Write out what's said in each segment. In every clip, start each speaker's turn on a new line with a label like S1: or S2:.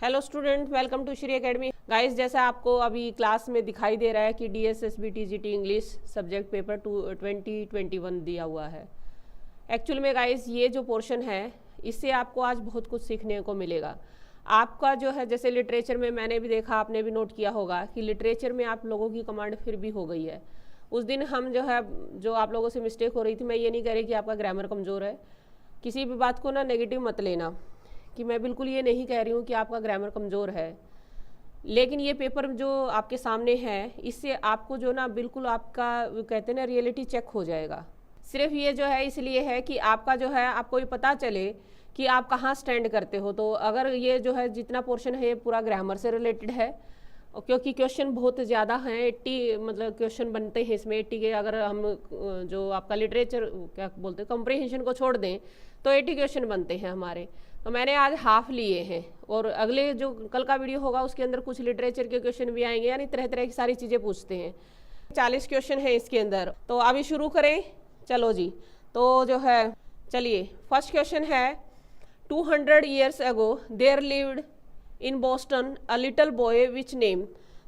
S1: Hello student, welcome to Shri academy. Guys, जैसा आपको अभी क्लास में दिखाई दे रहा है कि DSSB TGT English subject paper 2021 दिया हुआ है। एक्चुअल में गाइस ये जो पोर्शन है इससे आपको आज बहुत कुछ सीखने को मिलेगा। आपका जो है जैसे लिटरेचर में मैंने भी देखा, आपने भी नोट किया होगा कि लिटरेचर में आप लोगों की कमांड फिर भी हो गई है। उस दिन हम जो आप लोगों से मिस्टेक हो रही थी, मैं ये नहीं कह रही कि आपका ग्रामर कमज़ोर है। किसी भी बात को ना नेगेटिव मत लेना कि मैं बिल्कुल ये नहीं कह रही हूँ कि आपका ग्रामर कमज़ोर है, लेकिन ये पेपर जो आपके सामने है इससे आपको जो ना बिल्कुल आपका कहते हैं ना रियलिटी चेक हो जाएगा। सिर्फ ये जो है इसलिए है कि आपका जो है आपको ये पता चले कि आप कहाँ स्टैंड करते हो। तो अगर ये जो है जितना पोर्शन है ये पूरा ग्रामर से रिलेटेड है, और क्योंकि क्वेश्चन बहुत ज़्यादा हैं, 80 मतलब क्वेश्चन बनते हैं इसमें। 80 के अगर हम जो आपका लिटरेचर क्या बोलते हैं कॉम्प्रिहेंशन को छोड़ दें तो 80 क्वेश्चन बनते हैं हमारे। तो मैंने आज हाफ लिए हैं और अगले जो कल का वीडियो होगा उसके अंदर कुछ लिटरेचर के क्वेश्चन भी आएंगे, यानी तरह तरह की सारी चीज़ें पूछते हैं। 40 क्वेश्चन है इसके अंदर। तो अभी शुरू करें, चलो जी। तो जो है चलिए, फर्स्ट क्वेश्चन है 200 years ago there lived in Boston a little boy which name।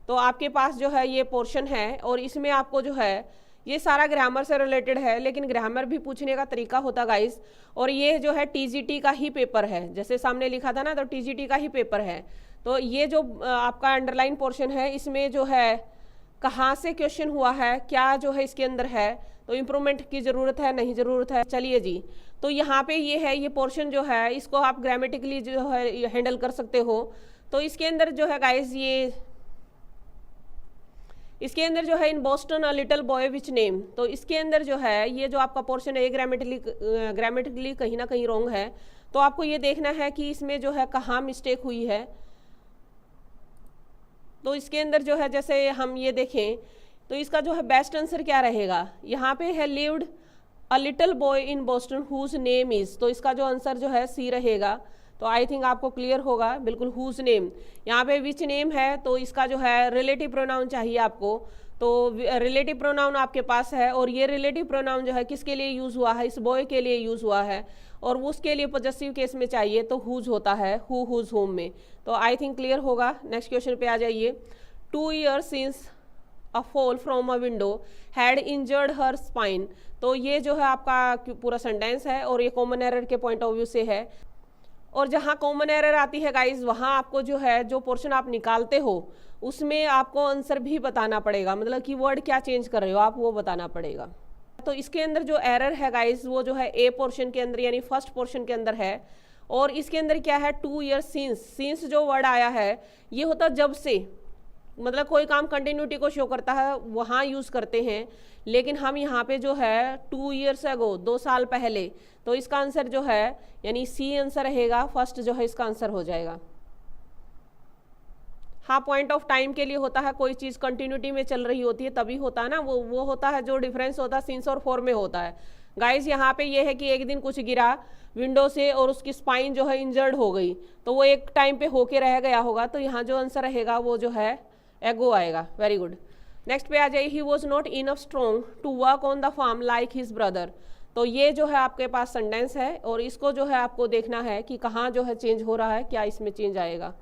S1: तो आपके पास जो है ये पोर्शन है और इसमें आपको जो है ये सारा ग्रामर से रिलेटेड है, लेकिन ग्रामर भी पूछने का तरीका होता गाइस। और ये जो है TGT का ही पेपर है, जैसे सामने लिखा था ना, तो TGT का ही पेपर है। तो ये जो आपका अंडरलाइन पोर्शन है इसमें जो है कहाँ से क्वेश्चन हुआ है, क्या जो है इसके अंदर है, तो इम्प्रूवमेंट की ज़रूरत है नहीं ज़रूरत है। चलिए जी, तो यहाँ पे ये है, ये पोर्शन जो है इसको आप ग्रामेटिकली जो है हैंडल कर सकते हो। तो इसके अंदर जो है गाइस इसके अंदर जो है in Boston a little boy which name, तो इसके अंदर जो है ये जो आपका पोर्शन है ये ग्रामेटिकली कहीं ना कहीं रॉन्ग है। तो आपको ये देखना है कि इसमें जो है कहाँ मिस्टेक हुई है। तो इसके अंदर जो है जैसे हम ये देखें तो इसका जो है बेस्ट आंसर क्या रहेगा, यहाँ पे है lived a little boy in Boston whose name is. तो इसका जो आंसर जो है सी रहेगा। तो आई थिंक आपको क्लियर होगा बिल्कुल। हुज नेम, यहाँ पे विच नेम है तो इसका जो है रिलेटिव प्रोनाउन चाहिए आपको। तो रिलेटिव प्रोनाउन आपके पास है और ये रिलेटिव प्रोनाउन जो है किसके लिए यूज़ हुआ है, इस बॉय के लिए यूज़ हुआ है, और उसके लिए पॉजेसिव केस में चाहिए तो हुज होता है, हु हुज होम में। तो आई थिंक क्लियर होगा। नेक्स्ट क्वेश्चन पे आ जाइए। 2 years since a fall from a window had injured her spine. तो ये जो है आपका पूरा सेंटेंस है और ये कॉमन एरर के पॉइंट ऑफ व्यू से है। और जहाँ कॉमन एरर आती है गाइस वहाँ आपको जो है जो पोर्शन आप निकालते हो उसमें आपको आंसर भी बताना पड़ेगा, मतलब कि वर्ड क्या चेंज कर रहे हो आप वो बताना पड़ेगा। तो इसके अंदर जो एरर है गाइस वो जो है ए पोर्शन के अंदर यानी फर्स्ट पोर्शन के अंदर है। और इसके अंदर क्या है 2 years सिंस जो वर्ड आया है ये होता जब से, मतलब कोई काम कंटिन्यूटी को शो करता है वहाँ यूज़ करते हैं, लेकिन हम यहाँ पे जो है 2 years ago 2 साल पहले, तो इसका आंसर जो है यानी सी आंसर रहेगा, फर्स्ट जो है इसका आंसर हो जाएगा। हाँ, पॉइंट ऑफ टाइम के लिए होता है, कोई चीज़ कंटिन्यूटी में चल रही होती है तभी होता है ना, वो होता है जो डिफरेंस होता है सिंस और फॉर में होता है। गाइस यहाँ पे ये है कि एक दिन कुछ गिरा विंडो से और उसकी स्पाइन जो है इंजर्ड हो गई, तो वो एक टाइम पे होके रह गया होगा, तो यहाँ जो आंसर रहेगा वो जो है एगो आएगा। Very good. नेक्स्ट पे आ जाइए। He was not enough strong to work on the farm like his brother. तो ये जो है आपके पास सेंटेंस है और इसको जो है आपको देखना है कि कहाँ जो है चेंज हो रहा है, क्या इसमें चेंज आएगा।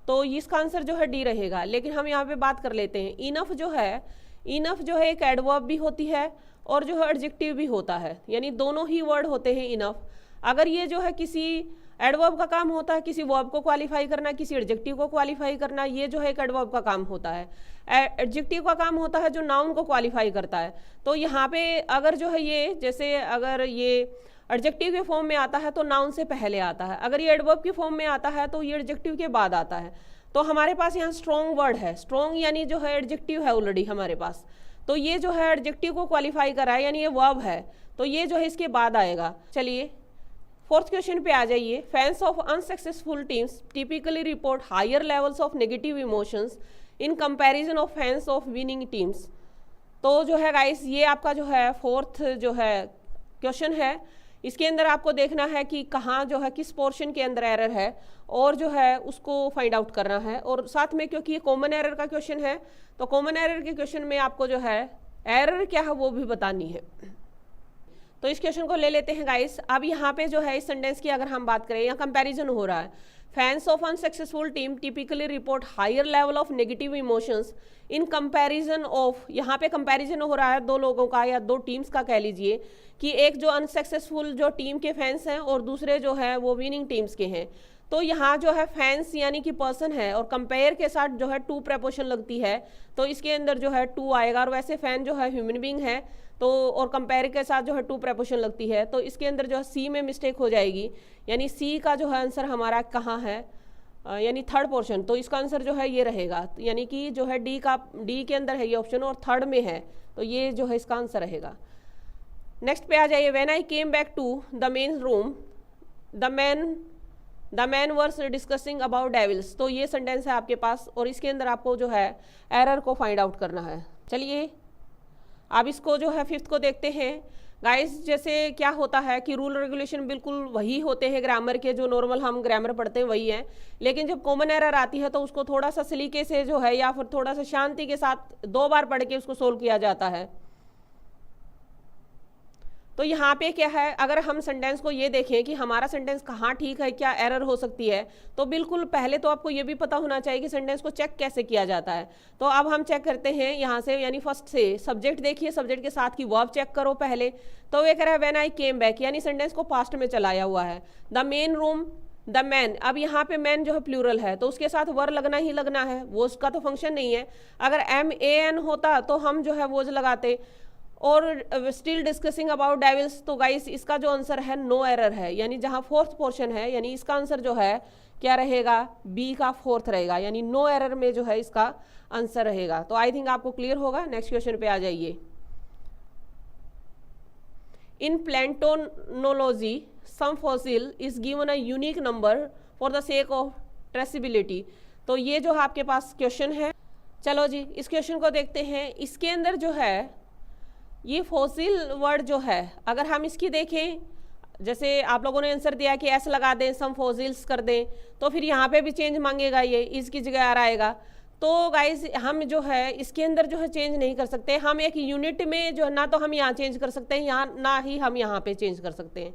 S1: तो इसका आंसर जो है डी रहेगा। लेकिन हम यहाँ पे बात कर लेते हैं इनफ जो है, इनफ जो है एक एडवर्ब भी होती है और जो है एडजेक्टिव भी होता है, यानी दोनों ही वर्ड होते हैं इनफ। अगर ये जो है किसी एडवर्ब का काम होता है किसी वर्ब को क्वालिफाई करना, किसी एडजेक्टिव को क्वालिफाई करना, ये जो है एक एडवर्ब का काम होता है। एडजेक्टिव का काम होता है जो नाउन को क्वालिफाई करता है। तो यहाँ पे अगर जो है ये जैसे अगर ये एडजेक्टिव के फॉर्म में आता है तो नाउन से पहले आता है, अगर ये एडवर्ब के फॉर्म में आता है तो ये एडजेक्टिव के बाद आता है। तो हमारे पास यहाँ स्ट्रॉन्ग वर्ड है, स्ट्रॉन्ग यानी जो है एडजेक्टिव है ऑलरेडी हमारे पास, तो ये जो है एडजेक्टिव को क्वालिफाई करा है यानी ये वर्ब है, तो ये जो है इसके बाद आएगा। चलिए फोर्थ क्वेश्चन पे आ जाइए। Fans of unsuccessful teams typically report higher levels of negative emotions in comparison of fans of winning teams. तो जो है गाइस ये आपका जो है फोर्थ जो है क्वेश्चन है, इसके अंदर आपको देखना है कि कहाँ जो है किस पोर्शन के अंदर एरर है और जो है उसको फाइंड आउट करना है। और साथ में क्योंकि ये कॉमन एरर का क्वेश्चन है तो कॉमन एरर के क्वेश्चन में आपको जो है एरर क्या है वो भी बतानी है। तो इस क्वेश्चन को ले लेते हैं गाइस। अब यहाँ पे जो है इस सेंटेंस की अगर हम बात करें, यहाँ कंपैरिजन हो रहा है fans of unsuccessful team typically report higher level of negative emotions in comparison of, यहाँ पे कंपैरिजन हो रहा है दो लोगों का या दो टीम्स का कह लीजिए, कि एक जो अनसक्सेसफुल जो टीम के फैंस हैं और दूसरे जो है वो विनिंग टीम्स के हैं। तो यहाँ जो है फैंस यानी कि पर्सन है और कंपेयर के साथ जो है टू प्रपोर्शन लगती है, तो इसके अंदर जो है टू आएगा। और वैसे फैन जो है ह्यूमन बींग है, तो और कंपेयर के साथ जो है टू प्रपोर्शन लगती है, तो इसके अंदर जो है सी में मिस्टेक हो जाएगी, यानी सी का जो है आंसर हमारा कहाँ है, यानी थर्ड पोर्शन। तो इसका आंसर जो है ये रहेगा, यानी कि जो है डी के अंदर है ये ऑप्शन और थर्ड में है, तो ये जो है इसका आंसर रहेगा। नेक्स्ट पे आ जाइए। When I came back to the main room the man were discussing about devils. तो ये सेंटेंस है आपके पास और इसके अंदर आपको जो है एरर को फाइंड आउट करना है। चलिए अब इसको जो है फिफ्थ को देखते हैं। गाइस जैसे क्या होता है कि रूल रेगुलेशन बिल्कुल वही होते हैं ग्रामर के, जो नॉर्मल हम ग्रामर पढ़ते हैं वही है, लेकिन जब कॉमन एरर आती है तो उसको थोड़ा सा सलीके से जो है या फिर थोड़ा सा शांति के साथ 2 बार पढ़ के उसको सोल्व किया जाता है। तो यहाँ पे क्या है, अगर हम सेंटेंस को ये देखें कि हमारा सेंटेंस कहाँ ठीक है, क्या एरर हो सकती है, तो बिल्कुल पहले तो आपको ये भी पता होना चाहिए कि सेंटेंस को चेक कैसे किया जाता है। तो अब हम चेक करते हैं यहाँ से, यानी फर्स्ट से सब्जेक्ट देखिए, सब्जेक्ट के साथ की वर्ब चेक करो पहले। तो ये कह रहा है व्हेन आई केम बैक, यानी सेंटेंस को पास्ट में चलाया हुआ है। The main room the man, अब यहाँ पे मैन जो है प्लूरल है तो उसके साथ वर लगना ही लगना है, वो उसका तो फंक्शन नहीं है। अगर MAN होता तो हम जो है वोज लगाते। और स्टिल डिस्कसिंग अबाउट डेविल्स, तो गाइस इसका जो आंसर है नो एरर है, यानी जहां फोर्थ पोर्शन है, यानी इसका आंसर जो है क्या रहेगा, बी का फोर्थ रहेगा, यानी नो एरर में जो है इसका आंसर रहेगा। तो आई थिंक आपको क्लियर होगा। नेक्स्ट क्वेश्चन पे आ जाइए। In palaeontology some fossil is given a unique number for the sake of traceability. तो ये जो है आपके पास क्वेश्चन है। चलो जी इस क्वेश्चन को देखते हैं। इसके अंदर जो है ये फॉसिल वर्ड जो है, अगर हम इसकी देखें, जैसे आप लोगों ने आंसर दिया कि एस लगा दें, सम फॉसिल्स कर दें, तो फिर यहाँ पे भी चेंज मांगेगा, ये इसकी जगह आ आएगा। तो गाइज हम जो है इसके अंदर जो है चेंज नहीं कर सकते। हम एक यूनिट में जो है ना तो हम यहाँ चेंज कर सकते हैं, यहाँ ना ही हम यहाँ पे चेंज कर सकते हैं।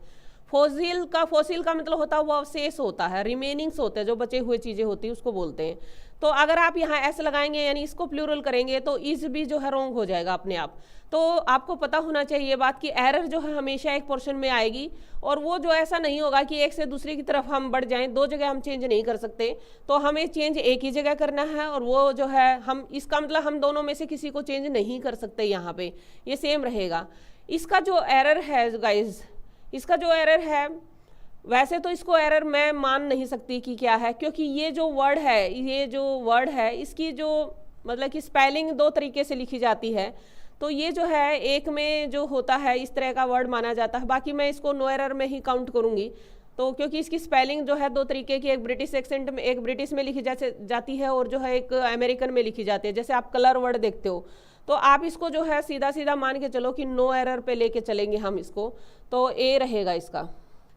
S1: फॉसिल का मतलब होता है वो अवशेष होता है, रिमेनिंग्स होते हैं, जो बचे हुए चीज़ें होती है उसको बोलते हैं। तो अगर आप यहाँ ऐसे लगाएंगे यानी इसको प्लूरल करेंगे तो इस भी जो है रॉन्ग हो जाएगा अपने आप। तो आपको पता होना चाहिए ये बात कि एरर जो है हमेशा एक पोर्शन में आएगी, और वो जो ऐसा नहीं होगा कि एक से दूसरी की तरफ हम बढ़ जाएं, 2 जगह हम चेंज नहीं कर सकते। तो हमें चेंज एक ही जगह करना है, और वो जो है हम इसका मतलब हम दोनों में से किसी को चेंज नहीं कर सकते, यहाँ पे ये सेम रहेगा। इसका जो एरर है गाइज, इसका जो एरर है, वैसे तो इसको एरर मैं मान नहीं सकती कि क्या है, क्योंकि ये जो वर्ड है इसकी जो मतलब कि स्पेलिंग 2 तरीके से लिखी जाती है। तो ये जो है एक में जो होता है इस तरह का वर्ड माना जाता है, बाकी मैं इसको नो एरर में ही काउंट करूंगी। तो क्योंकि इसकी स्पेलिंग जो है 2 तरीके की, एक ब्रिटिश एक्सेंट में, एक ब्रिटिश में लिखी जाती है और जो है एक अमेरिकन में लिखी जाती है। जैसे आप कलर वर्ड देखते हो, तो आप इसको जो है सीधा सीधा मान के चलो कि नो एरर पे लेके चलेंगे हम इसको, तो ए रहेगा इसका।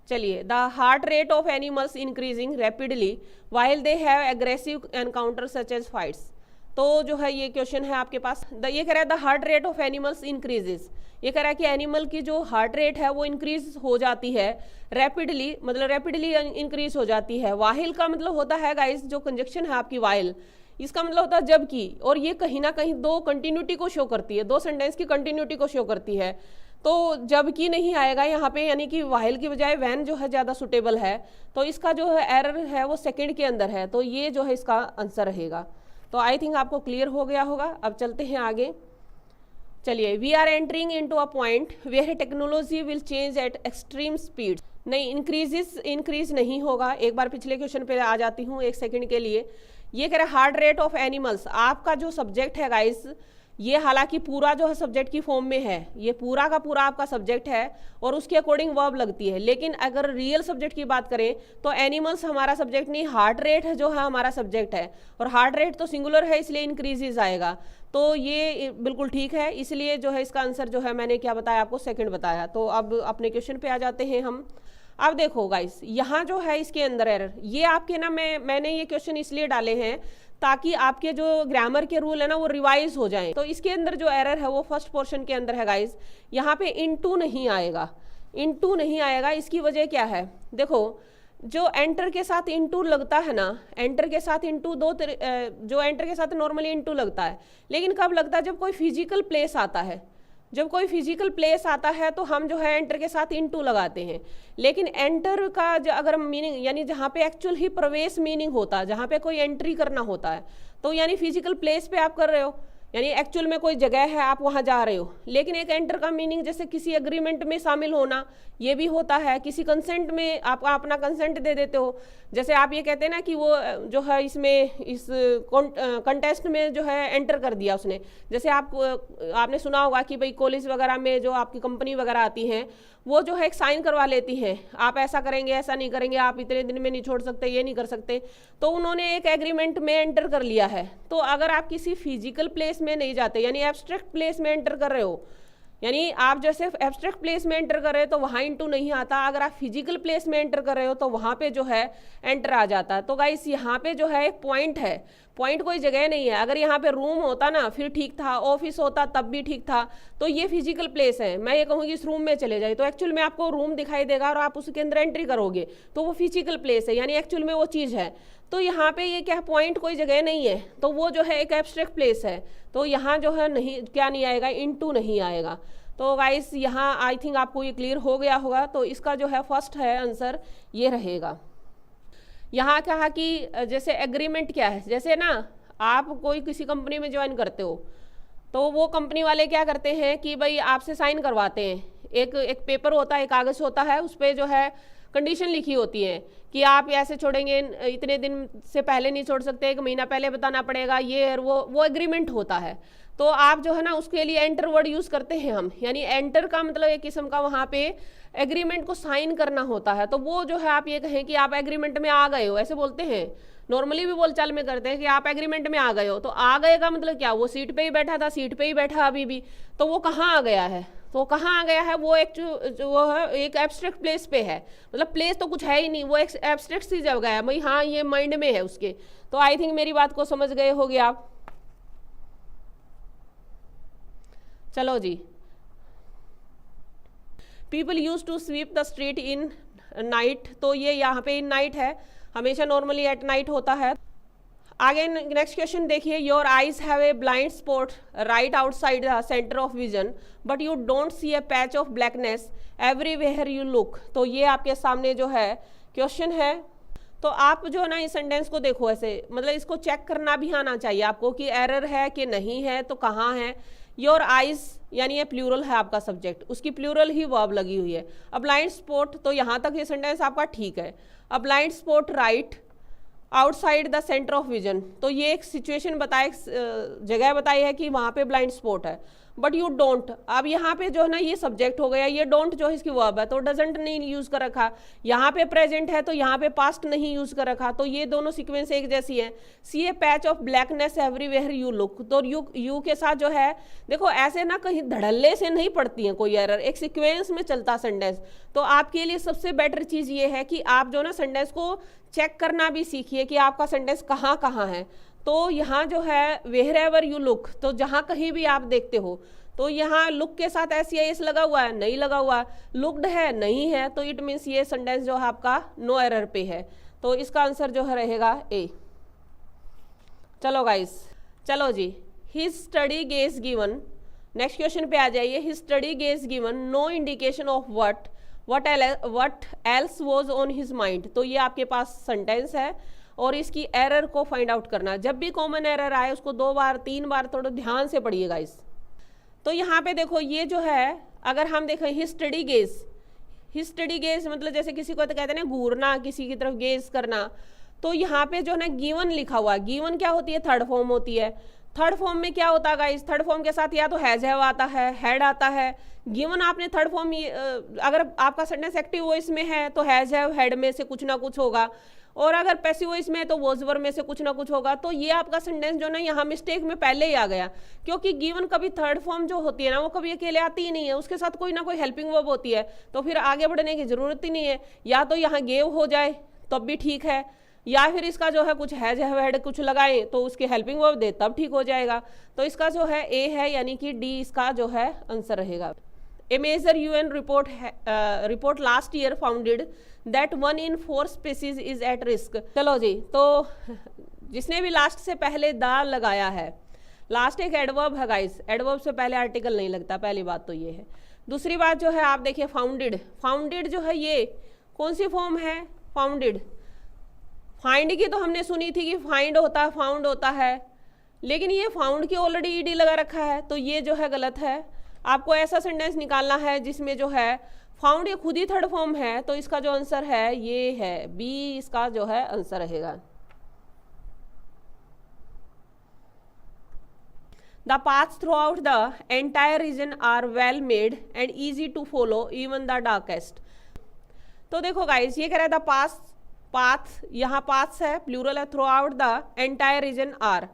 S1: चलिए, the heart rate of animals increasing rapidly while they have aggressive encounter such as fights. तो जो है ये क्वेश्चन है आपके पास, ये कह रहा है the heart rate of animals increases. ये कह रहा है कि एनिमल की जो हार्ट रेट है वो इंक्रीज हो जाती है रैपिडली, मतलब रैपिडली इंक्रीज हो जाती है। वाहिल का मतलब होता है गाइस, जो कंजक्शन है आपकी वाइल, इसका मतलब होता है जबकि, और ये कहीं ना कहीं 2 कंटिन्यूटी को शो करती है, 2 सेंटेंस की कंटिन्यूटी को शो करती है। तो जबकि नहीं आएगा यहाँ पे, यानी कि वाहिल की बजाय वैन जो है ज़्यादा सुटेबल है। तो इसका जो है एरर है वो सेकंड के अंदर है, तो ये जो है इसका आंसर रहेगा। तो आई थिंक आपको क्लियर हो गया होगा। अब चलते हैं आगे। चलिए, we are entering into a point where technology will change at extreme speed. नहीं, इंक्रीज नहीं होगा। एक बार पिछले क्वेश्चन पे आ जाती हूँ 1 सेकंड के लिए। ये कह रहा है हार्ट रेट ऑफ एनिमल्स, आपका जो सब्जेक्ट है गाइस, ये हालांकि पूरा जो है सब्जेक्ट की फॉर्म में है, ये पूरा का पूरा आपका सब्जेक्ट है और उसके अकॉर्डिंग वर्ब लगती है। लेकिन अगर रियल सब्जेक्ट की बात करें तो एनिमल्स हमारा सब्जेक्ट नहीं, हार्ट रेट है जो है हमारा सब्जेक्ट है, और हार्ट रेट तो सिंगुलर है इसलिए इंक्रीजेज आएगा। तो ये बिल्कुल ठीक है, इसलिए जो है इसका आंसर जो है मैंने क्या बताया आपको, सेकंड बताया। तो अब अपने क्वेश्चन पे आ जाते हैं हम। अब देखो गाइस, यहाँ जो है इसके अंदर एरर, ये आपके ना मैंने ये क्वेश्चन इसलिए डाले हैं ताकि आपके जो ग्रामर के रूल है ना वो रिवाइज हो जाएं। तो इसके अंदर जो एरर है वो फर्स्ट पोर्शन के अंदर है गाइस, यहाँ पे इनटू नहीं आएगा, इनटू नहीं आएगा। इसकी वजह क्या है, देखो जो एंटर के साथ इनटू लगता है ना, एंटर के साथ इनटू जो एंटर के साथ नॉर्मली इनटू लगता है, लेकिन कब लगता है? जब कोई फिजिकल प्लेस आता है। जब कोई फिजिकल प्लेस आता है तो हम जो है एंटर के साथ इनटू लगाते हैं। लेकिन एंटर का अगर मीनिंग यानी जहाँ पे एक्चुअल ही प्रवेश मीनिंग होता है, जहाँ पे कोई एंट्री करना होता है, तो यानी फिजिकल प्लेस पे आप कर रहे हो, यानी एक्चुअल में कोई जगह है, आप वहाँ जा रहे हो। लेकिन एक एंटर का मीनिंग जैसे किसी एग्रीमेंट में शामिल होना, ये भी होता है। किसी कंसेंट में आप अपना कंसेंट दे देते हो। जैसे आप ये कहते हैं ना कि वो जो है इसमें इस कंटेस्ट में जो है एंटर कर दिया उसने। जैसे आपने सुना होगा कि भाई कॉलेज वगैरह में जो आपकी कंपनी वगैरह आती हैं, वो जो है एक साइन करवा लेती हैं, आप ऐसा करेंगे, ऐसा नहीं करेंगे, आप इतने दिन में नहीं छोड़ सकते, ये नहीं कर सकते। तो उन्होंने एक एग्रीमेंट में एंटर कर लिया है। तो अगर आप किसी फिजिकल प्लेस में नहीं जाते, यानी एब्स्ट्रैक्ट प्लेस में एंटर कर रहे हो, यानी आप जैसे एब्स्ट्रैक्ट प्लेस में एंटर कर रहे हो तो वहाँ इनटू नहीं आता। अगर आप फिजिकल प्लेस में एंटर कर रहे हो तो वहाँ पे जो है एंटर आ जाता है। तो गाइस यहाँ पे जो है एक पॉइंट है, पॉइंट कोई जगह नहीं है। अगर यहाँ पे रूम होता ना फिर ठीक था, ऑफिस होता तब भी ठीक था। तो ये फिजिकल प्लेस है, मैं ये कहूँगी इस रूम में चले जाए तो एक्चुअल में आपको रूम दिखाई देगा और आप उसके अंदर एंट्री करोगे तो वो फिजिकल प्लेस है, यानी एक्चुअल में वो चीज़ है। तो यहाँ पे ये क्या पॉइंट कोई जगह नहीं है, तो वो जो है एक एब्स्ट्रैक्ट प्लेस है। तो यहाँ जो है नहीं, क्या नहीं आएगा, इनटू नहीं आएगा। तो गाइस यहाँ आई थिंक आपको ये क्लियर हो गया होगा। तो इसका जो है फर्स्ट है आंसर ये रहेगा। यहाँ कहा कि जैसे एग्रीमेंट क्या है, जैसे ना आप कोई किसी कंपनी में ज्वाइन करते हो तो वो कंपनी वाले क्या करते हैं कि भाई आपसे साइन करवाते हैं। एक पेपर होता है, एक कागज़ होता है, उस पर जो है कंडीशन लिखी होती है कि आप ऐसे छोड़ेंगे, इतने दिन से पहले नहीं छोड़ सकते, 1 महीना पहले बताना पड़ेगा, ये वो एग्रीमेंट होता है। तो आप जो है ना उसके लिए एंटर वर्ड यूज़ करते हैं हम, यानी एंटर का मतलब एक किस्म का वहाँ पे एग्रीमेंट को साइन करना होता है। तो वो जो है आप ये कहें कि आप एग्रीमेंट में आ गए हो, ऐसे बोलते हैं, नॉर्मली भी बोलचाल में करते हैं कि आप एग्रीमेंट में आ गए हो। तो आ गए का मतलब क्या, वो सीट पे ही बैठा था, सीट पे ही बैठा अभी भी, तो वो कहाँ आ गया है? तो कहाँ आ गया है? वो वो है एक एब्स्ट्रैक्ट प्लेस पे है, मतलब प्लेस तो कुछ है ही नहीं, वो एक एब्स्ट्रैक्ट सी जगह है भाई। हाँ ये माइंड में है उसके। तो आई थिंक मेरी बात को समझ गए होगे आप। चलो जी, people use to sweep the street in night. तो ये यहाँ पे इन नाइट है, हमेशा नॉर्मली एट नाइट होता है। आगे नेक्स्ट क्वेश्चन देखिए, your eyes have a blind spot right outside the centre of vision but you don't see a patch of blackness everywhere you look. तो ये आपके सामने जो है क्वेश्चन है। तो आप जो है ना इस सेंटेंस को देखो ऐसे, मतलब इसको चेक करना भी आना चाहिए आपको कि एरर है कि नहीं है, तो कहाँ है। योर आइज यानी ये प्लूरल है आपका सब्जेक्ट, उसकी प्लूरल ही वर्ब लगी हुई है। अ ब्लाइंड स्पॉट, तो यहाँ तक ये सेंटेंस आपका ठीक है। A blind spot right outside the centre of vision, तो ये एक सिचुएशन बताए, जगह बताई है कि वहाँ पे ब्लाइंड स्पॉट है। बट यू डोंट, अब यहाँ पे जो है ना ये सब्जेक्ट हो गया, ये डोंट जो है इसकी वर्ब है, तो डजंट नहीं यूज कर रखा। यहाँ पे प्रेजेंट है तो यहाँ पे पास्ट नहीं यूज कर रखा, तो ये दोनों सीक्वेंस एक जैसी है। See a patch of blackness everywhere you look, तो यू के साथ जो है देखो ऐसे ना कहीं धड़ल्ले से नहीं पड़ती है कोई एरर, एक सीक्वेंस में चलता सेंटेंस। तो आपके लिए सबसे बेटर चीज ये है कि आप जो ना सेंटेंस को चेक करना भी सीखिए कि आपका सेंटेंस कहाँ कहाँ है। तो यहाँ जो है वेयर एवर यू लुक, तो जहाँ कहीं भी आप देखते हो, तो यहाँ लुक के साथ एस लगा हुआ है, नहीं लगा हुआ, लुक्ड है, नहीं है, तो इट मीन्स ये सेंटेंस जो है आपका नो एरर पे है। तो इसका आंसर जो है रहेगा ए। चलो गाइस, चलो जी, his study gaze given, next question पे आ जाइए। His study gaze given no indication of what else was on his mind. तो ये आपके पास सेंटेंस है और इसकी एरर को फाइंड आउट करना। जब भी कॉमन एरर आए उसको 2 बार 3 बार थोड़ा ध्यान से पढ़िएगा इस। तो यहाँ पे देखो ये जो है, अगर हम देखें हिज स्टडी गेज मतलब जैसे किसी को तो कहते हैं ना घूरना, किसी की तरफ गेज करना। तो यहाँ पे जो है ना गिवन लिखा हुआ, गिवन क्या होती है, थर्ड फॉर्म होती है। थर्ड फॉर्म में क्या होता है गाइस, थर्ड फॉर्म के साथ या तो हैज हैव आता है, हैड आता है। गिवन आपने थर्ड फॉर्म, अगर आपका सेंटेंस एक्टिव वॉइस में है तो हैज हैव हैड में से कुछ ना कुछ होगा, और अगर पैसिव वॉइस में है तो वॉज वर में से कुछ ना कुछ होगा। तो ये आपका सेंटेंस जो ना यहाँ मिस्टेक में पहले ही आ गया, क्योंकि गिवन कभी थर्ड फॉर्म जो होती है ना वो कभी अकेले आती ही नहीं है, उसके साथ कोई ना कोई हेल्पिंग वर्ब होती है। तो फिर आगे बढ़ने की जरूरत ही नहीं है, या तो यहाँ गेव हो जाए तब भी ठीक है, या फिर इसका जो है कुछ हैज हैव हैड कुछ लगाएं तो उसकी हेल्पिंग वर्ब दे तब ठीक हो जाएगा। तो इसका जो है ए है, यानी कि डी इसका जो है आंसर रहेगा। A major UN report last year founded that 1 in 4 species is at risk. चलो जी, तो जिसने भी लास्ट से पहले दा लगाया है, लास्ट एक एडवर्ब है गाइस, एडवर्ब से पहले आर्टिकल नहीं लगता, पहली बात तो ये है। दूसरी बात जो है आप देखिए फाउंडेड, फाउंडेड जो है ये कौन सी फॉर्म है, फाउंडेड। फाइंड की तो हमने सुनी थी कि फाइंड होता है, फाउंड होता है, लेकिन ये फाउंड की ऑलरेडी ईडी लगा रखा है, तो ये जो है गलत है। आपको ऐसा सेंटेंस निकालना है जिसमें जो है फाउंड ये खुद ही थर्ड फॉर्म है, तो इसका जो आंसर है ये है बी, इसका जो है आंसर रहेगा। The paths throughout the entire region are well made and easy to follow even the darkest. तो देखो गाइस, ये कह रहा है द पाथ, यहाँ पाथ्स है, प्लूरल है, throughout the entire region are,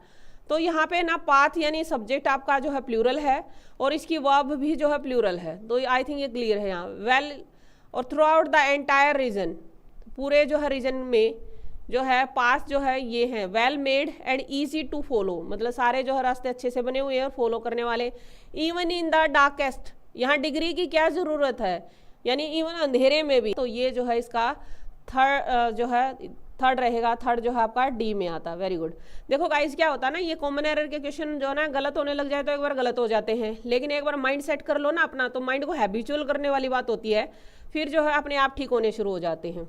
S1: तो यहाँ पे ना पाथ यानी सब्जेक्ट आपका जो है प्लूरल है और इसकी वर्ब भी जो है प्लूरल है, तो आई थिंक ये क्लियर है यहाँ। वेल और through out the entire reason, पूरे जो है रीजन में जो है पाथ जो है ये है well made and easy to follow, मतलब सारे जो है रास्ते अच्छे से बने हुए हैं और फॉलो करने वाले। इवन इन द डार्केस्ट, यहाँ डिग्री की क्या ज़रूरत है, यानी इवन अंधेरे में भी, तो ये जो है इसका थर्ड जो है थर्ड रहेगा, थर्ड जो है आपका डी में आता है। Very good. देखो गाइस क्या होता है ना, ये कॉमन एरर के क्वेश्चन जो है ना गलत होने लग जाए तो एक बार गलत हो जाते हैं, लेकिन एक बार माइंड सेट कर लो ना अपना, तो माइंड को हैबिचुअल करने वाली बात होती है, फिर जो है अपने आप ठीक होने शुरू हो जाते हैं।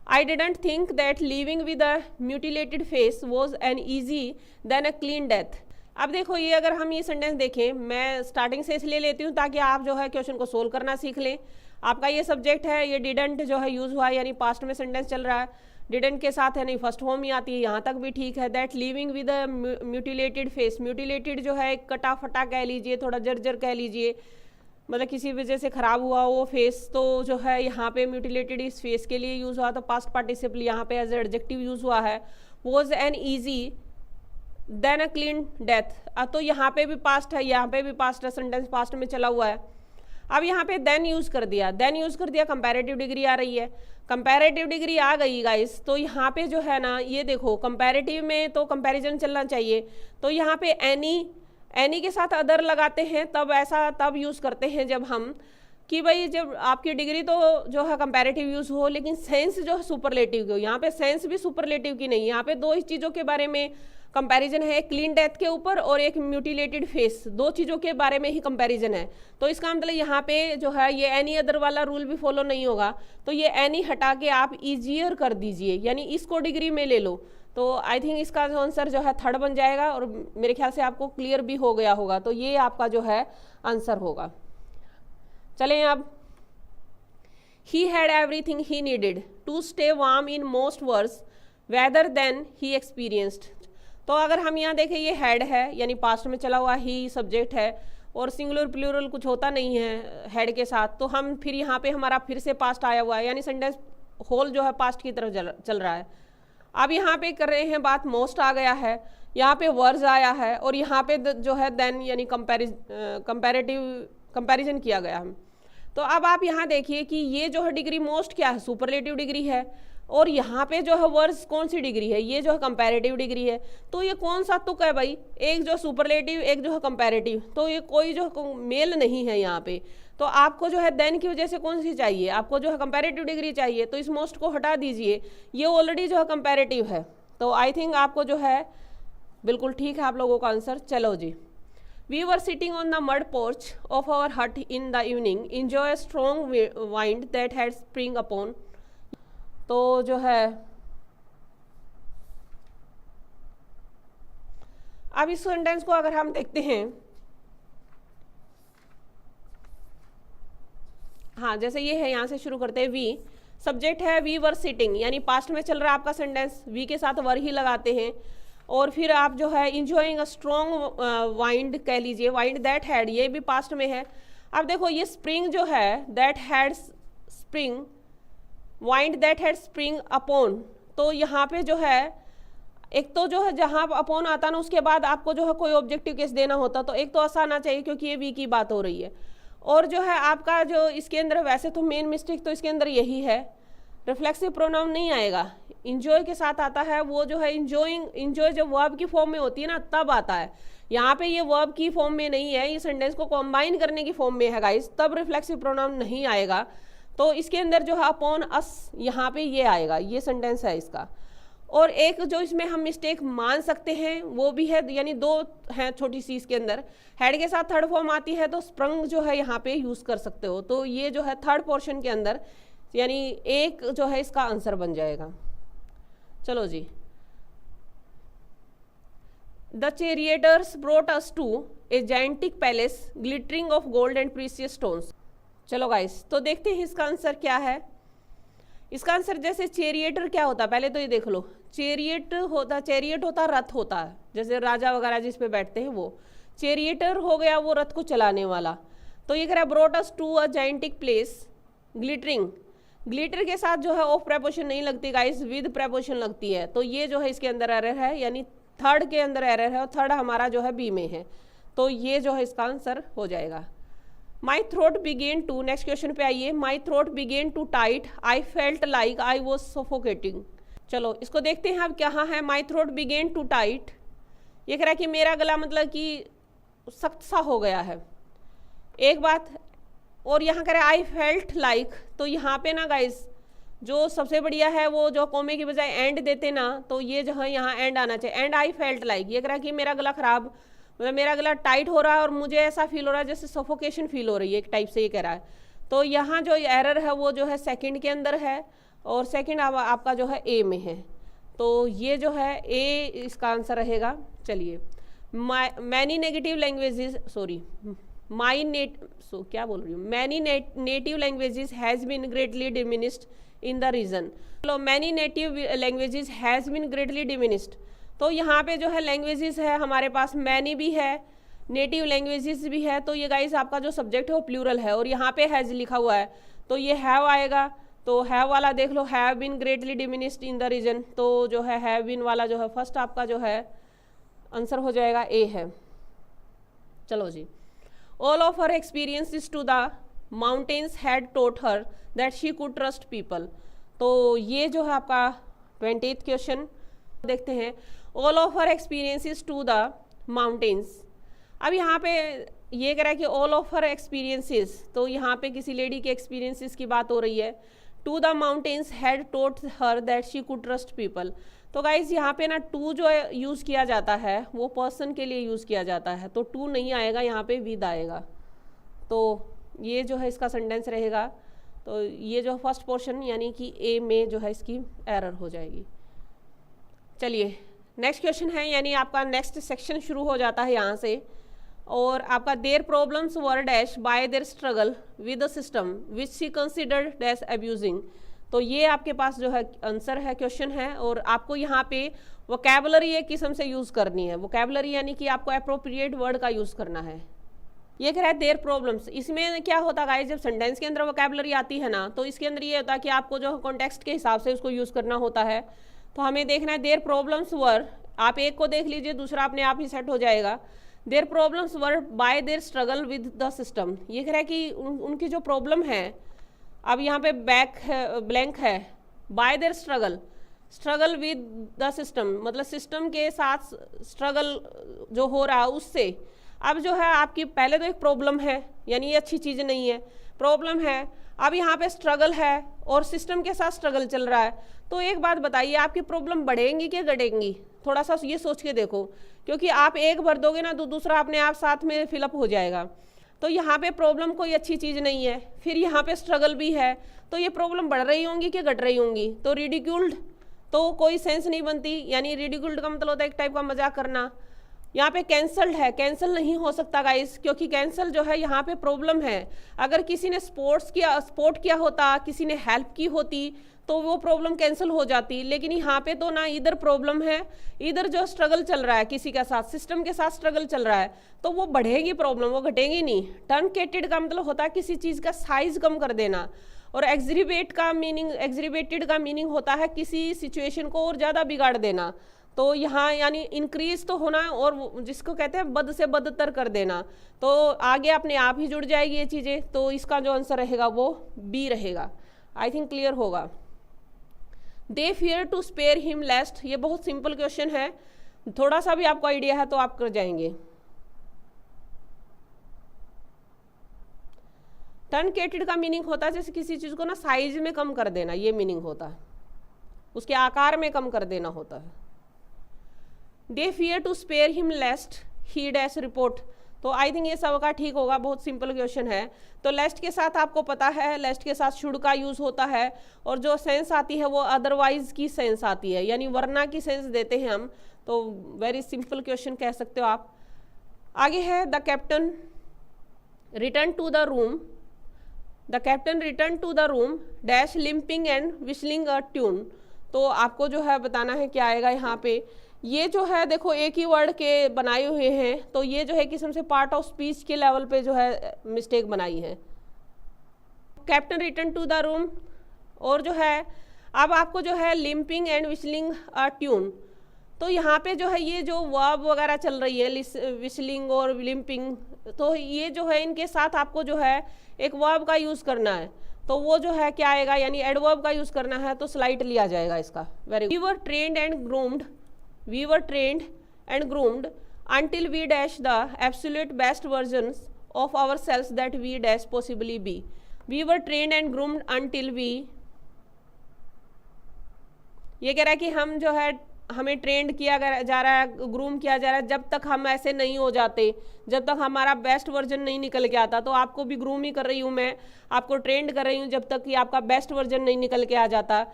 S1: I didn't think that living with a mutilated face was an easy than a clean death. अब देखो ये अगर हम ये सेंटेंस देखें, मैं स्टार्टिंग से इसलिए लेती हूँ ताकि आप जो है क्वेश्चन को सोल्व करना सीख लें। आपका ये सब्जेक्ट है, ये डिडंट जो है यूज़ हुआ है, यानी पास्ट में सेंटेंस चल रहा है, डिडंट के साथ है नहीं फर्स्ट फॉर्म ही आती है, यहाँ तक भी ठीक है। That living with a mutilated face, mutilated जो है कटा फटा कह लीजिए, थोड़ा जर्जर कह लीजिए, मतलब किसी वजह से ख़राब हुआ वो फेस, तो जो है यहाँ पे म्यूटिलेटेड इस फेस के लिए यूज़ हुआ, तो पास्ट पार्टिसिपल यहाँ पे एज एडजेक्टिव यूज़ हुआ है। Was an easy then a clean death, तो यहाँ पे भी पास्ट है, यहाँ पे भी पास्ट है, सेंटेंस पास्ट में चला हुआ है। अब यहाँ पे देन यूज़ कर दिया, देन यूज़ कर दिया, कंपैरेटिव डिग्री आ रही है, कंपैरेटिव डिग्री आ गई गाइस, तो यहाँ पे जो है ना ये देखो कंपैरेटिव में तो कंपैरिजन चलना चाहिए, तो यहाँ पे एनी के साथ अदर लगाते हैं, तब ऐसा तब यूज़ करते हैं जब हम कि भाई जब आपकी डिग्री तो जो है कंपैरेटिव यूज़ हो, लेकिन सेंस जो है सुपरलेटिव की हो। यहाँ पे सेंस भी सुपरलेटिव की नहीं, यहाँ पे दो ही चीज़ों के बारे में कंपैरिजन है, एक क्लीन डेथ के ऊपर और एक म्यूटिलेटेड फेस, दो चीज़ों के बारे में ही कंपैरिजन है। तो इसका मतलब यहाँ पे जो है ये एनी अदर वाला रूल भी फॉलो नहीं होगा, तो ये एनी हटा के आप ईजियर कर दीजिए, यानी इसको डिग्री में ले लो, तो आई थिंक इसका जो आंसर जो है थर्ड बन जाएगा, और मेरे ख्याल से आपको क्लियर भी हो गया होगा, तो ये आपका जो है आंसर होगा। चलें अब, he had everything he needed to stay warm in most worse weather then he experienced, तो अगर हम यहाँ देखें ये हैड है, यानी पास्ट में चला हुआ ही सब्जेक्ट है, और सिंगुलर प्लूरल कुछ होता नहीं है हैड के साथ, तो हम फिर यहाँ पे हमारा फिर से पास्ट आया हुआ है, यानी सेंटेंस होल जो है पास्ट की तरफ चल रहा है। अब यहाँ पे कर रहे हैं बात, मोस्ट आ गया है, यहाँ पे वर्ज आया है, और यहाँ पे जो है देन यानी कंपैरिजन किया गया हम। तो अब आप यहाँ देखिए कि ये जो है डिग्री मोस्ट क्या है, सुपरलेटिव डिग्री है, और यहाँ पे जो है वर्ज कौन सी डिग्री है, ये जो है कंपैरेटिव डिग्री है, तो ये कौन सा तुक है भाई, एक जो सुपरलेटिव एक जो है कंपैरेटिव, तो ये कोई जो मेल नहीं है यहाँ पे, तो आपको जो है देन की वजह से कौन सी चाहिए, आपको जो है कंपैरेटिव डिग्री चाहिए, तो इस मोस्ट को हटा दीजिए, ये ऑलरेडी जो है कंपैरेटिव है, तो आई थिंक आपको जो है बिल्कुल ठीक है आप लोगों का आंसर। चलो जी, we were sitting on the mud porch of our hut in the evening, enjoy strong wind that had spring upon, तो जो है अब इस सेंटेंस को अगर हम देखते हैं, हाँ जैसे ये है, यहाँ से शुरू करते हैं, वी सब्जेक्ट है, वी वर सिटिंग यानी पास्ट में चल रहा है आपका सेंटेंस, वी के साथ वर ही लगाते हैं, और फिर आप जो है इंजॉइंग अ स्ट्रॉन्ग वाइंड कह लीजिए, वाइंड दैट हैड ये भी पास्ट में है। अब देखो ये स्प्रिंग जो है, that had spring, wind that had spring upon, तो यहाँ पे जो है एक तो जो है जहाँ अपॉन आता ना उसके बाद आपको जो है कोई ऑब्जेक्टिव केस देना होता, तो एक तो ऐसा आना चाहिए क्योंकि ये वी की बात हो रही है, और जो है आपका जो इसके अंदर वैसे तो मेन मिस्टेक तो इसके अंदर यही है, रिफ्लेक्सिव प्रोनाउन नहीं आएगा, इंजॉय के साथ आता है वो जो है इंजॉय जब वर्ब की फॉर्म में होती है ना तब आता है। यहाँ पे ये वर्ब की फॉर्म में नहीं है, ये सेंटेंस को कंबाइन करने की फॉर्म में है गाइस, तब रिफ्लेक्सिव प्रोनाउन नहीं आएगा। तो इसके अंदर जो है अपॉन अस यहाँ पे ये आएगा, ये सेंटेंस है इसका। और एक जो इसमें हम मिस्टेक मान सकते हैं वो भी है, यानी दो हैं छोटी सी इसके अंदर, हेड के साथ थर्ड फॉर्म आती है तो स्प्रंग जो है यहाँ पे यूज कर सकते हो। तो ये जो है थर्ड पोर्शन के अंदर यानी एक जो है इसका आंसर बन जाएगा। चलो जी, the charioteers brought us to a gigantic palace glittering of gold and precious stones. चलो गाइस, तो देखते हैं इसका आंसर क्या है। इसका आंसर जैसे चैरियटर क्या होता है, पहले तो ये देख लो, चैरियट होता रथ होता है, जैसे राजा वगैरह जिस पे बैठते हैं वो चैरियटर हो गया, वो रथ को चलाने वाला। तो ये कह रहा है brought us to a gigantic place glittering, glitter के साथ जो है ऑफ प्रेपोजिशन नहीं लगती गाइस, विद प्रेपोजिशन लगती है। तो ये जो है इसके अंदर एरर है, यानी थर्ड के अंदर एरर है और थर्ड हमारा जो है बी में है। तो ये जो है इसका आंसर हो जाएगा। My throat began to, next question पे आइए। My throat began to tight, I felt like I was suffocating. चलो इसको देखते हैं अब कहाँ है। My throat began to tight, ये कह रहा है कि मेरा गला मतलब कि सख्त सा हो गया है, एक बात। और यहाँ कह रहा है आई फेल्ट लाइक, तो यहाँ पे ना गाइस जो सबसे बढ़िया है वो जो कोमे की बजाय एंड देते ना, तो ये जो है यहाँ एंड आना चाहिए, एंड आई फेल्ट लाइक। ये कह रहा है कि मेरा गला खराब, मतलब मेरा गला टाइट हो रहा है और मुझे ऐसा फील हो रहा है जैसे सफोकेशन फील हो रही है, एक टाइप से ये कह रहा है। तो यहाँ जो एरर है वो जो है सेकंड के अंदर है, और सेकंड आपका जो है ए में है। तो ये जो है ए इसका आंसर रहेगा। चलिए, many negative languages, sorry many native languages has been greatly diminished in the region. चलो, many native languages has been greatly diminished, तो यहाँ पे जो है लैंग्वेजेस है हमारे पास, मैनी भी है, नेटिव लैंग्वेजेस भी है। तो ये गाइस आपका जो सब्जेक्ट है वो प्लूरल है, और यहाँ पे हैज़ लिखा हुआ है तो ये हैव आएगा। तो हैव वाला देख लो, have been greatly diminished in the region, तो जो है हैव बीन वाला जो है फर्स्ट आपका जो है आंसर हो जाएगा, ए है। चलो जी, all of her experiences to the mountains had taught her that she could trust people. तो ये जो है आपका 20th क्वेश्चन देखते हैं। All of her experiences to the mountains, अब यहाँ पे ये कह रहा है कि ऑल ऑफ हर एक्सपीरियंसेस, तो यहाँ पे किसी लेडी के एक्सपीरियंसेस की बात हो रही है। To the mountains had taught her that she could trust people, तो गाइज यहाँ पे ना टू जो यूज़ किया जाता है वो पर्सन के लिए यूज़ किया जाता है, तो टू नहीं आएगा, यहाँ पे विद आएगा। तो ये जो है इसका सेंटेंस रहेगा। तो ये जो फर्स्ट पोर्शन यानी कि ए में जो है इसकी एरर हो जाएगी। चलिए नेक्स्ट क्वेश्चन है, यानी आपका नेक्स्ट सेक्शन शुरू हो जाता है यहाँ से। और आपका their problems were dash by their struggle with the system which she considered dash abusing. तो ये आपके पास जो है आंसर है, क्वेश्चन है। और आपको यहाँ पे वोकैबुलरी एक किस्म से यूज़ करनी है। वोकैबुलरी यानी कि आपको अप्रोप्रिएट वर्ड का यूज़ करना है। ये कह रहा है देयर प्रॉब्लम्स, इसमें क्या होता है जब सेंटेंस के अंदर वोकैबुलरी आती है ना, तो इसके अंदर ये होता है कि आपको जो कॉन्टेक्स्ट के हिसाब से उसको यूज़ करना होता है। तो हमें देखना है देयर प्रॉब्लम्स वर, आप एक को देख लीजिए दूसरा अपने आप ही सेट हो जाएगा। Their problems were bye their struggle with the system, ये कह रहा है कि उनकी जो प्रॉब्लम है, अब यहाँ पे बैक है, ब्लैंक है, bye their struggle with the system, मतलब सिस्टम के साथ स्ट्रगल जो हो रहा है उससे। अब जो है आपकी पहले तो एक प्रॉब्लम है, यानी ये अच्छी चीज़ नहीं है, प्रॉब्लम है। अब यहाँ पे स्ट्रगल है और सिस्टम के साथ स्ट्रगल चल रहा है। तो एक बात बताइए, आपकी प्रॉब्लम बढ़ेंगी कि घटेंगी? थोड़ा सा ये सोच के देखो, क्योंकि आप एक भर दोगे ना तो दूसरा अपने आप साथ में फिलअप हो जाएगा। तो यहाँ पे प्रॉब्लम कोई अच्छी चीज़ नहीं है, फिर यहाँ पे स्ट्रगल भी है, तो ये प्रॉब्लम बढ़ रही होंगी कि घट रही होंगी? तो रिडिक्यूल्ड तो कोई सेंस नहीं बनती, यानी रिडिक्यूल्ड का मतलब होता है एक टाइप का मजाक करना। यहाँ पे कैंसल्ड है, कैंसिल नहीं हो सकता गाइस, क्योंकि कैंसिल जो है यहाँ पे प्रॉब्लम है। अगर किसी ने सपोर्ट किया होता, किसी ने हेल्प की होती, तो वो प्रॉब्लम कैंसिल हो जाती। लेकिन यहाँ पे तो ना इधर प्रॉब्लम है, इधर जो स्ट्रगल चल रहा है किसी के साथ, सिस्टम के साथ स्ट्रगल चल रहा है, तो वो बढ़ेगी प्रॉब्लम, वो घटेगी नहीं। ट्रंकेटेड का मतलब होता है किसी चीज़ का साइज कम कर देना, और एग्जीरेटेड का मीनिंग होता है किसी सिचुएशन को और ज़्यादा बिगाड़ देना। तो यहाँ यानी इंक्रीज तो होना, और जिसको कहते हैं बद से बदतर कर देना। तो आगे अपने आप ही जुड़ जाएगी ये चीज़ें। तो इसका जो आंसर रहेगा वो बी रहेगा। आई थिंक क्लियर होगा। They fear to spare him lest, ये बहुत सिंपल क्वेश्चन है, थोड़ा सा भी आपको आइडिया है तो आप कर जाएंगे। ट्रंकेटेड का मीनिंग होता है जैसे किसी चीज को ना साइज में कम कर देना, ये मीनिंग होता है, उसके आकार में कम कर देना होता है। They fear to spare him lest he dash report, तो आई थिंक ये सबका ठीक होगा, बहुत सिंपल क्वेश्चन है। तो लेस्ट के साथ आपको पता है, लेस्ट के साथ शुड का यूज होता है, और जो सेंस आती है वो अदरवाइज की सेंस आती है, यानी वरना की सेंस देते हैं हम, तो वेरी सिंपल क्वेश्चन कह सकते हो आप। आगे है the captain return to the room, the captain return to the room dash limping and whistling a tune, तो आपको जो है बताना है क्या आएगा यहाँ पे। ये जो है देखो एक ही वर्ड के बनाए हुए हैं, तो ये जो है किस्म से पार्ट ऑफ स्पीच के लेवल पे जो है मिस्टेक बनाई है। Captain return to the room, और जो है अब आपको जो है limping and whistling a tune, तो यहाँ पे जो है ये जो वर्ब वगैरह चल रही है विस्लिंग और लिम्पिंग, तो ये जो है इनके साथ आपको जो है एक वर्ब का यूज़ करना है, तो वो जो है क्या आएगा, यानी एडवर्ब का यूज़ करना है, तो स्लाइट लिया जाएगा इसका। Very good. We were trained and groomed, we were trained and groomed until we dash the absolute best versions of ourselves that we dash possibly be. We were trained and groomed until we, ये कह रहा है कि हम जो है हमें trend किया जा रहा है, ग्रूम किया जा रहा है, जब तक हम ऐसे नहीं हो जाते, जब तक हमारा बेस्ट वर्जन नहीं निकल के आता। तो आपको भी ग्रूम ही कर रही हूँ मैं, आपको ट्रेंड कर रही हूँ जब तक कि आपका बेस्ट वर्जन नहीं निकल के आ जाता।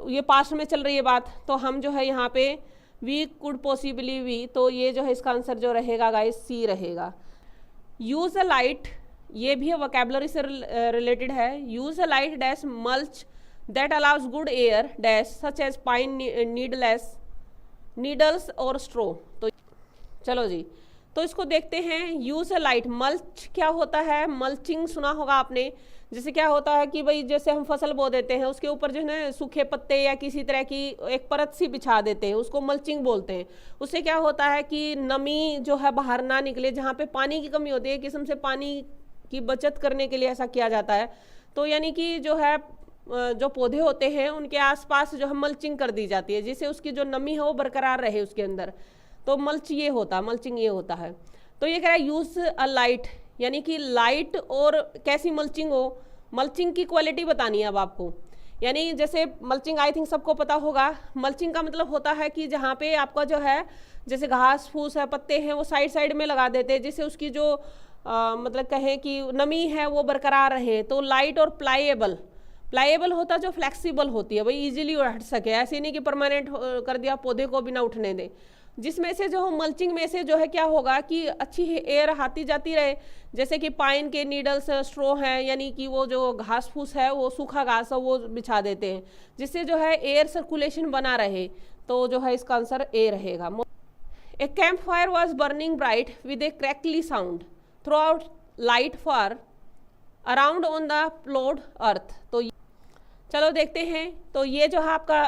S1: ये पास्ट में चल रही है बात, तो हम जो है यहाँ पे वी कुड पॉसिबली वी, तो ये जो है इसका आंसर जो रहेगा गाइस सी रहेगा। यूज अ लाइट, ये भी वोकैबुलरी से रिलेटेड है। Use a light dash mulch that allows good air dash such as pine needles और स्ट्रो, तो चलो जी, तो इसको देखते हैं। यूज अ लाइट, मल्च क्या होता है, मल्चिंग सुना होगा आपने, जैसे क्या होता है कि भाई जैसे हम फसल बो देते हैं, उसके ऊपर जो है ना सूखे पत्ते या किसी तरह की एक परत सी बिछा देते हैं, उसको मल्चिंग बोलते हैं। उससे क्या होता है कि नमी जो है बाहर ना निकले, जहाँ पे पानी की कमी होती है, किस्म से पानी की बचत करने के लिए ऐसा किया जाता है। तो यानी कि जो है जो पौधे होते हैं उनके आसपास जो है मल्चिंग कर दी जाती है, जिससे उसकी जो नमी है वो बरकरार रहे उसके अंदर, तो मल्च ये होता है, मल्चिंग ये होता है। तो ये कह रहा है यूज अ लाइट, यानी कि लाइट और कैसी मल्चिंग हो, मल्चिंग की क्वालिटी बतानी है अब आपको। यानी जैसे मल्चिंग आई थिंक सबको पता होगा, मल्चिंग का मतलब होता है कि जहाँ पे आपका जो है जैसे घास फूस है, पत्ते हैं, वो साइड साइड में लगा देते हैं, जिससे उसकी जो मतलब कहें कि नमी है वो बरकरार रहे। तो लाइट और प्लाईएबल, प्लाईएबल होता जो फ्लेक्सिबल होती है, वही इजीली हट सके, ऐसे नहीं कि परमानेंट कर दिया पौधे को बिना उठने दे। जिसमें से जो मल्चिंग में से जो है क्या होगा कि अच्छी एयर आती जाती रहे, जैसे कि पाइन के नीडल्स स्ट्रो हैं, यानी कि वो जो घास फूस है वो सूखा घास है वो बिछा देते हैं, जिससे जो है एयर सर्कुलेशन बना रहे। तो जो है इसका आंसर ए रहेगा। A campfire was burning bright with a crackly sound throughout light for around on the ploughed earth. तो चलो देखते हैं, तो ये जो है आपका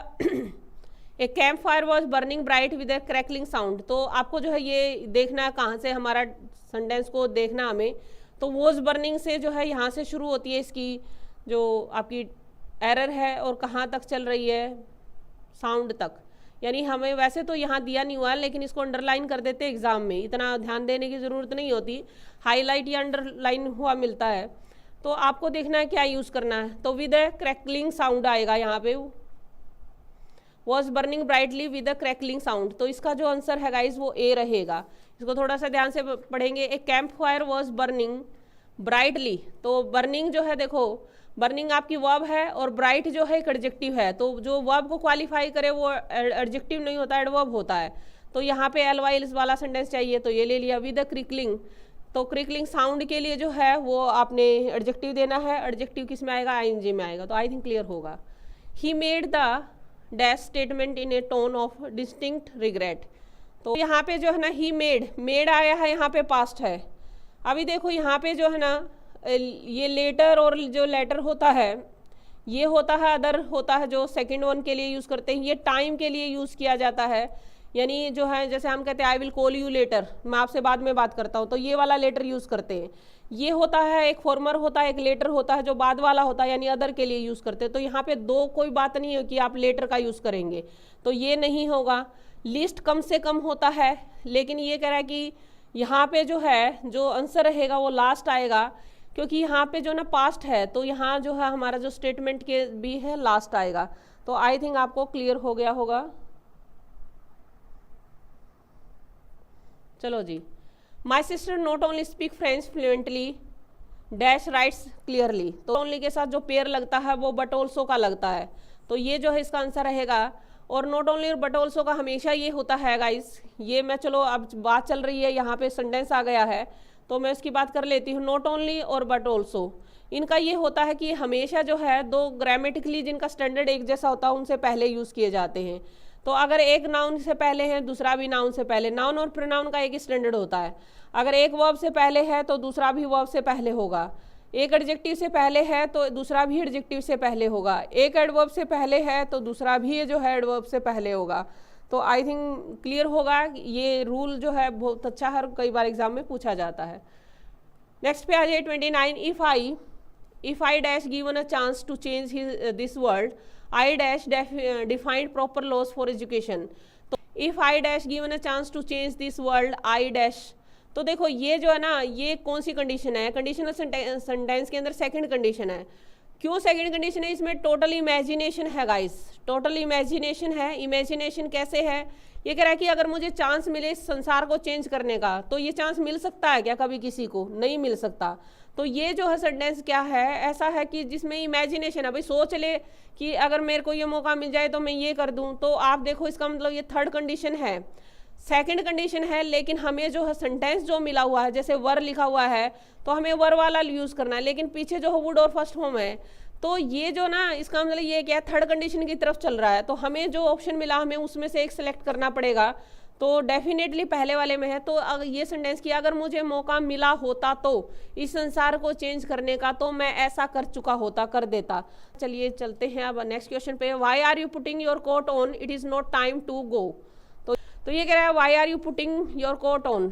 S1: a campfire was burning bright with a crackling sound, तो आपको जो है ये देखना है कहाँ से हमारा सेंटेंस को देखना हमें। तो वॉज बर्निंग से जो है यहाँ से शुरू होती है इसकी जो आपकी एरर है, और कहाँ तक चल रही है, साउंड तक। यानी हमें वैसे तो यहाँ दिया नहीं हुआ है, लेकिन इसको अंडरलाइन कर देते हैं एग्जाम में, इतना ध्यान देने की ज़रूरत नहीं होती, हाईलाइट या अंडरलाइन हुआ मिलता है। तो आपको देखना है क्या यूज़ करना है। तो विद ए क्रैकलिंग साउंड आएगा यहाँ पे, was burning brightly with a crackling sound, तो इसका जो आंसर है गाइज वो ए रहेगा। इसको थोड़ा सा ध्यान से पढ़ेंगे। A campfire was burning brightly, तो बर्निंग जो है देखो, बर्निंग आपकी वर्ब है और ब्राइट जो है एक एडजेक्टिव है, तो जो वर्ब को क्वालिफाई करे वो एडजेक्टिव नहीं होता, एडवर्ब होता है। तो यहाँ पे एल वाई वाला सेंटेंस चाहिए, तो ये ले लिया विद अ क्रिकलिंग। तो क्रिकलिंग साउंड के लिए जो है वो आपने एडजेक्टिव देना है, एडजेक्टिव किस में आएगा, आईएनजी में आएगा, तो आई थिंक क्लियर होगा। He made the dash statement in A tone of distinct regret, तो यहाँ पे जो है ना ही मेड आया है, यहाँ पे पास्ट है। अभी देखो यहाँ पे जो है ना ये लेटर और जो लेटर होता है ये होता है अदर होता है, जो सेकंड वन के लिए यूज़ करते हैं, ये टाइम के लिए यूज़ किया जाता है। यानी जो है जैसे हम कहते हैं I will call you later, मैं आपसे बाद में बात करता हूँ, तो ये वाला लेटर यूज़ करते हैं। ये होता है एक फॉर्मर होता है, एक लेटर होता है जो बाद वाला होता है, यानी अदर के लिए यूज़ करते हैं। तो यहाँ पे दो कोई बात नहीं है कि आप लेटर का यूज़ करेंगे, तो ये नहीं होगा। लिस्ट कम से कम होता है, लेकिन ये कह रहा है कि यहाँ पे जो है जो आंसर रहेगा वो लास्ट आएगा, क्योंकि यहाँ पे जो ना पास्ट है, तो यहाँ जो है हमारा जो स्टेटमेंट के भी है लास्ट आएगा। तो आई थिंक आपको क्लियर हो गया होगा। चलो जी, my sister not only speak French fluently dash writes clearly, तो ओनली के साथ जो पेयर लगता है वो बट ऑल्सो का लगता है, तो ये जो है इसका आंसर रहेगा। और नॉट ओनली और बट ऑल्सो का हमेशा ये होता है गाइस, ये मैं चलो अब बात चल रही है, यहाँ पे सेंटेंस आ गया है तो मैं इसकी बात कर लेती हूँ। नॉट ओनली और बट ऑल्सो इनका ये होता है कि हमेशा जो है दो ग्रामेटिकली जिनका स्टैंडर्ड एक जैसा होता है उनसे पहले यूज़ किए जाते हैं। तो अगर एक नाउन से पहले है दूसरा भी नाउन से पहले, नाउन और प्रोनाउन का एक स्टैंडर्ड होता है। अगर एक वर्ब से पहले है तो दूसरा भी वर्ब से पहले होगा, एक एडजेक्टिव से पहले है तो दूसरा भी एडजेक्टिव से पहले होगा, एक एडवर्ब से पहले है तो दूसरा भी जो है एडवर्ब से पहले होगा। तो आई थिंक क्लियर होगा, ये रूल जो है बहुत अच्छा है, कई बार एग्जाम में पूछा जाता है। नेक्स्ट पे आ जाए 29, if I dash given a chance to change this world I dash defined proper laws for education. तो if I dash given a chance to change this world I dash, तो देखो ये जो है ना ये कौन सी कंडीशन है, कंडीशनल सेंटेंस के अंदर सेकंड कंडीशन है। क्यों सेकंड कंडीशन है, इसमें टोटल इमेजिनेशन है गाइस, टोटल इमेजिनेशन है। इमेजिनेशन कैसे है, ये कह रहा है कि अगर मुझे चांस मिले इस संसार को चेंज करने का, तो ये चांस मिल सकता है क्या कभी किसी को, नहीं मिल सकता। तो ये जो है सेंटेंस क्या है, ऐसा है कि जिसमें इमेजिनेशन है। भाई सोच ले कि अगर मेरे को ये मौका मिल जाए तो मैं ये कर दूं, तो आप देखो इसका मतलब ये थर्ड कंडीशन है, सेकंड कंडीशन है। लेकिन हमें जो है सेंटेंस जो मिला हुआ है, जैसे वर लिखा हुआ है तो हमें वर वाला यूज़ करना है, लेकिन पीछे जो है वुड और फर्स्ट फॉर्म है, तो ये जो ना इसका मतलब ये क्या है, थर्ड कंडीशन की तरफ चल रहा है। तो हमें जो ऑप्शन मिला हमें उसमें से एक सिलेक्ट करना पड़ेगा, तो डेफिनेटली पहले वाले में है। तो ये सेंटेंस कि अगर मुझे मौका मिला होता तो इस संसार को चेंज करने का, तो मैं ऐसा कर चुका होता, कर देता। चलिए चलते हैं अब नेक्स्ट क्वेश्चन पे। Why are you putting your coat on, it is not time to go. तो ये कह रहा है why are you putting your coat on,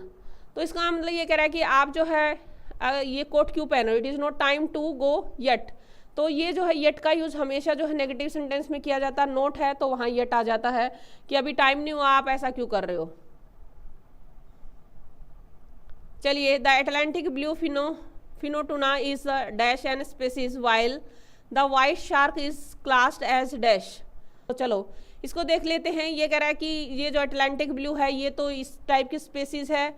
S1: तो इसका मतलब ये कह रहा है कि आप जो है ये कोट क्यों पहनो, it is not time to go yet. तो ये जो है येट का यूज़ हमेशा जो है नेगेटिव सेंटेंस में किया जाता है, नोट है तो वहाँ येट आ जाता है कि अभी टाइम नहीं हुआ, आप ऐसा क्यों कर रहे हो। चलिए, the Atlantic blue fin tuna is dash an species while the white shark is classed as dash. तो चलो इसको देख लेते हैं। ये कह रहा है कि ये जो अटलांटिक ब्लू है ये तो इस टाइप की स्पेसीज है,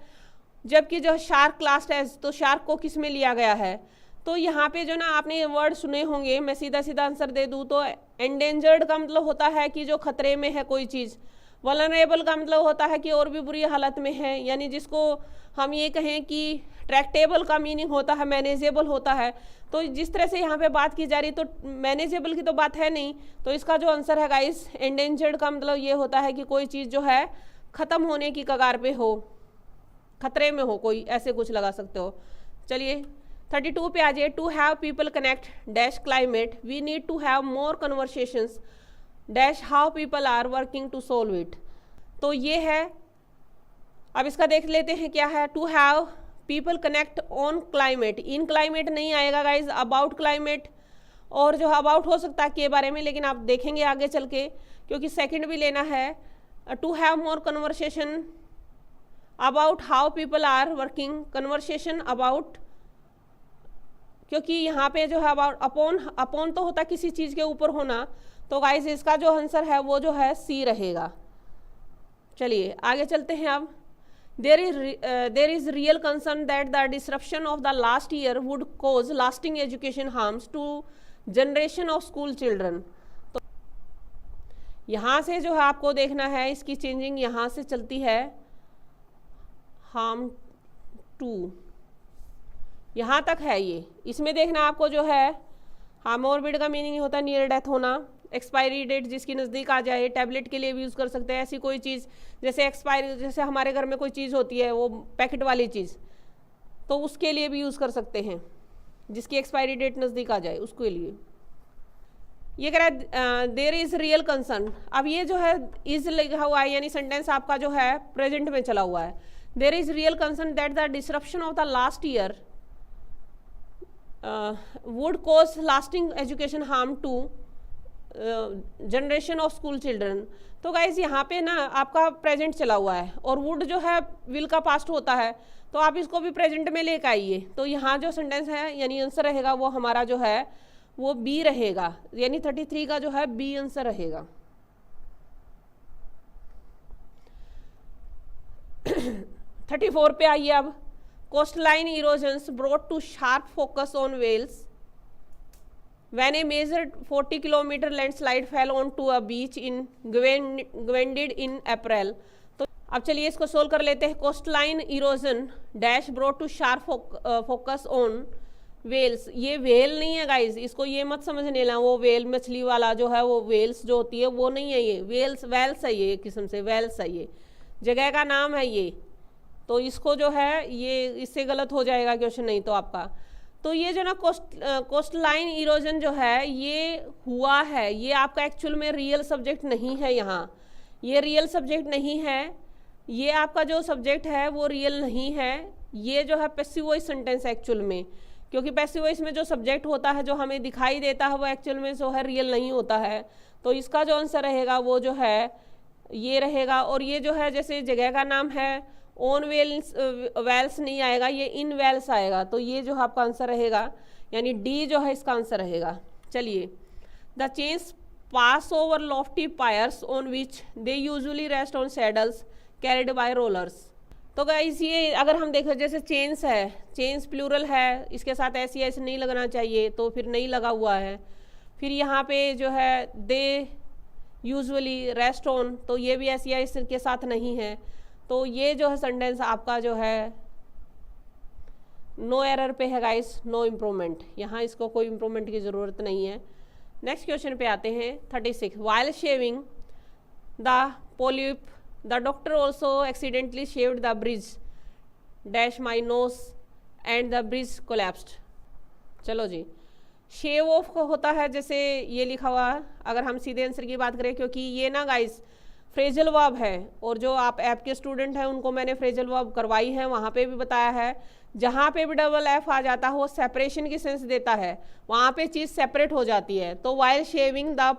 S1: जबकि जो शार्क क्लास्ड है, तो शार्क को किस में लिया गया है। तो यहाँ पे जो ना आपने ये वर्ड सुने होंगे, मैं सीधा सीधा आंसर दे दूँ तो एंडेंजर्ड का मतलब होता है कि जो खतरे में है कोई चीज़, वल्नरेबल का मतलब होता है कि और भी बुरी हालत में है, यानी जिसको हम ये कहें कि ट्रैक्टेबल का मीनिंग होता है मैनेजेबल होता है। तो जिस तरह से यहाँ पे बात की जा रही तो मैनेजेबल की तो बात है नहीं, तो इसका जो आंसर है गाइस एंडेंजर्ड का मतलब ये होता है कि कोई चीज़ जो है ख़त्म होने की कगार पे हो, खतरे में हो कोई, ऐसे कुछ लगा सकते हो। चलिए 32 पे आ जाइए। To have people connect dash climate we need to have more conversations dash how people are working to solve it. तो ये है, अब इसका देख लेते हैं क्या है। To have people connect on climate, in climate नहीं आएगा गाइज, अबाउट क्लाइमेट, और जो अबाउट हो सकता है के बारे में, लेकिन आप देखेंगे आगे चल के क्योंकि सेकंड भी लेना है। To have more conversation about how people are working, conversation about, क्योंकि यहाँ पे जो है अबाउट अपॉन तो होता किसी चीज़ के ऊपर होना, तो गाइज इसका जो आंसर है वो जो है सी रहेगा। चलिए आगे चलते हैं अब। there is real concern that the disruption of the last year would cause lasting education harms to generation of school children। तो यहाँ से जो है आपको देखना है इसकी चेंजिंग यहाँ से चलती है harm to, यहाँ तक है ये, इसमें देखना आपको जो है मोरबिड का मीनिंग होता है नियर डेथ होना, एक्सपायरी डेट जिसकी नज़दीक आ जाए, टैबलेट के लिए भी यूज़ कर सकते हैं। ऐसी कोई चीज़ जैसे एक्सपायरी, जैसे हमारे घर में कोई चीज़ होती है वो पैकेट वाली चीज़, तो उसके लिए भी यूज़ कर सकते हैं, जिसकी एक्सपायरी डेट नज़दीक आ जाए उसके लिए। ये कह रहा है देयर इज रियल कंसर्न। अब ये जो है इज लिखा हुआ है, यानी सेंटेंस आपका जो है प्रेजेंट में चला हुआ है। There is real concern that the disruption of the last year would cause lasting education harm to generation of school children. तो गाइज यहाँ पे ना आपका प्रेजेंट चला हुआ है और वुड जो है विल का पास्ट होता है, तो आप इसको भी प्रेजेंट में लेकर आइए। तो यहाँ जो सेंटेंस है यानी आंसर रहेगा वो हमारा जो है वो बी रहेगा, यानी 33 का जो है बी आंसर रहेगा। 34 पे आइए अब। Coastline erosions brought to sharp focus on wells when a major 40 kilometer landslide fell onto a beach in Gwendid in April। तो अब चलिए इसको सोल्व कर लेते हैं। Coastline erosion dash brought to sharp focus on wells. ये well नहीं है गाइज, इसको ये मत समझ लेना वो वेल मछली वाला जो है वो वेल्स जो होती है वो नहीं है, ये वेल्स वेल्स है, ये एक किस्म से वेल्स है, ये जगह का नाम है ये। तो इसको जो है ये इससे गलत हो जाएगा क्वेश्चन नहीं तो आपका। तो ये जो ना कोस्टलाइन इरोजन जो है ये हुआ है, ये आपका एक्चुअल में रियल सब्जेक्ट नहीं है, यहाँ ये रियल सब्जेक्ट नहीं है, ये आपका जो सब्जेक्ट है वो रियल नहीं है, ये जो है पैसिव वॉइस सेंटेंस एक्चुअल में, क्योंकि पैसिव वॉइस में जो सब्जेक्ट होता है जो हमें दिखाई देता है वो एक्चुअल में जो है रियल नहीं होता है। तो इसका जो आंसर रहेगा वो जो है ये रहेगा। और ये जो है जैसे जगह का नाम है ऑन वेल्स वेल्स नहीं आएगा, ये इन वेल्स आएगा। तो ये जो आपका आंसर रहेगा यानी डी जो है इसका आंसर रहेगा। चलिए, the chains pass over Lofty pierce on which they usually rest on saddles carried by rollers. तो गाइस ये अगर हम देखें जैसे चेन्स है, चेन्स प्लूरल है, इसके साथ ऐसी ऐसे नहीं लगना चाहिए तो फिर नहीं लगा हुआ है। फिर यहाँ पे जो है दे यूजुअली रेस्ट ऑन, तो ये भी ऐसी है इसके साथ नहीं है। तो ये जो है सेंटेंस आपका जो है नो एरर पे है गाइस, नो इम्प्रूवमेंट, यहाँ इसको कोई इम्प्रूवमेंट की ज़रूरत नहीं है। नेक्स्ट क्वेश्चन पे आते हैं 36। While shaving the polyp the doctor also accidentally shaved the bridge dash my nose and the bridge collapsed. चलो जी, शेव ऑफ होता है जैसे ये लिखा हुआ है, अगर हम सीधे आंसर की बात करें, क्योंकि ये ना गाइस फ्रेजल वर्ब है और जो आप ऐप के स्टूडेंट हैं उनको मैंने फ्रेजल वर्ब करवाई है, वहाँ पे भी बताया है जहाँ पे भी डबल एफ आ जाता है वो सेपरेशन की सेंस देता है, वहाँ पे चीज़ सेपरेट हो जाती है। तो वाइल शेविंग द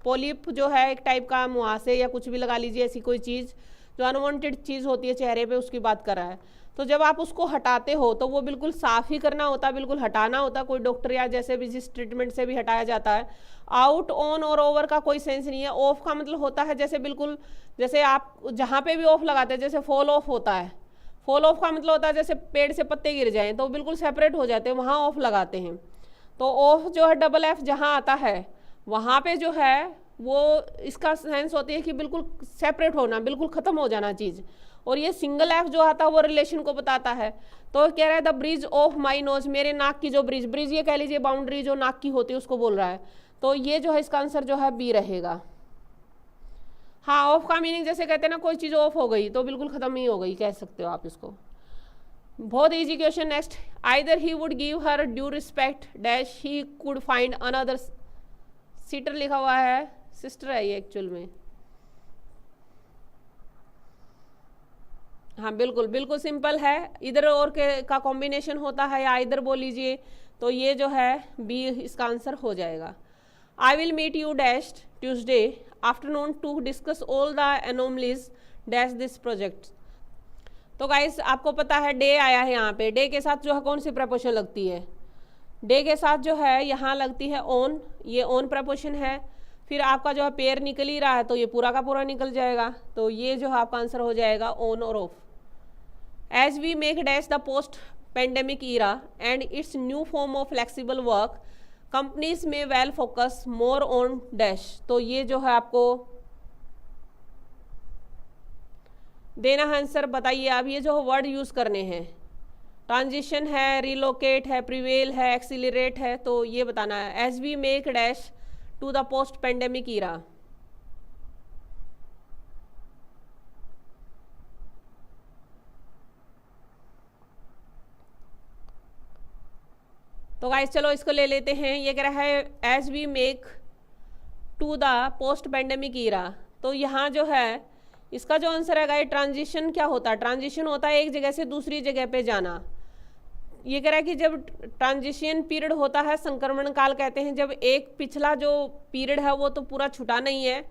S1: पोलिप जो है एक टाइप का मुहासे या कुछ भी लगा लीजिए, ऐसी कोई चीज़ जो अनवांटेड चीज़ होती है चेहरे पे उसकी बात कर रहा है। तो जब आप उसको हटाते हो तो वो बिल्कुल साफ ही करना होता, बिल्कुल हटाना होता, कोई डॉक्टर या जैसे भी जिस ट्रीटमेंट से भी हटाया जाता है। आउट ऑन और ओवर का कोई सेंस नहीं है। ऑफ का मतलब होता है जैसे बिल्कुल, जैसे आप जहाँ पे भी ऑफ लगाते हैं, जैसे फॉल ऑफ होता है, फॉल ऑफ का मतलब होता है जैसे पेड़ से पत्ते गिर जाएं तो बिल्कुल सेपरेट हो जाते हैं, वहाँ ऑफ लगाते हैं। तो ऑफ जो है डबल एफ जहाँ आता है वहाँ पे जो है वो इसका सेंस होती है कि बिल्कुल सेपरेट होना, बिल्कुल ख़त्म हो जाना चीज़। और ये सिंगल एफ जो आता है वो रिलेशन को बताता है। तो कह रहा है the bridge of my nose, मेरे नाक की जो ब्रिज, ब्रिज ये कह लीजिए बाउंड्री जो नाक की होती है उसको बोल रहा है। तो ये जो है इसका आंसर जो है बी रहेगा। हाँ, ऑफ का मीनिंग जैसे कहते हैं ना कोई चीज़ ऑफ हो गई तो बिल्कुल ख़त्म ही हो गई, कह सकते हो आप इसको। बहुत easy question. Next, either he would give her due respect dash he could find another seater लिखा हुआ है, सिस्टर है ये एक्चुअल में। हाँ बिल्कुल बिल्कुल सिंपल है, इधर और के का कॉम्बिनेशन होता है या इधर बोल लीजिए, तो ये जो है बी इसका आंसर हो जाएगा। I will meet you dash Tuesday afternoon to discuss all the anomalies dash this project. तो गाइस आपको पता है डे आया है यहाँ पे, डे के साथ जो है कौन सी प्रपोजिशन लगती है, डे के साथ जो है यहाँ लगती है ऑन, ये ऑन प्रपोजिशन है। फिर आपका जो है पेयर निकल ही रहा है तो ये पूरा का पूरा निकल जाएगा, तो ये जो है आपका आंसर हो जाएगा ऑन और off. As we make dash the post pandemic era and its new form of flexible work companies में we'll focus more on dash. तो ये जो है आपको देना है आंसर, बताइए आप। ये जो वर्ड यूज़ करने हैं, ट्रांजिशन है, रिलोकेट है, प्रिवेल है, एक्सीलरेट है, तो ये बताना है। As we make dash to the post pandemic era. तो गाइस चलो इसको ले लेते हैं। ये कह रहा है as we make to the post pandemic era. तो यहाँ जो है इसका जो आंसर है गाइस, ट्रांजिशन क्या होता है? ट्रांजिशन होता है एक जगह से दूसरी जगह पे जाना। ये कह रहा है कि जब ट्रांजिशन पीरियड होता है, संक्रमण काल कहते हैं, जब एक पिछला जो पीरियड है वो तो पूरा छुटा नहीं है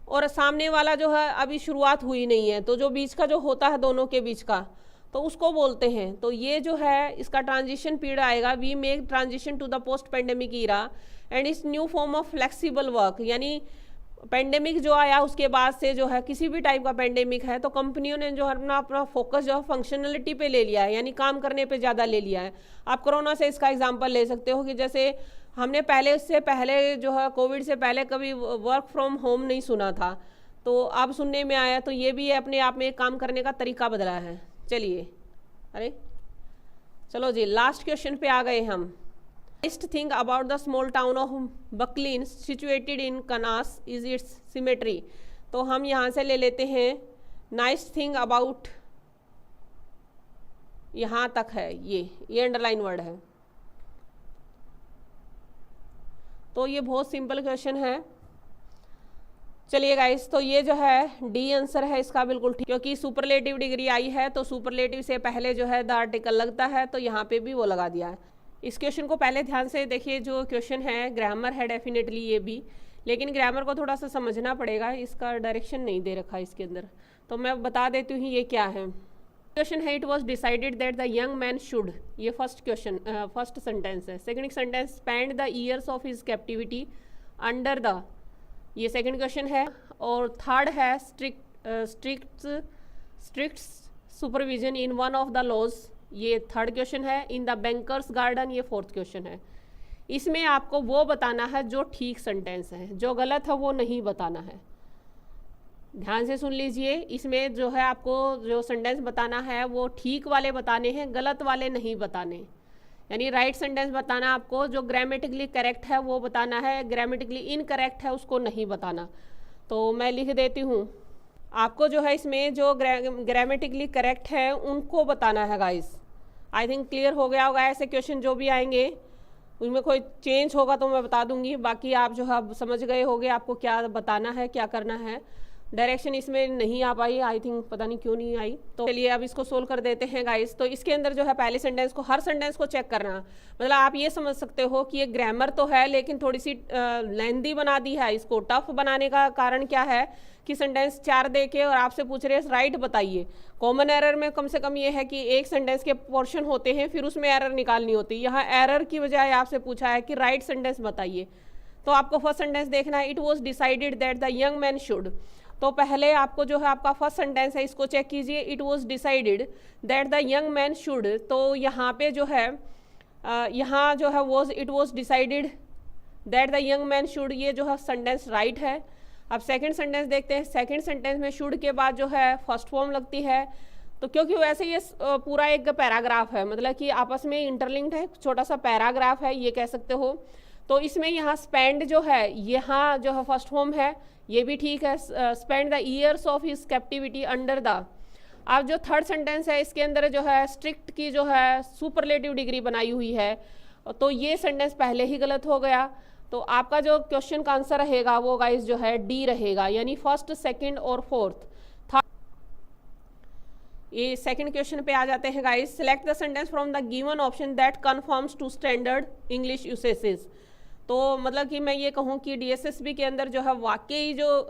S1: और सामने वाला जो है अभी शुरुआत हुई नहीं है, तो जो बीच का जो होता है दोनों के बीच का, तो उसको बोलते हैं। तो ये जो है इसका ट्रांजिशन पीरियड आएगा। We make transition to the post pandemic era and its new form of flexible work. यानी पेंडेमिक जो आया उसके बाद से जो है किसी भी टाइप का पेंडेमिक है तो कंपनियों ने जो है अपना फोकस जो है फंक्शनलिटी पे ले लिया है, यानी काम करने पे ज़्यादा ले लिया है। आप कोरोना से इसका एग्जांपल ले सकते हो कि जैसे हमने उससे पहले जो है कोविड से पहले कभी वर्क फ्रॉम होम नहीं सुना था, तो अब सुनने में आया। तो ये भी अपने आप में काम करने का तरीका बदला है। चलिए, अरे चलो जी, लास्ट क्वेश्चन पे आ गए हम। Nice thing about the small town of Buckline situated in Kansas is its symmetry। तो हम यहाँ से ले लेते हैं नाइस थिंग अबाउट, यहाँ तक है, ये अंडरलाइन वर्ड है। तो ये बहुत सिंपल क्वेश्चन है। चलिए गाइस, तो ये जो है डी आंसर है इसका बिल्कुल ठीक, क्योंकि सुपरलेटिव डिग्री आई है तो सुपरलेटिव से पहले जो है द आर्टिकल लगता है, तो यहाँ पे भी वो लगा दिया है। इस क्वेश्चन को पहले ध्यान से देखिए। जो क्वेश्चन है ग्रामर है डेफिनेटली ये भी, लेकिन ग्रामर को थोड़ा सा समझना पड़ेगा, इसका डायरेक्शन नहीं दे रखा इसके अंदर, तो मैं बता देती हूँ ये क्या है। क्वेश्चन है it was decided that the young man should, ये फर्स्ट क्वेश्चन फर्स्ट सेंटेंस है। Second sentence spend the years of his captivity under the, ये सेकंड क्वेश्चन है। और थर्ड है strict supervision in one of the lodges, ये third question है। In the bankers garden, ये fourth question है। इसमें आपको वो बताना है जो ठीक सेंटेंस है, जो गलत है वो नहीं बताना है। ध्यान से सुन लीजिए, इसमें जो है आपको जो सेंटेंस बताना है वो ठीक वाले बताने हैं, गलत वाले नहीं बताने। यानी राइट सेंटेंस बताना आपको, जो ग्रामेटिकली करेक्ट है वो बताना है, ग्रामेटिकली इनकरेक्ट है उसको नहीं बताना। तो मैं लिख देती हूँ, आपको जो है इसमें जो ग्रामेटिकली करेक्ट है उनको बताना है गाइस। आई थिंक क्लियर हो गया होगा। ऐसे क्वेश्चन जो भी आएंगे उनमें कोई चेंज होगा तो मैं बता दूंगी, बाकी आप जो है समझ गए होंगे आपको क्या बताना है, क्या करना है। डायरेक्शन इसमें नहीं आ पाई, आई थिंक पता नहीं क्यों नहीं आई। तो चलिए अब इसको सोल्व कर देते हैं गाइस। तो इसके अंदर जो है पहले सेंटेंस को, हर सेंटेंस को चेक करना, मतलब आप ये समझ सकते हो कि ये ग्रामर तो है लेकिन थोड़ी सी लेंदी बना दी है। इसको टफ बनाने का कारण क्या है कि सेंटेंस 4 दे के और आपसे पूछ रहे हैं राइट बताइए। कॉमन एरर में कम से कम ये है कि एक सेंटेंस के पोर्शन होते हैं फिर उसमें एरर निकालनी होती है। यहाँ एरर की बजाय आपसे पूछा है कि राइट सेंटेंस बताइए। तो आपको फर्स्ट सेंटेंस देखना है, it was decided that the young man should. तो पहले आपको जो है आपका फर्स्ट सेंटेंस है इसको चेक कीजिए, it was decided that the young man should. तो यहाँ पे जो है यहाँ जो है was, it was decided that the young man should, ये जो है सेंटेंस राइट है। अब सेकंड सेंटेंस देखते हैं। सेकंड सेंटेंस में शुड के बाद जो है फर्स्ट फॉर्म लगती है, तो क्योंकि वैसे ये पूरा एक पैराग्राफ है, मतलब कि आपस में इंटरलिंक्ड है, छोटा सा पैराग्राफ है ये कह सकते हो। तो इसमें यहाँ स्पेंड जो है, यहाँ जो है फर्स्ट फॉर्म है, ये भी ठीक है। Spend the years of his captivity under the. अब जो थर्ड सेंटेंस है इसके अंदर जो है स्ट्रिक्ट की जो है सुपरलेटिव डिग्री बनाई हुई है, तो ये सेंटेंस पहले ही गलत हो गया। तो आपका जो क्वेश्चन का आंसर रहेगा वो गाइस जो है डी रहेगा, यानी फर्स्ट, सेकंड और फोर्थ। ये सेकंड क्वेश्चन पे आ जाते हैं guys. Select the sentence from the given option that confirms to standard English usages. तो मतलब कि मैं ये कहूँ कि DSSB के अंदर जो है वाकई जो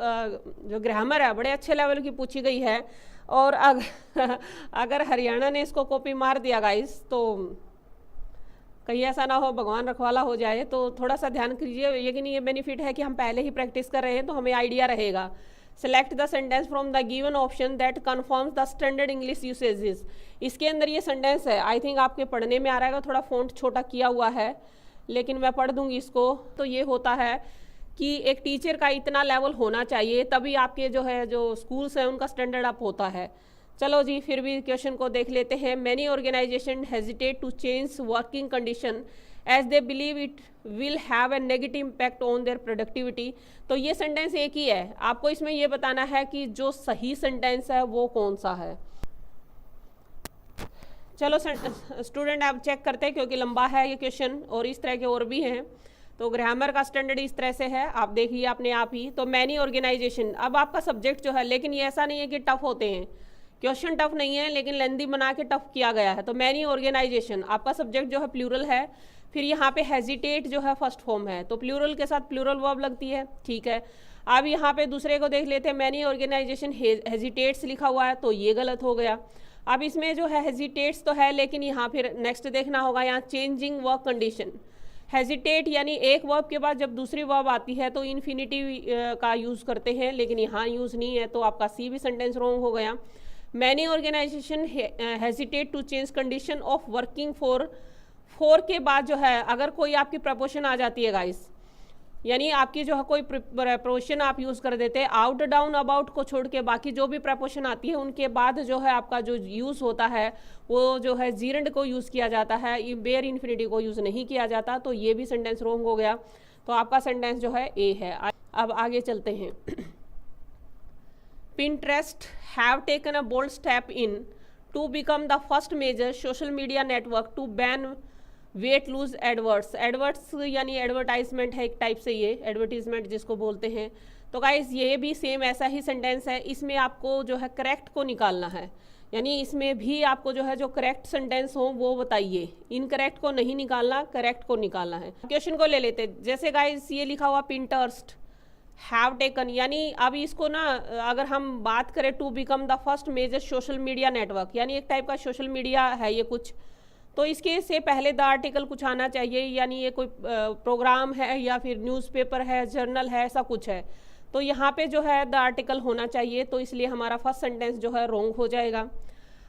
S1: ग्रामर है बड़े अच्छे लेवल की पूछी गई है। और अगर हरियाणा ने इसको कॉपी मार दिया गाइस तो कहीं ऐसा ना हो, भगवान रखवाला हो जाए, तो थोड़ा सा ध्यान कीजिए। लेकिन ये बेनिफिट है कि हम पहले ही प्रैक्टिस कर रहे हैं तो हमें आइडिया रहेगा। Select the sentence from the given option that confirms the standard English usages. इसके अंदर ये सेंटेंस है, आई थिंक आपके पढ़ने में आ रहा है, थोड़ा फॉन्ट छोटा किया हुआ है लेकिन मैं पढ़ दूंगी इसको। तो ये होता है कि एक टीचर का इतना लेवल होना चाहिए तभी आपके जो है जो स्कूल्स हैं उनका स्टैंडर्ड अप होता है। चलो जी, फिर भी क्वेश्चन को देख लेते हैं। Many organization hesitate to change working condition as they believe it will have a negative impact on their productivity. तो ये सेंटेंस एक ही है, आपको इसमें ये बताना है कि जो सही सेंटेंस है वो कौन सा है। चलो स्टूडेंट आप चेक करते हैं क्योंकि लंबा है ये क्वेश्चन और इस तरह के और भी हैं। तो ग्रामर का स्टैंडर्ड इस तरह से है, आप देखिए अपने आप ही। तो मैनी ऑर्गेनाइजेशन, अब आपका सब्जेक्ट जो है, लेकिन ये ऐसा नहीं है कि टफ होते हैं, क्वेश्चन टफ नहीं है लेकिन लेंदी बना के टफ किया गया है। तो मैनी ऑर्गेनाइजेशन आपका सब्जेक्ट जो है प्लूरल है, फिर यहाँ पे हेजिटेट जो है फर्स्ट फॉर्म है, तो प्लूरल के साथ प्लूरल वर्ब लगती है, ठीक है। अब यहाँ पे दूसरे को देख लेते हैं, मैनी ऑर्गेनाइजेशन हेजिटेट्स लिखा हुआ है, तो ये गलत हो गया। अब इसमें जो है हेजिटेट्स तो है, लेकिन यहाँ फिर नेक्स्ट देखना होगा, यहाँ चेंजिंग वर्ब कंडीशन। हेजिटेट यानी एक वर्ब के बाद जब दूसरी वर्ब आती है तो इन्फिनिटिव का यूज़ करते हैं, लेकिन यहाँ यूज़ नहीं है, तो आपका सी भी सेंटेंस रॉन्ग हो गया। Many organization hesitate to change condition of working for के बाद जो है अगर कोई आपकी प्रपोशन आ जाती है गाइस, यानी आपकी जो है कोई प्रपोशन आप यूज़ कर देते हैं, आउट डाउन अबाउट को छोड़ के बाकी जो भी प्रपोशन आती है उनके बाद जो है आपका जो यूज़ होता है वो जो है जीरंड को यूज़ किया जाता है, बेयर इन्फिनिटी को यूज़ नहीं किया जाता, तो ये भी सेंटेंस रॉन्ग हो गया। तो आपका सेंटेंस जो है ए है। अब आगे चलते हैं। Pinterest have taken a bold step in to become the first major social media network to ban weight lose AdWords. AdWords यानी एडवर्टाइजमेंट है एक टाइप से, ये एडवर्टीजमेंट जिसको बोलते हैं। तो गाइस ये भी सेम ऐसा ही सेंटेंस है, इसमें आपको जो है करेक्ट को निकालना है, यानी इसमें भी आपको जो है जो करेक्ट सेंटेंस हो वो बताइए, इनकरेक्ट को नहीं निकालना, करेक्ट को निकालना है। क्वेश्चन को ले लेते, जैसे गाइस ये लिखा हुआ Pinterest हैव टेकन, यानी अब इसको ना अगर हम बात करें to become the first major social media network, यानी एक टाइप का सोशल मीडिया है ये कुछ, तो इसके से पहले द आर्टिकल कुछ आना चाहिए, यानी ये कोई प्रोग्राम है या फिर न्यूज़पेपर है, जर्नल है, ऐसा कुछ है, तो यहाँ पे जो है द आर्टिकल होना चाहिए, तो इसलिए हमारा फर्स्ट सेंटेंस जो है रॉन्ग हो जाएगा।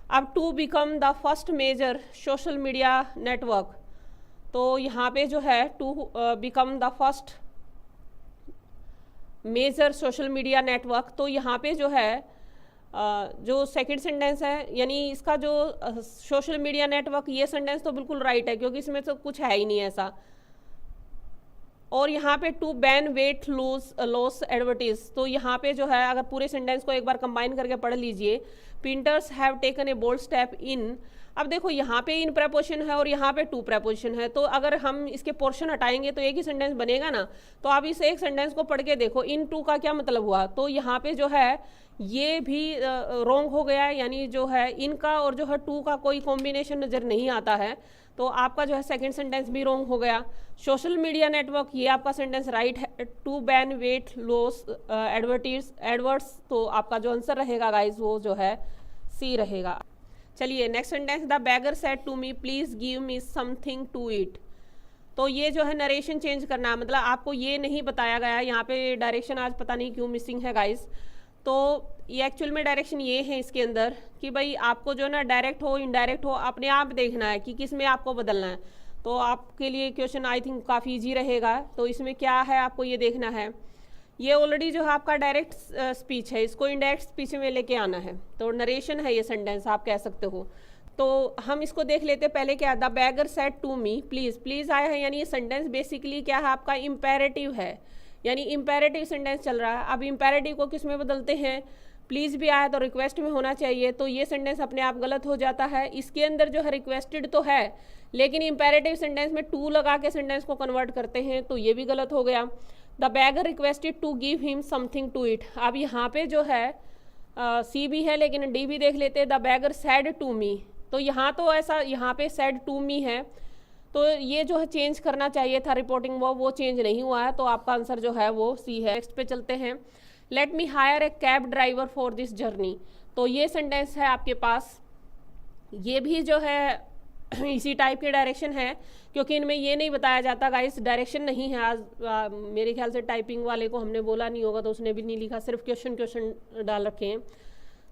S1: अब to become the first major social media network, तो यहाँ पे जो है to become the first major social media network, तो यहाँ पे जो है जो सेकंड सेंटेंस है, यानी इसका जो सोशल मीडिया नेटवर्क, ये सेंटेंस तो बिल्कुल राइट है क्योंकि इसमें तो कुछ है ही नहीं ऐसा। और यहाँ पे to ban weight loss advertise, तो यहाँ पे जो है अगर पूरे सेंटेंस को एक बार कंबाइन करके पढ़ लीजिए, Printers have taken a bold step in. अब देखो यहाँ पे इन प्रपोजिशन है और यहाँ पे टू प्रपोजिशन है, तो अगर हम इसके पोर्शन हटाएंगे तो एक ही सेंटेंस बनेगा ना। तो आप इस एक सेंटेंस को पढ़ के देखो, इन टू का क्या मतलब हुआ, तो यहाँ पे जो है ये भी रॉन्ग हो गया है, यानी जो है इनका और जो है टू का कोई कॉम्बिनेशन नज़र नहीं आता है, तो आपका जो है सेकंड सेंटेंस भी रॉन्ग हो गया। सोशल मीडिया नेटवर्क, ये आपका सेंटेंस राइट है। To ban weight loss adverts, तो आपका जो आंसर रहेगा गाइज वो जो है सी रहेगा। चलिए next sentence, the beggar said to me please give me something to eat. तो ये जो है नरेशन चेंज करना है, मतलब आपको ये नहीं बताया गया, यहाँ पे डायरेक्शन आज पता नहीं क्यों मिसिंग है गाइज। तो ये एक्चुअल में डायरेक्शन ये है इसके अंदर कि भाई आपको जो ना डायरेक्ट हो इनडायरेक्ट हो अपने आप देखना है कि किस में आपको बदलना है। तो आपके लिए क्वेश्चन आई थिंक काफ़ी ईजी रहेगा। तो इसमें क्या है आपको ये देखना है, ये ऑलरेडी जो है आपका डायरेक्ट स्पीच है, इसको इनडायरेक्ट स्पीच में लेके आना है, तो नरेशन है ये सेंटेंस आप कह सकते हो। तो हम इसको देख लेते पहले, क्या the beggar said to me please, please आया है, यानी ये सेंटेंस बेसिकली क्या है आपका इम्पेरेटिव है, यानी इम्पेरेटिव सेंटेंस चल रहा है। अब इम्पेरेटिव को किस में बदलते हैं, प्लीज़ भी आया तो रिक्वेस्ट में होना चाहिए, तो ये सेंटेंस अपने आप गलत हो जाता है। इसके अंदर जो है रिक्वेस्टेड तो है, लेकिन इम्पेरेटिव सेंटेंस में टू लगा के सेंटेंस को कन्वर्ट करते हैं, तो ये भी गलत हो गया। The beggar requested to give him something to eat, अब यहाँ पे जो है सी भी है लेकिन डी भी देख लेते हैं। The beggar said to me, तो यहाँ तो ऐसा यहाँ पे सैड टू मी है, तो ये जो है चेंज करना चाहिए था रिपोर्टिंग वो चेंज नहीं हुआ है, तो आपका आंसर जो है वो सी है। नेक्स्ट पे चलते हैं, let me higher A cab driver for this journey, तो ये सेंटेंस है आपके पास, ये भी जो है इसी टाइप के डायरेक्शन है, क्योंकि इनमें ये नहीं बताया जाता गाइस, डायरेक्शन नहीं है। आज मेरे ख्याल से टाइपिंग वाले को हमने बोला नहीं होगा तो उसने भी नहीं लिखा, सिर्फ क्वेश्चन डाल रखे हैं,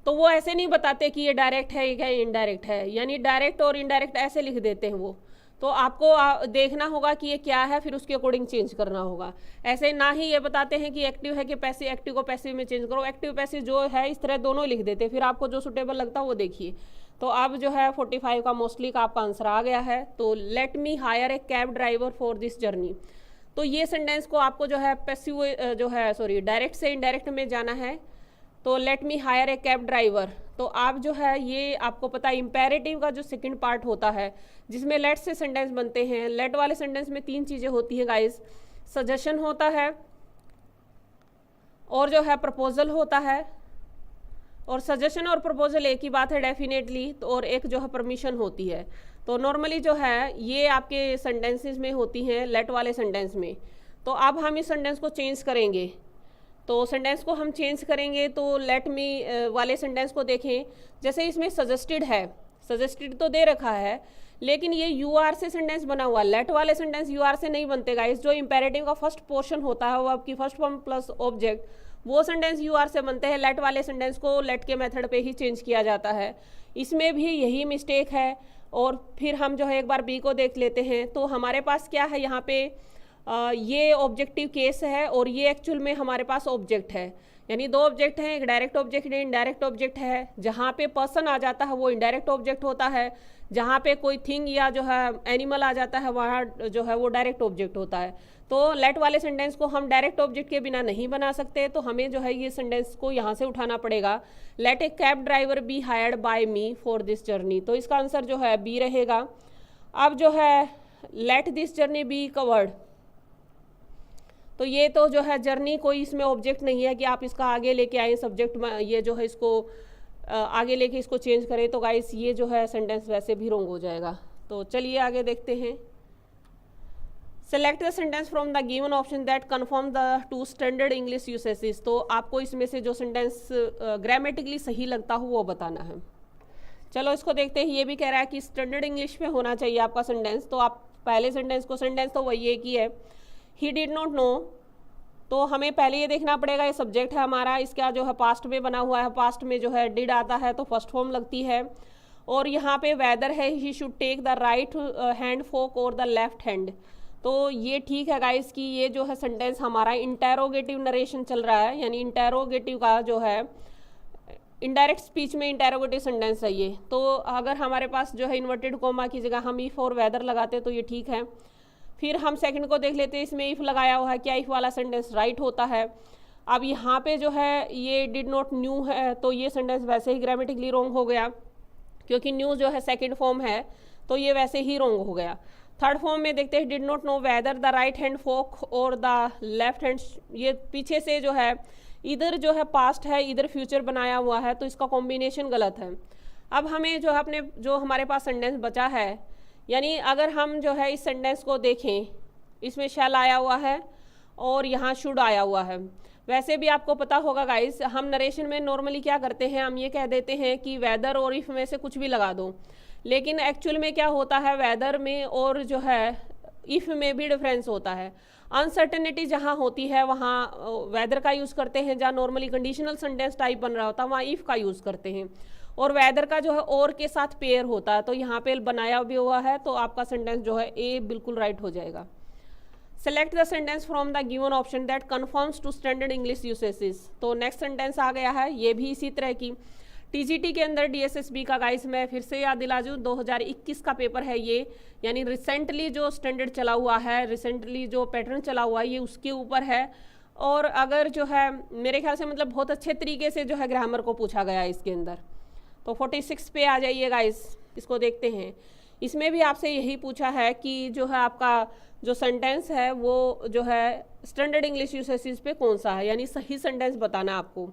S1: तो वो ऐसे नहीं बताते कि ये डायरेक्ट है या इनडायरेक्ट है, यानी डायरेक्ट और इनडायरेक्ट ऐसे लिख देते हैं वो, तो आपको देखना होगा कि ये क्या है, फिर उसके अकॉर्डिंग चेंज करना होगा। ऐसे ना ही ये बताते हैं कि एक्टिव है कि पैसिव, एक्टिव को पैसिव में चेंज करो, एक्टिव पैसिव जो है इस तरह दोनों लिख देते हैं, फिर आपको जो सुटेबल लगता है वो देखिए। तो अब जो है 45 का मोस्टली का आपका आंसर आ गया है। तो let me higher A cab driver for this journey, तो ये सेंटेंस को आपको जो है पैसिव जो है डायरेक्ट से इनडायरेक्ट में जाना है, तो लेट मी हायर ए कैब ड्राइवर। तो आप जो है ये आपको पता है इम्पेरेटिव का जो सेकंड पार्ट होता है जिसमें लेट से सेंटेंस बनते हैं। लेट वाले सेंटेंस में 3 चीज़ें होती हैं गाइस, सजेशन होता है और जो है प्रपोजल होता है, और सजेशन और प्रपोजल एक ही बात है डेफिनेटली, तो और एक जो है परमिशन होती है। तो नॉर्मली जो है ये आपके सेंटेंसेस में होती हैं लेट वाले सेंटेंस में। तो अब हम इस सेंटेंस को चेंज करेंगे, तो सेंटेंस को हम चेंज करेंगे तो लेट मी वाले सेंटेंस को देखें। जैसे इसमें सजेस्टेड है, सजेस्टेड तो दे रखा है लेकिन ये यू आर से सेंटेंस बना हुआ। लेट वाले सेंटेंस यू आर से नहीं बनते गाइस। जो इंपेरेटिव का फर्स्ट पोर्शन होता है वो आपकी फर्स्ट फॉर्म प्लस ऑब्जेक्ट, वो सेंटेंस यू आर से बनते हैं। लेट वाले सेंटेंस को लेट के मेथड पे ही चेंज किया जाता है। इसमें भी यही मिस्टेक है। और फिर हम जो है एक बार बी को देख लेते हैं। तो हमारे पास क्या है यहाँ पे ये ऑब्जेक्टिव केस है और ये एक्चुअल में हमारे पास ऑब्जेक्ट है, यानी 2 ऑब्जेक्ट हैं, एक डायरेक्ट ऑब्जेक्ट है, इनडायरेक्ट ऑब्जेक्ट है। जहाँ पे पर्सन आ जाता है वो इनडायरेक्ट ऑब्जेक्ट होता है, जहाँ पे कोई थिंग या जो है एनिमल आ जाता है वहाँ जो है वो डायरेक्ट ऑब्जेक्ट होता है। तो लेट वाले सेंटेंस को हम डायरेक्ट ऑब्जेक्ट के बिना नहीं बना सकते, तो हमें जो है ये सेंटेंस को यहाँ से उठाना पड़ेगा। Let a cab driver be hired by me for this journey. तो इसका आंसर जो है बी रहेगा। अब जो है let this journey be covered, तो ये तो जो है जर्नी कोई इसमें ऑब्जेक्ट नहीं है कि आप इसका आगे लेके आए सब्जेक्ट में, ये जो है इसको आगे लेके इसको चेंज करें। तो गाइस ये जो है सेंटेंस वैसे भी रॉन्ग हो जाएगा। तो चलिए आगे देखते हैं। Select the sentence from the given option that confirm the 2 standard English usages. तो आपको इसमें से जो सेंटेंस ग्रामेटिकली सही लगता हो वो बताना है। चलो इसको देखते हैं। ये भी कह रहा है कि स्टैंडर्ड इंग्लिश में होना चाहिए आपका सेंटेंस। तो आप पहले सेंटेंस को, सेंटेंस तो वही एक ही है, ही डिड नॉट नो। तो हमें पहले ये देखना पड़ेगा ये सब्जेक्ट है हमारा, इसका जो है पास्ट में बना हुआ है। पास्ट में जो है डिड आता है तो फर्स्ट फॉर्म लगती है। और यहाँ पे वेदर है, he should take the right hand fork or the left hand. तो ये ठीक है गाइस कि ये जो है सेंटेंस हमारा इंटेरोगेटिव नरेशन चल रहा है, यानी इंटेरोगेटिव का जो है इनडायरेक्ट स्पीच में इंटेरोगेटिव सेंटेंस है ये। तो अगर हमारे पास जो है इन्वर्टेड कोमा की जगह हम इफ और वेदर लगाते तो ये ठीक है। फिर हम सेकंड को देख लेते हैं, इसमें इफ़ लगाया हुआ है, क्या इफ़ वाला सेंटेंस राइट होता है। अब यहाँ पे जो है ये डिड नॉट न्यू है, तो ये सेंटेंस वैसे ही ग्रामेटिकली रॉन्ग हो गया, क्योंकि न्यू जो है सेकंड फॉर्म है तो ये वैसे ही रॉन्ग हो गया। थर्ड फॉर्म में देखते हैं, did not know whether the right hand fork or the left hand. ये पीछे से जो है इधर जो है पास्ट है, इधर फ्यूचर बनाया हुआ है, तो इसका कॉम्बिनेशन गलत है। अब हमें जो है अपने जो हमारे पास सेंटेंस बचा है, यानी अगर हम जो है इस सेंटेंस को देखें, इसमें शैल आया हुआ है और यहाँ शुड आया हुआ है। वैसे भी आपको पता होगा गाइस, हम नरेशन में नॉर्मली क्या करते हैं, हम ये कह देते हैं कि वेदर और इफ़ में से कुछ भी लगा दो, लेकिन एक्चुअल में क्या होता है, वेदर में और जो है इफ़ में भी डिफरेंस होता है। अनसर्टेनिटी जहाँ होती है वहाँ वेदर का यूज़ करते हैं, जहाँ नॉर्मली कंडीशनल सेंटेंस टाइप बन रहा होता है वहाँ इफ़ का यूज़ करते हैं। और वेदर का जो है और के साथ पेयर होता है, तो यहाँ पे बनाया भी हुआ है, तो आपका सेंटेंस जो है ए बिल्कुल राइट हो जाएगा। Select the sentence from the given option that confirms to standard English usages. तो नेक्स्ट सेंटेंस आ गया है, ये भी इसी तरह की टीजीटी के अंदर डीएसएसबी का गाइस मैं फिर से याद दिला दूँ, 2021 का पेपर है ये, यानी रिसेंटली जो स्टैंडर्ड चला हुआ है, रिसेंटली जो पैटर्न चला हुआ है ये उसके ऊपर है। और अगर जो है मेरे ख्याल से मतलब बहुत अच्छे तरीके से जो है ग्रामर को पूछा गया है इसके अंदर। तो 46 पे आ जाइए गाइस, इसको देखते हैं। इसमें भी आपसे यही पूछा है कि जो है आपका जो सेंटेंस है वो जो है स्टैंडर्ड इंग्लिश यूसेजेस पे कौन सा है, यानी सही सेंटेंस बताना आपको।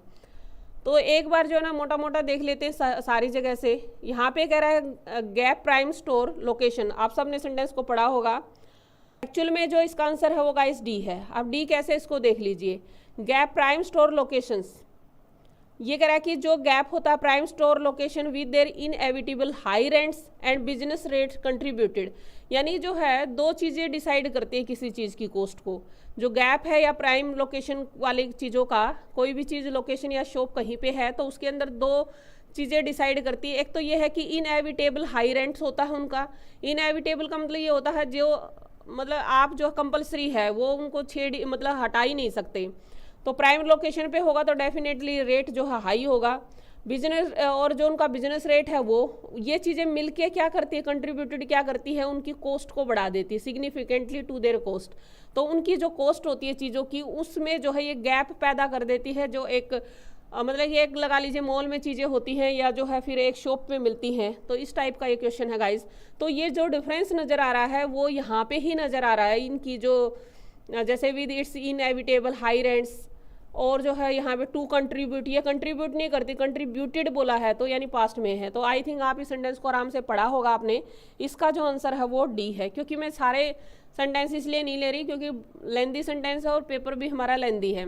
S1: तो एक बार जो है ना मोटा मोटा देख लेते हैं सारी जगह से। यहाँ पे कह रहा है गैप प्राइम स्टोर लोकेशन, आप सब ने सेंटेंस को पढ़ा होगा। एक्चुअल में जो इसका आंसर है वो गाइस डी है। अब डी कैसे, इसको देख लीजिए। गैप प्राइम स्टोर लोकेशंस, ये कह रहा है कि जो गैप होता है prime store location with their inevitable high rents and business rate contributed, यानी जो है 2 चीज़ें डिसाइड करती है किसी चीज़ की कॉस्ट को। जो गैप है या प्राइम लोकेशन वाली चीज़ों का, कोई भी चीज़ लोकेशन या शॉप कहीं पे है तो उसके अंदर 2 चीज़ें डिसाइड करती है। एक तो ये है कि इनएविटेबल हाई रेंट्स होता है उनका। इनएविटेबल का मतलब ये होता है जो मतलब आप जो कंपलसरी है वो उनको मतलब हटा ही नहीं सकते। तो प्राइम लोकेशन पे होगा तो डेफिनेटली रेट जो है हाई होगा। बिजनेस और जो उनका बिजनेस रेट है वो, ये चीज़ें मिलके क्या करती है, कंट्रीब्यूटेड क्या करती है, उनकी कॉस्ट को बढ़ा देती है सिग्निफिकेंटली टू देयर कॉस्ट। तो उनकी जो कॉस्ट होती है चीज़ों की, उसमें जो है ये गैप पैदा कर देती है, जो एक मतलब ये एक लगा लीजिए मॉल में चीज़ें होती हैं या जो है फिर एक शॉप में मिलती हैं, तो इस टाइप का ये क्वेश्चन है गाइज। तो ये जो डिफरेंस नज़र आ रहा है वो यहाँ पे ही नज़र आ रहा है इनकी जो, जैसे with its inevitable high rents, और जो है यहाँ पे टू कंट्रीब्यूट, ये कंट्रीब्यूट नहीं करती, कंट्रीब्यूटेड बोला है तो यानी पास्ट में है। तो आई थिंक आप इस सेंटेंस को आराम से पढ़ा होगा आपने। इसका जो आंसर है वो डी है, क्योंकि मैं सारे सेंटेंस इसलिए नहीं ले रही क्योंकि लेंदी सेंटेंस है और पेपर भी हमारा लेंदी है।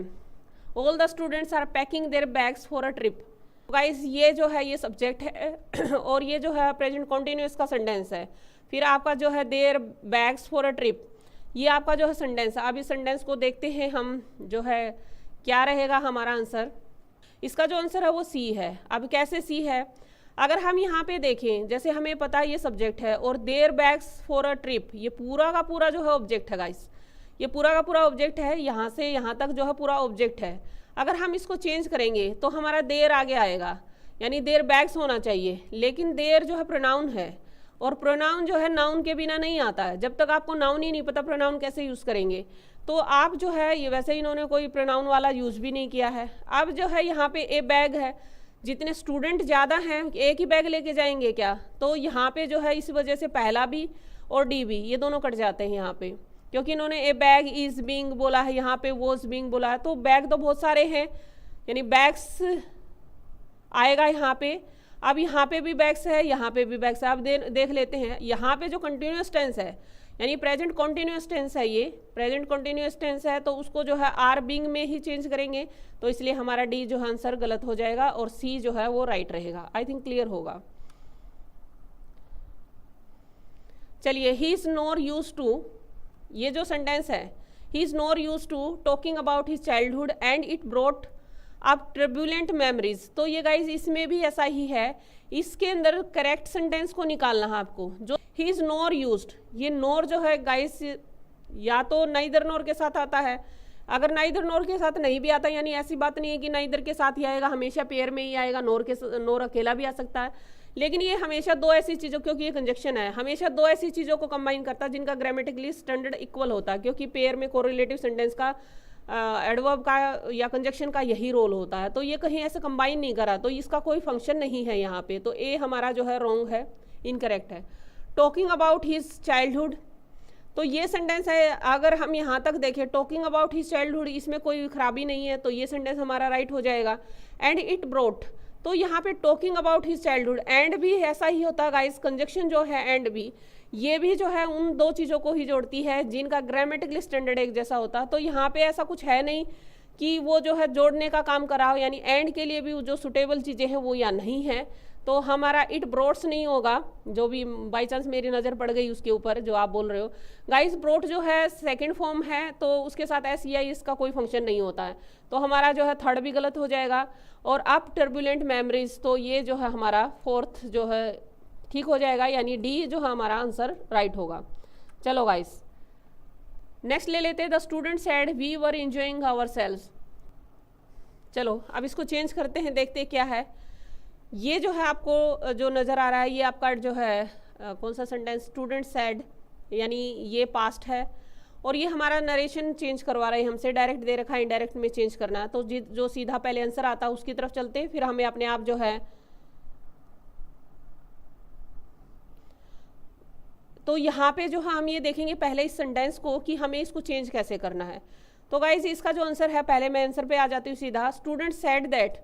S1: All the students are packing their bags for a trip. Guys ये जो है ये सब्जेक्ट है और ये जो है प्रेजेंट कॉन्टिन्यूस का सेंटेंस है। फिर आपका जो है their bags for a trip, ये आपका जो है सेंटेंस है। अब इस सेंटेंस को देखते हैं हम, जो है क्या रहेगा हमारा आंसर। इसका जो आंसर है वो सी है। अब कैसे सी है, अगर हम यहाँ पे देखें, जैसे हमें पता है ये सब्जेक्ट है और their bags for a trip, ये पूरा का पूरा जो है ऑब्जेक्ट है गाइस, ये पूरा का पूरा ऑब्जेक्ट है, यहाँ से यहाँ तक जो है पूरा ऑब्जेक्ट है। अगर हम इसको चेंज करेंगे तो हमारा देयर आगे आएगा, यानी देयर बैग्स होना चाहिए, लेकिन देयर जो है प्रोनाउन है और प्रोनाउन जो है नाउन के बिना नहीं आता है। जब तक आपको नाउन ही नहीं पता प्रोनाउन कैसे यूज़ करेंगे, तो आप जो है ये वैसे इन्होंने कोई प्रोनाउन वाला यूज़ भी नहीं किया है। अब जो है यहाँ पे ए बैग है, जितने स्टूडेंट ज़्यादा हैं एक ही बैग लेके जाएंगे क्या, तो यहाँ पे जो है इस वजह से पहला भी और डी भी ये दोनों कट जाते हैं यहाँ पे, क्योंकि इन्होंने ए बैग इज बीइंग बोला है, यहाँ पे वॉज बीइंग बोला है, तो बैग तो बहुत सारे हैं, यानी बैग्स आएगा यहाँ पे। अब यहाँ पे भी बैग्स है, यहाँ पे भी बैग्स है। अब देख लेते हैं यहाँ पे जो कंटिन्यूस टेंस है, यानी प्रेजेंट कॉन्टिन्यूस टेंस है, ये प्रेजेंट कॉन्टिन्यूस टेंस है, तो उसको जो है आर बीइंग में ही चेंज करेंगे, तो इसलिए हमारा डी जो है आंसर गलत हो जाएगा और सी जो है वो राइट रहेगा। आई थिंक क्लियर होगा। चलिए, he is nor used to, ये जो सेंटेंस है, he is nor used to talking about his childhood and it brought up turbulent memories, तो ये गाइज इसमें भी ऐसा ही है। इसके अंदर करेक्ट सेंटेंस को निकालना है आपको। जो ही इज नॉर यूज्ड, ये नॉर जो है गाइस या तो नाइदर नॉर के साथ आता है, अगर नाइदर नॉर के साथ नहीं भी आता, यानी ऐसी बात नहीं है कि नाइदर के साथ ही आएगा, हमेशा पेयर में ही आएगा, नॉर अकेला भी आ सकता है, लेकिन ये हमेशा दो ऐसी चीज़ों, क्योंकि ये कंजक्शन है, हमेशा दो ऐसी चीज़ों को कंबाइन करता है जिनका ग्रामेटिकली स्टैंडर्ड इक्वल होता है, क्योंकि पेयर में कोरिलेटिव सेंटेंस का एडवर्ब का या कंजक्शन का यही रोल होता है। तो ये कहीं ऐसे कंबाइन नहीं करा, तो इसका कोई फंक्शन नहीं है यहाँ पे, तो ए हमारा जो है रॉन्ग है, इनकरेक्ट है। टॉकिंग अबाउट हिज चाइल्डहुड, तो ये सेंटेंस है, अगर हम यहाँ तक देखें टॉकिंग अबाउट हिज चाइल्डहुड, इसमें कोई खराबी नहीं है, तो ये सेंटेंस हमारा राइट हो जाएगा। एंड इट ब्रोट, तो यहाँ पे talking about his childhood, and भी ऐसा ही होता है गाइस, कंजक्शन जो है एंड भी, ये भी जो है उन दो चीज़ों को ही जोड़ती है जिनका ग्रामेटिकली स्टैंडर्ड एक जैसा होता है। तो यहाँ पे ऐसा कुछ है नहीं कि वो जो है जोड़ने का काम करा हो, यानी एंड के लिए भी जो सुटेबल चीज़ें हैं वो या नहीं है, तो हमारा इट ब्रोट्स नहीं होगा, जो भी बाई चांस मेरी नज़र पड़ गई उसके ऊपर जो आप बोल रहे हो। गाइस ब्रोट जो है सेकंड फॉर्म है, तो उसके साथ एस या इसका कोई फंक्शन नहीं होता है, तो हमारा जो है थर्ड भी गलत हो जाएगा। और अप टर्बुलेंट मेमोरीज, तो ये जो है हमारा फोर्थ जो है ठीक हो जाएगा, यानी डी जो है हमारा आंसर राइट होगा। चलो गाइस नेक्स्ट ले लेते हैं। The student said we were enjoying ourselves. चलो अब इसको चेंज करते हैं, देखते हैं क्या है। ये जो है आपको जो नज़र आ रहा है, ये आपका जो है कौन सा सेंटेंस, स्टूडेंट सेड, यानी ये पास्ट है, और ये हमारा नरेशन चेंज करवा रहा है हमसे, डायरेक्ट दे रखा है, इनडायरेक्ट में चेंज करना है, तो जो सीधा पहले आंसर आता है उसकी तरफ चलते हैं, फिर हमें अपने आप जो है, तो यहाँ पे जो हम ये देखेंगे पहले इस सेंटेंस को कि हमें इसको चेंज कैसे करना है। तो गाइज इसका जो आंसर है, पहले मैं आंसर पे आ जाती हूँ सीधा, स्टूडेंट सेड दैट,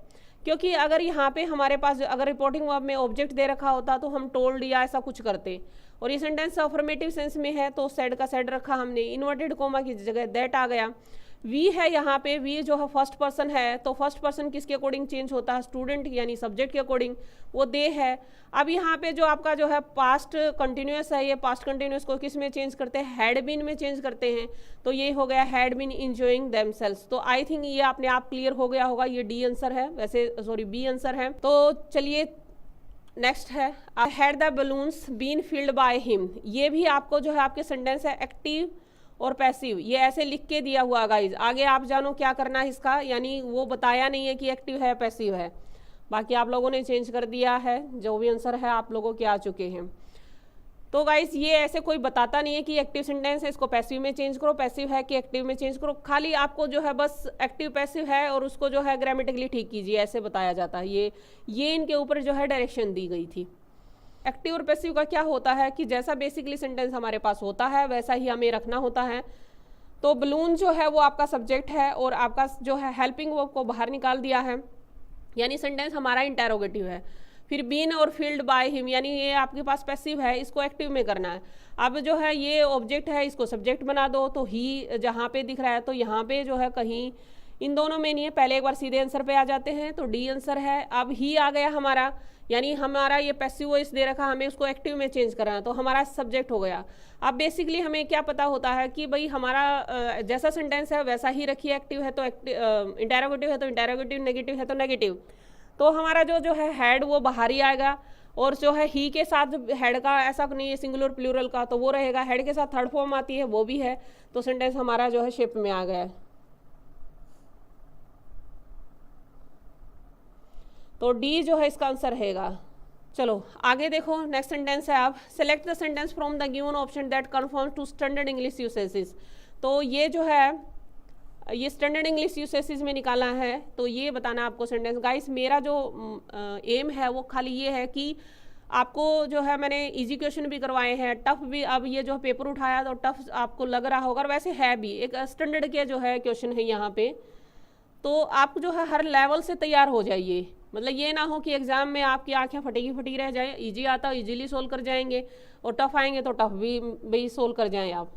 S1: क्योंकि अगर यहाँ पे हमारे पास अगर रिपोर्टिंग वर्ब में ऑब्जेक्ट दे रखा होता तो हम टोल्ड या ऐसा कुछ करते, और ये सेंटेंस अफर्मेटिव सेंस में है तो सेड का सेड रखा हमने, इन्वर्टेड कोमा की जगह दैट आ गया। वी है यहाँ पे, वी जो है फर्स्ट पर्सन है, तो फर्स्ट पर्सन किसके अकॉर्डिंग चेंज होता है, स्टूडेंट यानी सब्जेक्ट के अकॉर्डिंग, वो दे है। अब यहाँ पे जो आपका जो है पास्ट कंटिन्यूस है, ये पास्ट कंटिन्यूस को किस में चेंज करते हैं, हैड बीन में चेंज करते हैं, तो ये हो गया हैड बीन इंजॉइंग देमसेल्व्स। तो आई थिंक ये अपने आप क्लियर हो गया होगा, ये डी आंसर है, वैसे सॉरी बी आंसर है। तो चलिए नेक्स्ट है, had the balloons been filled by him, ये भी आपको जो है आपके सेंटेंस है एक्टिव और पैसिव, ये ऐसे लिख के दिया हुआ गाइज, आगे आप जानो क्या करना है इसका, यानी वो बताया नहीं है कि एक्टिव है पैसिव है, बाकी आप लोगों ने चेंज कर दिया है, जो भी आंसर है आप लोगों के आ चुके हैं। तो गाइस ये ऐसे कोई बताता नहीं है कि एक्टिव सेंटेंस है इसको पैसिव में चेंज करो, पैसिव है कि एक्टिव में चेंज करो, खाली आपको जो है बस एक्टिव पैसिव है और उसको जो है ग्रामेटिकली ठीक कीजिए, ऐसे बताया जाता है। ये इनके ऊपर जो है डायरेक्शन दी गई थी। एक्टिव और पैसिव का क्या होता है कि जैसा बेसिकली सेंटेंस हमारे पास होता है वैसा ही हमें रखना होता है। तो बलून जो है वो आपका सब्जेक्ट है और आपका जो है हेल्पिंग वर्ब को बाहर निकाल दिया है, यानी सेंटेंस हमारा इंटेरोगेटिव है। फिर बीन और फील्ड बाय हिम, यानी ये आपके पास पैसिव है, इसको एक्टिव में करना है। अब जो है ये ऑब्जेक्ट है, इसको सब्जेक्ट बना दो, तो ही जहाँ पे दिख रहा है तो यहाँ पे जो है कहीं इन दोनों में नहीं है, पहले एक बार सीधे आंसर पे आ जाते हैं, तो डी आंसर है। अब ही आ गया हमारा, यानी हमारा ये पैसिव वॉइस दे रखा, हमें उसको एक्टिव में चेंज करना है, तो हमारा सब्जेक्ट हो गया। अब बेसिकली हमें क्या पता होता है कि भाई हमारा जैसा सेंटेंस है वैसा ही रखिए, एक्टिव है तो इंटेरोगेटिव है तो इंटेरोगेटिव, नेगेटिव है तो नेगेटिव। तो हमारा जो है हेड वो बाहर ही आएगा, और जो है ही के साथ हेड का ऐसा नहीं है सिंगुलर प्लूरल का, तो वो रहेगा। हेड के साथ थर्ड फॉर्म आती है वो भी है, तो सेंटेंस हमारा जो है शेप में आ गया है। तो डी जो है इसका आंसर रहेगा। चलो आगे देखो, नेक्स्ट सेंटेंस है। आप select the sentence from the given option that confirms to standard English usages. तो ये जो है ये स्टैंडर्ड इंग्लिश यूसेजेस में निकाला है, तो ये बताना आपको सेंटेंस। गाइस मेरा जो एम है वो खाली ये है कि आपको जो है मैंने इजी क्वेश्चन भी करवाए हैं, टफ भी। अब ये जो पेपर उठाया तो टफ आपको लग रहा होगा, और वैसे है भी, एक स्टैंडर्ड के जो है क्वेश्चन है यहाँ पे। तो आप जो है हर लेवल से तैयार हो जाइए, मतलब ये ना हो कि एग्जाम में आपकी आंखें फटी रह जाए। इजी आता इजीली सोल्व कर जाएंगे, और टफ आएंगे तो टफ भी सोल्व कर जाएं आप।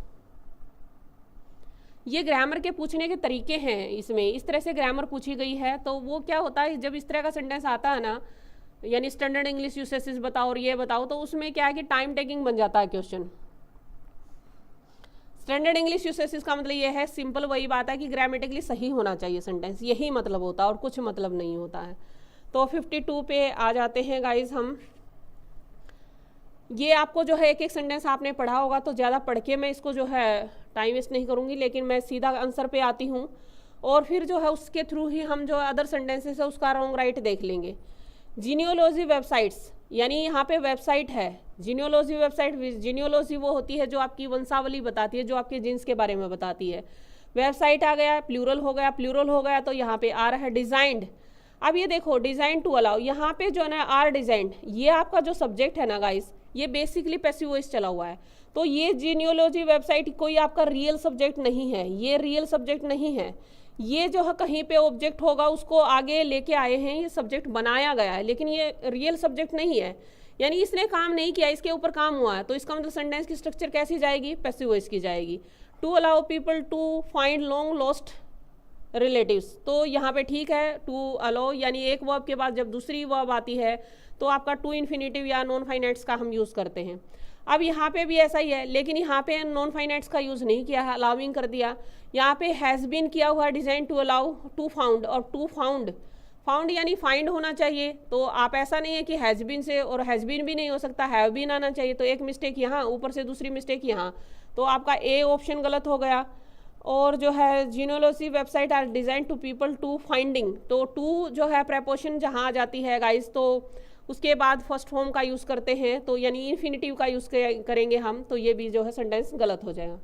S1: ये ग्रामर के पूछने के तरीके हैं, इसमें इस तरह से ग्रामर पूछी गई है। तो वो क्या होता है जब इस तरह का सेंटेंस आता है ना, यानी स्टैंडर्ड इंग्लिश यूसेजेस बताओ और ये बताओ, तो उसमें क्या है कि टाइम टेकिंग बन जाता है क्वेश्चन। स्टैंडर्ड इंग्लिश यूसेजेस का मतलब ये है, सिंपल वही बात है कि ग्रामेटिकली सही होना चाहिए सेंटेंस, यही मतलब होता है और कुछ मतलब नहीं होता है। तो 52 पे आ जाते हैं गाइज हम। ये आपको जो है एक एक सेंटेंस आपने पढ़ा होगा, तो ज़्यादा पढ़ के मैं इसको जो है टाइम वेस्ट नहीं करूँगी, लेकिन मैं सीधा आंसर पे आती हूँ, और फिर जो है उसके थ्रू ही हम जो अदर सेंटेंसेस है उसका रॉन्ग राइट देख लेंगे। जीनियोलॉजी वेबसाइट्स, यानी यहाँ पे वेबसाइट है जीनियोलॉजी वेबसाइट। जीनियोलॉजी वो होती है जो आपकी वंशावली बताती है, जो आपके जीन्स के बारे में बताती है। वेबसाइट आ गया, प्लूरल हो गया, प्लूरल हो गया, तो यहाँ पे आ रहा है डिज़ाइंड। अब ये देखो डिज़ाइन टू अलाउ, यहाँ पे जो है ना आर डिज़ाइंड, ये आपका जो सब्जेक्ट है ना गाइस, ये बेसिकली पैसिव वॉइस चला हुआ है। तो ये जीनियोलॉजी वेबसाइट कोई आपका रियल सब्जेक्ट नहीं है, ये रियल सब्जेक्ट नहीं है। ये जो है कहीं पे ऑब्जेक्ट होगा उसको आगे लेके आए हैं, ये सब्जेक्ट बनाया गया है, लेकिन ये रियल सब्जेक्ट नहीं है, यानी इसने काम नहीं किया, इसके ऊपर काम हुआ है। तो इसका मतलब सेंटेंस की स्ट्रक्चर कैसी जाएगी, पैसिव वॉइस की जाएगी। To allow people to find long lost relatives, तो यहाँ पे ठीक है टू अलाउ, यानी एक वर्ब के बाद जब दूसरी वर्ब आती है तो आपका टू इन्फिनेटिव या नॉन फाइनाइट्स का हम यूज़ करते हैं। अब यहाँ पे भी ऐसा ही है, लेकिन यहाँ पे नॉन फाइनाइट्स का यूज़ नहीं किया है, अलाउइंग कर दिया। यहाँ पे हैज़ बीन किया हुआ है, designed to allow to found, और टू फाउंड, फाउंड यानी फाइंड होना चाहिए। तो आप ऐसा नहीं है कि हैज़ बीन से, और हैज़ बीन भी नहीं हो सकता, हैव बीन आना चाहिए। तो एक मिस्टेक यहाँ, ऊपर से दूसरी मिस्टेक यहाँ, तो आपका ए ऑप्शन गलत हो गया। और जो है genealogy website are designed to people to finding, तो टू जो है प्रेपोजिशन जहाँ आ जाती है गाइस, तो उसके बाद फर्स्ट फॉर्म का यूज़ करते हैं, तो यानी इन्फिनिटिव का यूज़ करेंगे हम, तो ये भी जो है सेंटेंस गलत हो जाएगा।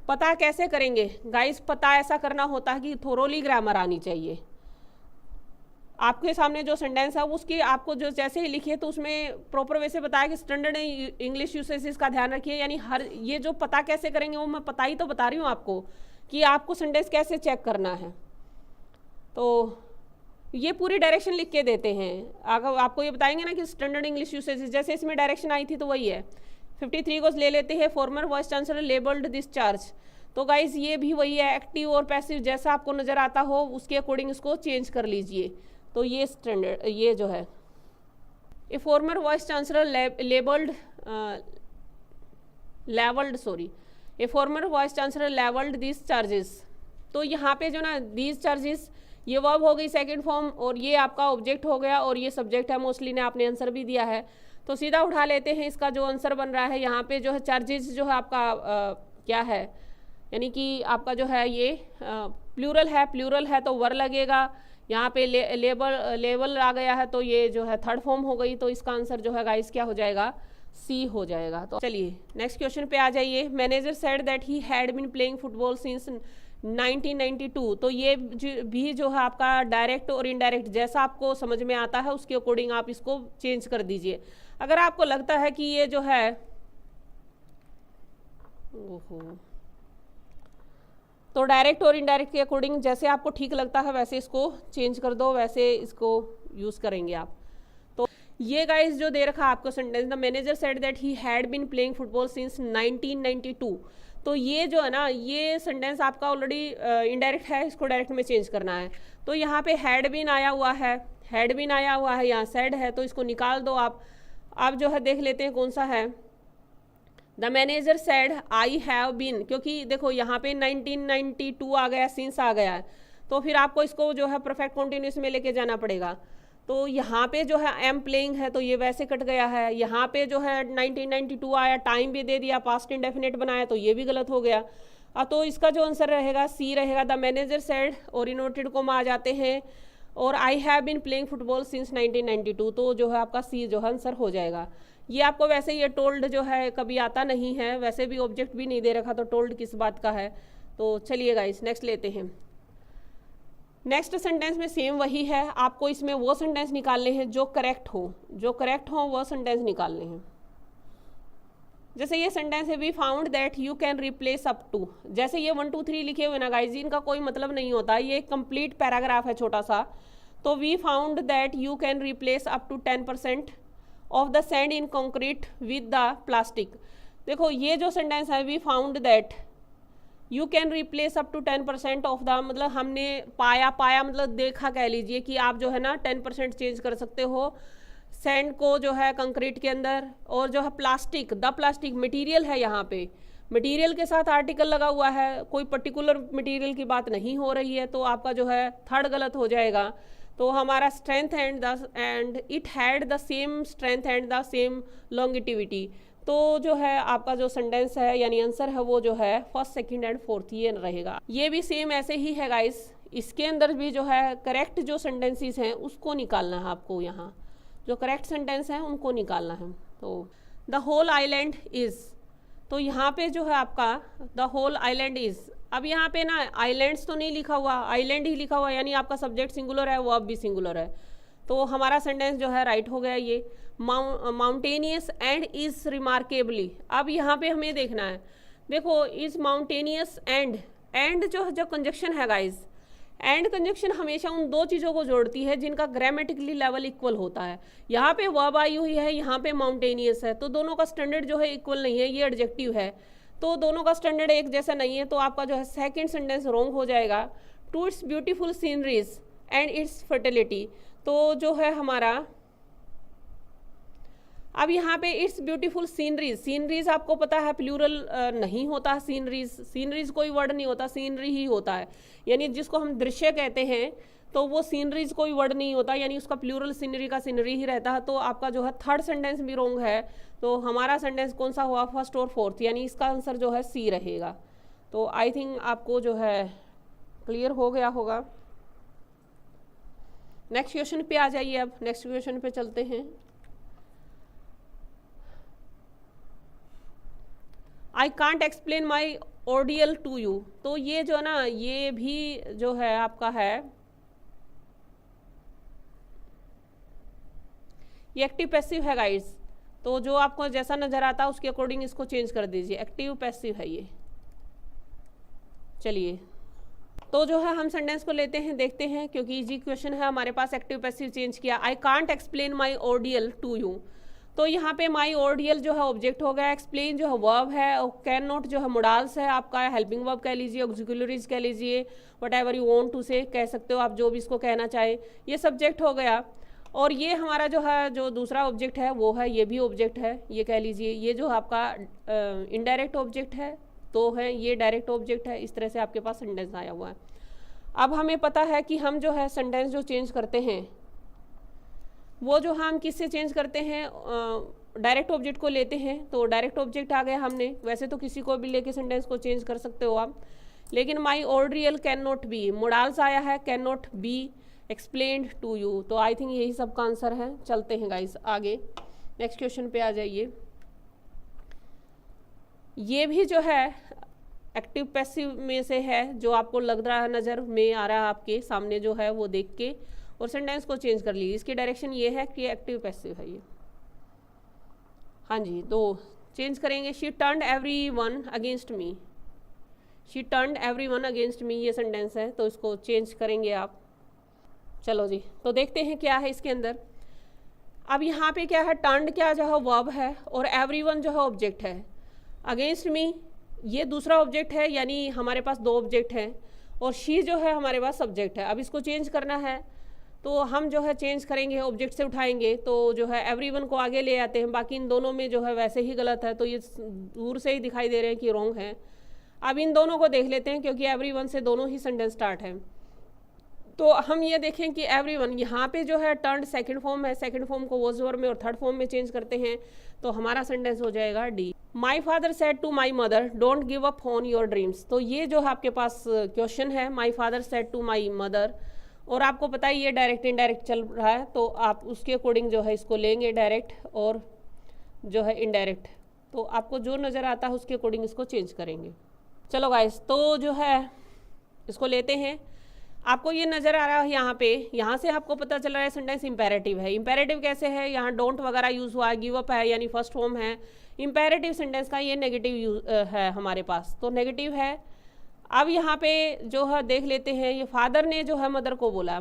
S1: पता कैसे करेंगे गाइस, पता ऐसा करना होता है कि थोरोली ग्रामर आनी चाहिए। आपके सामने जो सेंटेंस है उसकी आपको जो जैसे ही लिखिए तो उसमें प्रॉपर वे से बताया कि स्टैंडर्ड इंग्लिश यूसेजेस का ध्यान रखिए, यानी हर ये जो पता कैसे करेंगे वो मैं पता ही तो बता रही हूँ आपको कि आपको सेंटेंस कैसे चेक करना है। तो ये पूरी डायरेक्शन लिख के देते हैं, अगर आपको ये बताएंगे ना कि स्टैंडर्ड इंग्लिश यूसेजेस, जैसे इसमें डायरेक्शन आई थी तो वही है। 53 को ले लेते हैं, farmer vice chancellor labelled this charge, तो गाइज ये भी वही है, एक्टिव और पैसिव जैसा आपको नज़र आता हो उसके अकॉर्डिंग इसको चेंज कर लीजिए। तो ये स्टैंडर्ड, ये जो है a former vice chancellor a former vice chancellor levelled this charges, तो यहाँ पे जो ना दीज चार्जेस ये वर्ब हो गई सेकंड फॉर्म, और ये आपका ऑब्जेक्ट हो गया, और ये सब्जेक्ट है। मोस्टली ने आपने आंसर भी दिया है, तो सीधा उठा लेते हैं इसका जो आंसर बन रहा है। यहाँ पे जो है चार्जेस जो है आपका क्या है, यानी कि आपका जो है ये प्लूरल है तो वर लगेगा। यहाँ पे लेवल आ गया है, तो ये जो है थर्ड फॉर्म हो गई, तो इसका आंसर जो है गाइस क्या हो जाएगा, सी हो जाएगा। तो चलिए नेक्स्ट क्वेश्चन पे आ जाइए। Manager said that he had been playing football since 1992। तो ये भी जो है आपका डायरेक्ट और इनडायरेक्ट जैसा आपको समझ में आता है उसके अकॉर्डिंग आप इसको चेंज कर दीजिए। अगर आपको लगता है कि ये जो है तो डायरेक्ट और इनडायरेक्ट के अकॉर्डिंग जैसे आपको ठीक लगता है वैसे इसको चेंज कर दो, वैसे इसको यूज़ करेंगे आप। तो ये गाइस जो दे रखा है आपको sentence, the manager said that he had been playing football since 1992। तो ये जो है ना ये सेंटेंस आपका ऑलरेडी इनडायरेक्ट है, इसको डायरेक्ट में चेंज करना है। तो यहाँ पे हैड बीन आया हुआ है, हैड बीन आया हुआ है, यहाँ सेड है, तो इसको निकाल दो आप। अब जो है देख लेते हैं कौन सा है। The manager said I have been, क्योंकि देखो यहाँ पे 1992 आ गया, सिंस आ गया है, तो फिर आपको इसको जो है परफेक्ट कॉन्टिन्यूस में लेके जाना पड़ेगा। तो यहाँ पे जो है एम प्लेइंग है तो ये वैसे कट गया है। यहाँ पे जो है 1992 आया, टाइम भी दे दिया, पास्ट इंडेफिनिट बनाया, तो ये भी गलत हो गया। तो इसका जो आंसर रहेगा सी रहेगा। द मैनेजर सेड और इनवर्टेड कोमा आ जाते हैं और I have been playing football since 1992, तो जो है आपका सी जो है आंसर हो जाएगा। ये आपको वैसे ये टोल्ड जो है कभी आता नहीं है, वैसे भी ऑब्जेक्ट भी नहीं दे रखा, तो टोल्ड किस बात का है। तो चलिए गाइस नेक्स्ट लेते हैं। नेक्स्ट सेंटेंस में सेम वही है, आपको इसमें वो सेंटेंस निकालने हैं जो करेक्ट हो, जो करेक्ट हो वो सेंटेंस निकालने हैं। जैसे ये सेंटेंस है we found that you can replace up to, जैसे ये 1 2 3 लिखे हुए ना गाइस, इनका कोई मतलब नहीं होता, ये एक कंप्लीट पैराग्राफ है छोटा सा। तो we found that you can replace up to 10% of the sand in concrete with the plastic. देखो ये जो सेंटेंस है we found that you can replace up to 10% of the, मतलब हमने पाया, पाया मतलब देखा कह लीजिए कि आप जो है ना 10% चेंज कर सकते हो सैंड को जो है कंक्रीट के अंदर। और जो है प्लास्टिक, द प्लास्टिक मटेरियल है, यहाँ पे मटेरियल के साथ आर्टिकल लगा हुआ है, कोई पर्टिकुलर मटेरियल की बात नहीं हो रही है, तो आपका जो है थर्ड गलत हो जाएगा। तो हमारा strength and it had the same strength and the same longevity. तो जो है आपका जो सेंटेंस है यानी आंसर है वो जो है फर्स्ट सेकंड एंड फोर्थ ये रहेगा। ये भी सेम ऐसे ही है गाइस, इसके अंदर भी जो है करेक्ट जो सेंटेंसेस हैं उसको निकालना है आपको, यहाँ जो करेक्ट सेंटेंस हैं उनको निकालना है। तो द होल आइलैंड इज़, तो यहाँ पे जो है आपका द होल आइलैंड इज़, अब यहाँ पे ना आइलैंड्स तो नहीं लिखा हुआ, आइलैंड ही लिखा हुआ, यानी आपका सब्जेक्ट सिंगुलर है, वर्ब भी सिंगुलर है, तो हमारा सेंटेंस जो है राइट हो गया। ये माउंटेनियस एंड इज रिमार्केबली, अब यहाँ पे हमें देखना है, देखो इज माउंटेनियस एंड जो कंजक्शन है गाइज, एंड कंजक्शन हमेशा उन दो चीज़ों को जोड़ती है जिनका ग्रामेटिकली लेवल इक्वल होता है। यहाँ पे वर्ब आई हुई है, यहाँ पे माउंटेनियस है, तो दोनों का स्टैंडर्ड जो है इक्वल नहीं है, ये एडजेक्टिव है, तो दोनों का स्टैंडर्ड एक जैसा नहीं है, तो आपका जो है सेकंड सेंटेंस रॉन्ग हो जाएगा। To its beautiful sceneries and its fertility, तो जो है हमारा अब यहाँ पे इट्स ब्यूटीफुल सीनरीज, सीनरीज आपको पता है प्लूरल नहीं होता, सीनरीज कोई वर्ड नहीं होता, सीनरी ही होता है, यानी जिसको हम दृश्य कहते हैं तो वो सीनरीज कोई वर्ड नहीं होता, यानी उसका प्लूरल सीनरी का सीनरी ही रहता है। तो आपका जो है थर्ड सेंटेंस भी रॉन्ग है, तो हमारा सेंटेंस कौन सा हुआ, फर्स्ट और फोर्थ, यानी इसका आंसर जो है सी रहेगा। तो आई थिंक आपको जो है क्लियर हो गया होगा। नेक्स्ट क्वेश्चन पे आ जाइए, अब नेक्स्ट क्वेश्चन पे चलते हैं। I can't explain my ordeal to you, तो ये जो है ना ये भी जो है आपका है ये एक्टिव पैसिव है गाइड्स, तो जो आपको जैसा नजर आता है उसके अकॉर्डिंग इसको चेंज कर दीजिए, एक्टिव पैसिव है ये। चलिए तो जो है हम सेंटेंस को लेते हैं, देखते हैं, क्योंकि इजी क्वेश्चन है हमारे पास, एक्टिव पैसिव चेंज किया। I can't explain my ordeal to you, तो यहाँ पे माई ऑर्डियल जो है ऑब्जेक्ट हो गया, एक्सप्लेन जो है वर्ब है, और कैन नॉट जो है मोडाल्स है आपका, हेल्पिंग वर्ब कह लीजिए, ऑक्सिलरीज कह लीजिए, whatever you want to say कह सकते हो आप, जो भी इसको कहना चाहे, ये सब्जेक्ट हो गया। और ये हमारा जो है जो दूसरा ऑब्जेक्ट है वो है, ये भी ऑब्जेक्ट है, ये कह लीजिए, ये जो आपका इनडायरेक्ट ऑब्जेक्ट है तो है, ये डायरेक्ट ऑब्जेक्ट है। इस तरह से आपके पास सेंटेंस आया हुआ है। अब हमें पता है कि हम जो है सेंटेंस जो चेंज करते हैं वो जो हम किससे चेंज करते हैं, डायरेक्ट ऑब्जेक्ट को लेते हैं, तो डायरेक्ट ऑब्जेक्ट आ गया हमने, वैसे तो किसी को भी लेके सेंटेंस को चेंज कर सकते हो आप, लेकिन my ordeal can not be, modals आया है, can not be explained to you, तो आई थिंक यही सब का आंसर है। चलते हैं गाइस आगे, नेक्स्ट क्वेश्चन पे आ जाइए। ये भी जो है एक्टिव पैसिव में से है, जो आपको लग रहा है, नज़र में आ रहा है आपके सामने जो है वो देख के, और सेंटेंस को चेंज कर लीजिए। इसकी डायरेक्शन ये है कि एक्टिव पैसिव है ये। हाँ जी, तो चेंज करेंगे। She turned everyone against me, she turned everyone against me, ये सेंटेंस है, तो इसको चेंज करेंगे आप। चलो जी, तो देखते हैं क्या है इसके अंदर। अब यहाँ पे क्या है, टर्न्ड क्या जो है वर्ब है, और एवरीवन जो है ऑब्जेक्ट है। अगेंस्ट मी ये दूसरा ऑब्जेक्ट है, यानी हमारे पास दो ऑब्जेक्ट हैं, और शी जो है हमारे पास सब्जेक्ट है। अब इसको चेंज करना है, तो हम जो है चेंज करेंगे, ऑब्जेक्ट से उठाएंगे, तो जो है एवरीवन को आगे ले आते हैं। बाकी इन दोनों में जो है वैसे ही गलत है, तो ये दूर से ही दिखाई दे रहे हैं कि रॉन्ग है। अब इन दोनों को देख लेते हैं, क्योंकि एवरीवन से दोनों ही सेंटेंस स्टार्ट है। तो हम ये देखें कि एवरीवन यहाँ पे जो है टर्न्ड सेकंड फॉर्म है, सेकंड फॉर्म को वॉज वर्ब में और थर्ड फॉर्म में चेंज करते हैं, तो हमारा सेंटेंस हो जाएगा D. My father said to my mother don't give up on your dreams. तो ये जो है आपके पास क्वेश्चन है, my father said to my mother, और आपको पता ही ये डायरेक्ट इनडायरेक्ट चल रहा है, तो आप उसके अकॉर्डिंग जो है इसको लेंगे, डायरेक्ट और जो है इनडायरेक्ट। तो आपको जो नज़र आता है उसके अकॉर्डिंग इसको चेंज करेंगे। चलो गाइस, तो जो है इसको लेते हैं। आपको ये नज़र आ रहा है यहाँ पे, यहाँ से आपको पता चल रहा है सेंटेंस इंपेरेटिव है। इंपेरेटिव कैसे है, यहाँ डोंट वगैरह यूज़ हुआ है, गिव अप है यानी फर्स्ट फॉर्म है। इंपेरेटिव सेंटेंस का ये नेगेटिव है हमारे पास, तो नेगेटिव है। अब यहाँ पे जो है देख लेते हैं, ये फादर ने जो है मदर को बोला,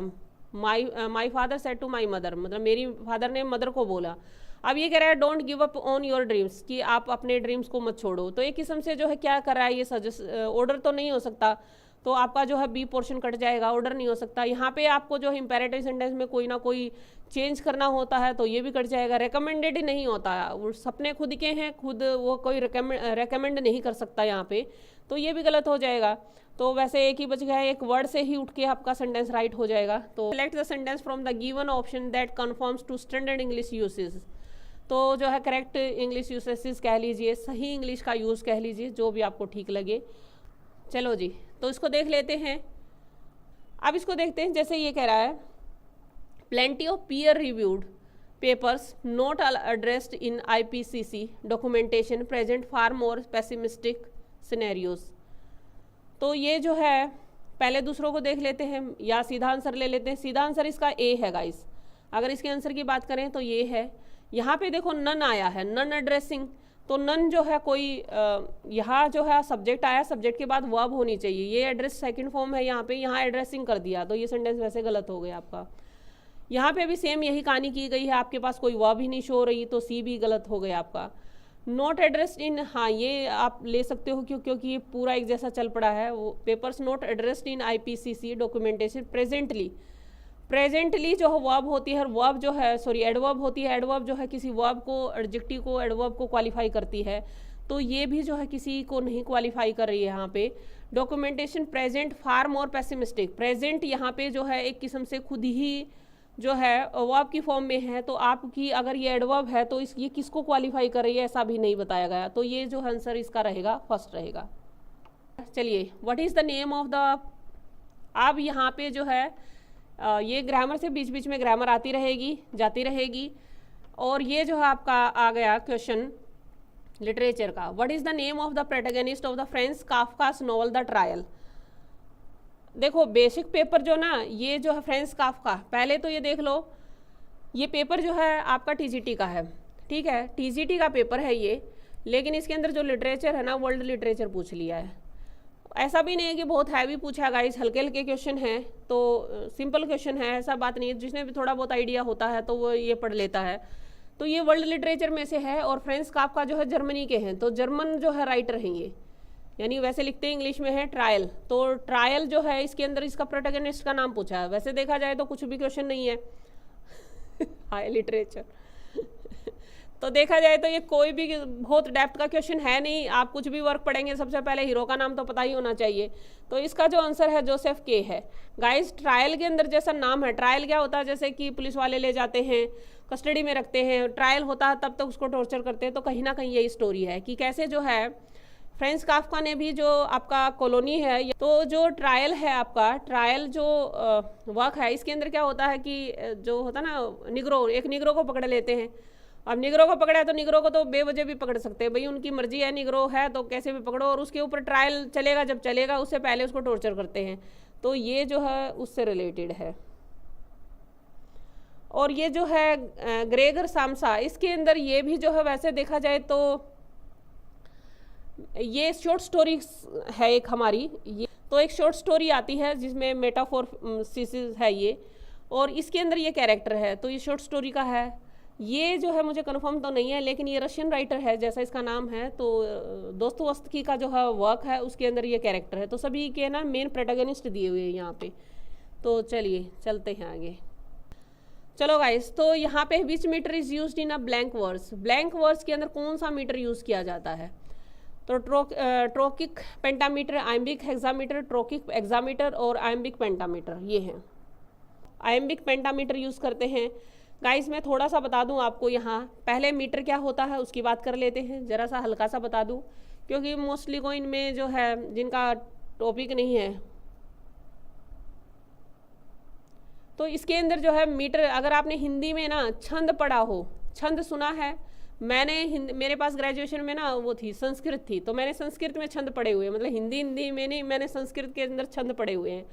S1: my father said to my mother, मतलब मेरी फादर ने मदर को बोला। अब ये कह रहा है don't give up on your dreams, कि आप अपने ड्रीम्स को मत छोड़ो। तो एक किस्म से जो है क्या कर रहा है, ये सजेस्ट, ऑर्डर तो नहीं हो सकता, तो आपका जो है बी पोर्शन कट जाएगा, ऑर्डर नहीं हो सकता। यहाँ पे आपको जो है इंपेरेटिव सेंटेंस में कोई ना कोई चेंज करना होता है, तो ये भी कट जाएगा। रेकमेंडेड ही नहीं होता है, वो सपने खुद के हैं, खुद वो कोई रेकमेंड नहीं कर सकता यहाँ पे, तो ये भी गलत हो जाएगा। तो वैसे एक ही बच गया है, एक वर्ड से ही उठ के आपका सेंटेंस राइट हो जाएगा। तो select the sentence from the given option that confirms to standard English usage. तो जो है करेक्ट इंग्लिश यूसेज कह लीजिए, सही इंग्लिश का यूज़ कह लीजिए, जो भी आपको ठीक लगे। चलो जी, तो इसको देख लेते हैं। अब इसको देखते हैं, जैसे ये कह रहा है plenty of peer reviewed papers not addressed in IPCC documentation present far more pessimistic scenarios. तो ये जो है पहले दूसरों को देख लेते हैं, या सीधा आंसर ले लेते हैं। सीधा आंसर इसका ए है गाइस। अगर इसके आंसर की बात करें तो ये है। यहाँ पे देखो नन आया है, नन एड्रेसिंग, तो नन जो है कोई यहाँ जो है सब्जेक्ट आया, सब्जेक्ट के बाद वर्ब होनी चाहिए। ये एड्रेस सेकंड फॉर्म है यहाँ पे, यहाँ एड्रेसिंग कर दिया, तो ये सेंटेंस वैसे गलत हो गया आपका। यहाँ पे भी सेम यही कहानी की गई है, आपके पास कोई वर्ब ही नहीं शो हो रही, तो सी भी गलत हो गया आपका। नॉट एड्रेस्ड इन, हाँ ये आप ले सकते हो, क्योंकि ये पूरा एक जैसा चल पड़ा है। वो papers not addressed in IPCC documentation presently, presently जो है वर्ब होती है, वर्ब जो है सॉरी एडवर्ब होती है। एडवर्ब जो है किसी वर्ब को, एडजेक्टिव को, एडवर्ब को क्वालिफाई करती है, तो ये भी जो है किसी को नहीं क्वालिफाई कर रही है यहाँ पे। डॉक्यूमेंटेशन प्रेजेंट फार मोर पेसिमिस्टिक, प्रेजेंट यहाँ पे जो है एक किस्म से खुद ही जो है वर्ब की फॉर्म में है, तो आपकी अगर ये एडवर्ब है तो ये किसको क्वालिफाई कर रही है ऐसा भी नहीं बताया गया, तो ये जो आंसर इसका रहेगा फर्स्ट रहेगा। चलिए, what is the name of the, अब यहाँ पे जो है ये ग्रामर से बीच बीच में ग्रामर आती रहेगी जाती रहेगी, और ये जो है आपका आ गया क्वेश्चन लिटरेचर का। What is the name of the protagonist of the Franz Kafka's novel the Trial. देखो बेसिक पेपर जो ना, ये जो है फ्रांज काफ्का, पहले तो ये देख लो, ये पेपर जो है आपका TGT का है, ठीक है, TGT का पेपर है ये, लेकिन इसके अंदर जो लिटरेचर है ना, वर्ल्ड लिटरेचर पूछ लिया है। ऐसा भी नहीं है कि बहुत हैवी पूछा है गाइस, हल्के हल्के क्वेश्चन हैं, तो सिंपल क्वेश्चन है, ऐसा बात नहीं है। जिसने भी थोड़ा बहुत आइडिया होता है तो वो ये पढ़ लेता है। तो ये वर्ल्ड लिटरेचर में से है, और फ्रांज काफ्का जो है जर्मनी के हैं, तो जर्मन जो है राइटर हैं ये, यानी वैसे लिखते हैं इंग्लिश में है ट्रायल। तो ट्रायल जो है इसके अंदर इसका प्रोटैगनिस्ट का नाम पूछा है। वैसे देखा जाए तो कुछ भी क्वेश्चन नहीं है हाई लिटरेचर तो देखा जाए तो ये कोई भी बहुत डेप्थ का क्वेश्चन है नहीं। आप कुछ भी वर्क पढ़ेंगे सबसे पहले हीरो का नाम तो पता ही होना चाहिए। तो इसका जो आंसर है जोसेफ के है। गाइस ट्रायल के अंदर जैसा नाम है, ट्रायल क्या होता है, जैसे कि पुलिस वाले ले जाते हैं, कस्टडी में रखते हैं, ट्रायल होता है तब तक उसको टॉर्चर करते हैं। तो कहीं ना कहीं यही स्टोरी है कि कैसे जो है फ्रांज काफ्का ने भी जो आपका कॉलोनी है, तो जो ट्रायल है आपका, ट्रायल जो वर्क है, इसके अंदर क्या होता है कि जो होता है ना निग्रो, एक निग्रो को पकड़ लेते हैं अब निगरो को पकड़ा है तो निगरो को तो बेवजह भी पकड़ सकते हैं भाई, उनकी मर्जी है, निगरो है तो कैसे भी पकड़ो, और उसके ऊपर ट्रायल चलेगा जब चलेगा, उससे पहले उसको टॉर्चर करते हैं। तो ये जो है उससे रिलेटेड है। और ये जो है ग्रेगर सामसा, इसके अंदर ये भी जो है वैसे देखा जाए तो ये शॉर्ट स्टोरी है एक हमारी, ये तो एक शॉर्ट स्टोरी आती है जिसमें मेटाफोरसिस है ये, और इसके अंदर ये कैरेक्टर है, तो ये शॉर्ट स्टोरी का है। ये जो है मुझे कंफर्म तो नहीं है, लेकिन ये रशियन राइटर है जैसा इसका नाम है, तो दोस्तोयेवस्की का जो है वर्क है उसके अंदर ये कैरेक्टर है। तो सभी के ना मेन प्रोटैगनिस्ट दिए हुए हैं यहाँ पे। तो चलिए चलते हैं आगे। चलो गाइस, तो यहाँ पे which meter is used in a blank verse. Blank verse के अंदर कौन सा मीटर यूज़ किया जाता है? तो ट्रोकिक पेंटामीटर, आयम्बिक हेक्सामीटर, ट्रोकिक एक्सामीटर और आयम्बिक पेंटामीटर, ये हैं। आयम्बिक पेंटामीटर यूज़ करते हैं। गाइस मैं थोड़ा सा बता दूं आपको, यहाँ पहले मीटर क्या होता है उसकी बात कर लेते हैं, ज़रा सा हल्का सा बता दूं, क्योंकि मोस्टली को इनमें जो है जिनका टॉपिक नहीं है, तो इसके अंदर जो है मीटर, अगर आपने हिंदी में ना छंद पढ़ा हो, छंद सुना है, मेरे पास ग्रेजुएशन में ना वो थी संस्कृत थी, तो मैंने संस्कृत में छंद पढ़े हुए हैं, मतलब हिंदी में नहीं, मैंने संस्कृत के अंदर छंद पढ़े हुए हैं।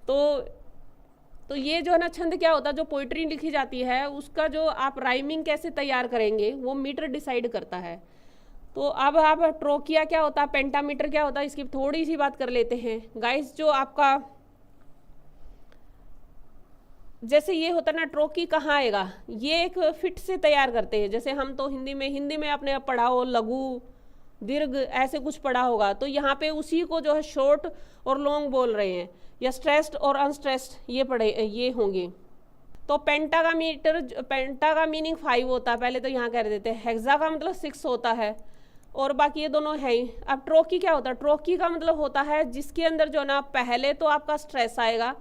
S1: तो ये जो है ना छंद क्या होता है, जो पोइट्री लिखी जाती है उसका जो आप राइमिंग कैसे तैयार करेंगे वो मीटर डिसाइड करता है। तो अब आप ट्रोकिया क्या होता है, पेंटामीटर क्या होता है, इसकी थोड़ी सी बात कर लेते हैं गाइस। जो आपका जैसे ये होता है ना, ट्रोकी कहाँ आएगा, ये एक फिट से तैयार करते हैं। जैसे हम तो हिंदी में आपने पढ़ा हो लघु दीर्घ ऐसे कुछ पढ़ा होगा, तो यहाँ पे उसी को जो है शॉर्ट और लॉन्ग बोल रहे हैं, या स्ट्रेस्ड और अनस्ट्रेस्ड ये होंगे। तो पेंटा का मीनिंग 5 होता है, पहले तो यहाँ कह देते हैं। हेक्सा का मतलब 6 होता है, और बाकी ये दोनों है ही। अब ट्रोकी क्या होता है, ट्रोकी का मतलब होता है जिसके अंदर जो ना पहले तो आपका स्ट्रेस आएगा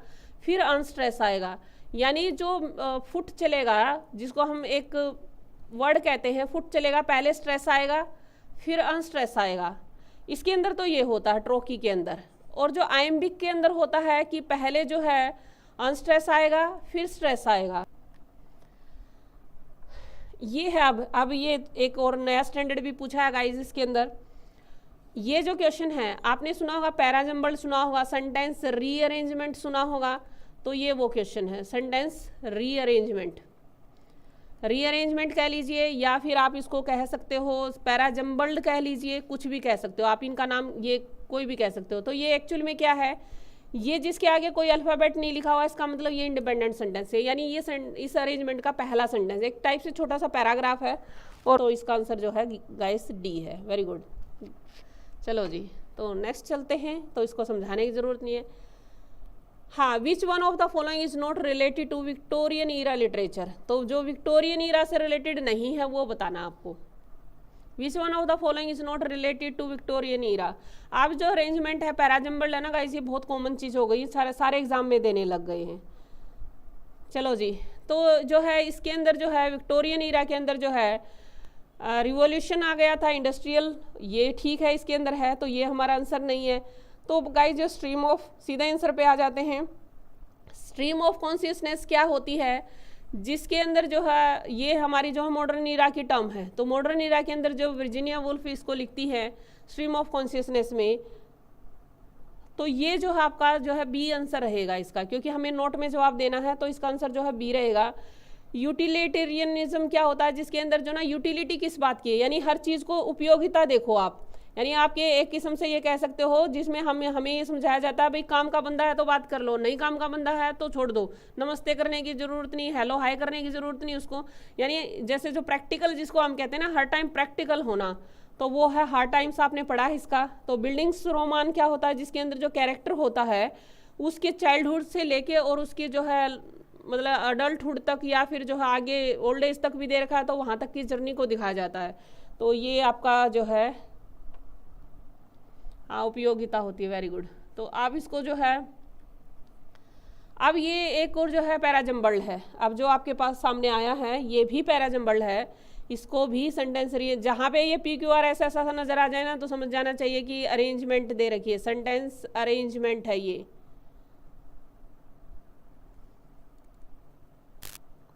S1: फिर अनस्ट्रेस आएगा, यानी जो फुट चलेगा, जिसको हम एक वर्ड कहते हैं फुट चलेगा, पहले स्ट्रेस आएगा फिर अनस्ट्रेस आएगा। इसके अंदर तो ये होता है ट्रोकी के अंदर। और जो आयम्बिक के अंदर होता है कि पहले जो है अनस्ट्रेस आएगा फिर स्ट्रेस आएगा। ये है। अब ये एक और नया स्टैंडर्ड भी पूछा है गाइस इसके अंदर। ये जो क्वेश्चन है आपने सुना होगा, पैराजम्बल सुना होगा, सेंटेंस रीअरेंजमेंट सुना होगा, तो ये वो क्वेश्चन है, सेंटेंस रीअरेंजमेंट कह लीजिए, या फिर आप इसको कह सकते हो पैराजम्बल्ड कह लीजिए, कुछ भी कह सकते हो आप, इनका नाम ये कोई भी कह सकते हो। तो ये एक्चुअल में क्या है, ये जिसके आगे कोई अल्फ़ाबेट नहीं लिखा हुआ, इसका मतलब ये इंडिपेंडेंट सेंटेंस है, यानी ये इस अरेंजमेंट का पहला सेंटेंस, एक टाइप से छोटा सा पैराग्राफ है। और तो इसका आंसर जो है गाइस डी है। Very good. चलो जी, तो नेक्स्ट चलते हैं, तो इसको समझाने की ज़रूरत नहीं है। हाँ, which one of the following is not related to Victorian era literature. तो जो विक्टोरियन ईरा से रिलेटेड नहीं है वो बताना आपको। Which one of the following is not related to Victorian era. अब जो अरेंजमेंट है पैराजम्बल्ड है ना गाइस, ये बहुत कॉमन चीज़ हो गई, सारे एग्जाम में देने लग गए हैं। चलो जी, तो जो है इसके अंदर जो है विक्टोरियन ईरा के अंदर जो है रिवॉल्यूशन आ गया था, इंडस्ट्रियल, ये ठीक है इसके अंदर है, तो ये हमारा आंसर नहीं है। तो गाइस जो स्ट्रीम ऑफ, सीधा आंसर पे आ जाते हैं। स्ट्रीम ऑफ कॉन्शियसनेस क्या होती है, जिसके अंदर जो है ये हमारी जो है मॉडर्न ईरा की टर्म है। तो मॉडर्न ईरा के अंदर जो वर्जीनिया वुल्फ इसको लिखती है स्ट्रीम ऑफ कॉन्शियसनेस में, तो ये जो है आपका जो है बी आंसर रहेगा इसका, क्योंकि हमें नोट में जवाब देना है, तो इसका आंसर जो है बी रहेगा। यूटिलिटेरियनिज्म क्या होता है, जिसके अंदर जो ना यूटिलिटी किस बात की है, यानी हर चीज़ को उपयोगिता देखो आप, यानी आप ये एक किस्म से ये कह सकते हो जिसमें हमें ये समझाया जाता है भाई काम का बंदा है तो बात कर लो, नहीं काम का बंदा है तो छोड़ दो, नमस्ते करने की ज़रूरत नहीं, हेलो हाय करने की ज़रूरत नहीं उसको। यानी जैसे जो प्रैक्टिकल जिसको हम कहते हैं ना, हर टाइम प्रैक्टिकल होना, तो वो है हार्ड टाइम्स, आपने पढ़ा है इसका। तो बिल्डिंग्स रोमान क्या होता है, जिसके अंदर जो कैरेक्टर होता है उसके चाइल्डहुड से लेके और उसके जो है मतलब अडल्टहुड तक, या फिर जो है आगे ओल्ड एज तक भी दे रखा है, तो वहाँ तक की जर्नी को दिखाया जाता है। तो ये आपका जो है हाँ उपयोगिता होती है। Very good. तो आप इसको जो है, अब ये एक और जो है पैराजम्बल्ड है, अब जो आपके पास सामने आया है ये भी पैराजम्बल्ड है, इसको भी सेंटेंस जहाँ पे ये PQR ऐसा नजर आ जाए ना, तो समझ जाना चाहिए कि अरेंजमेंट दे रखी है, सेंटेंस अरेंजमेंट है ये।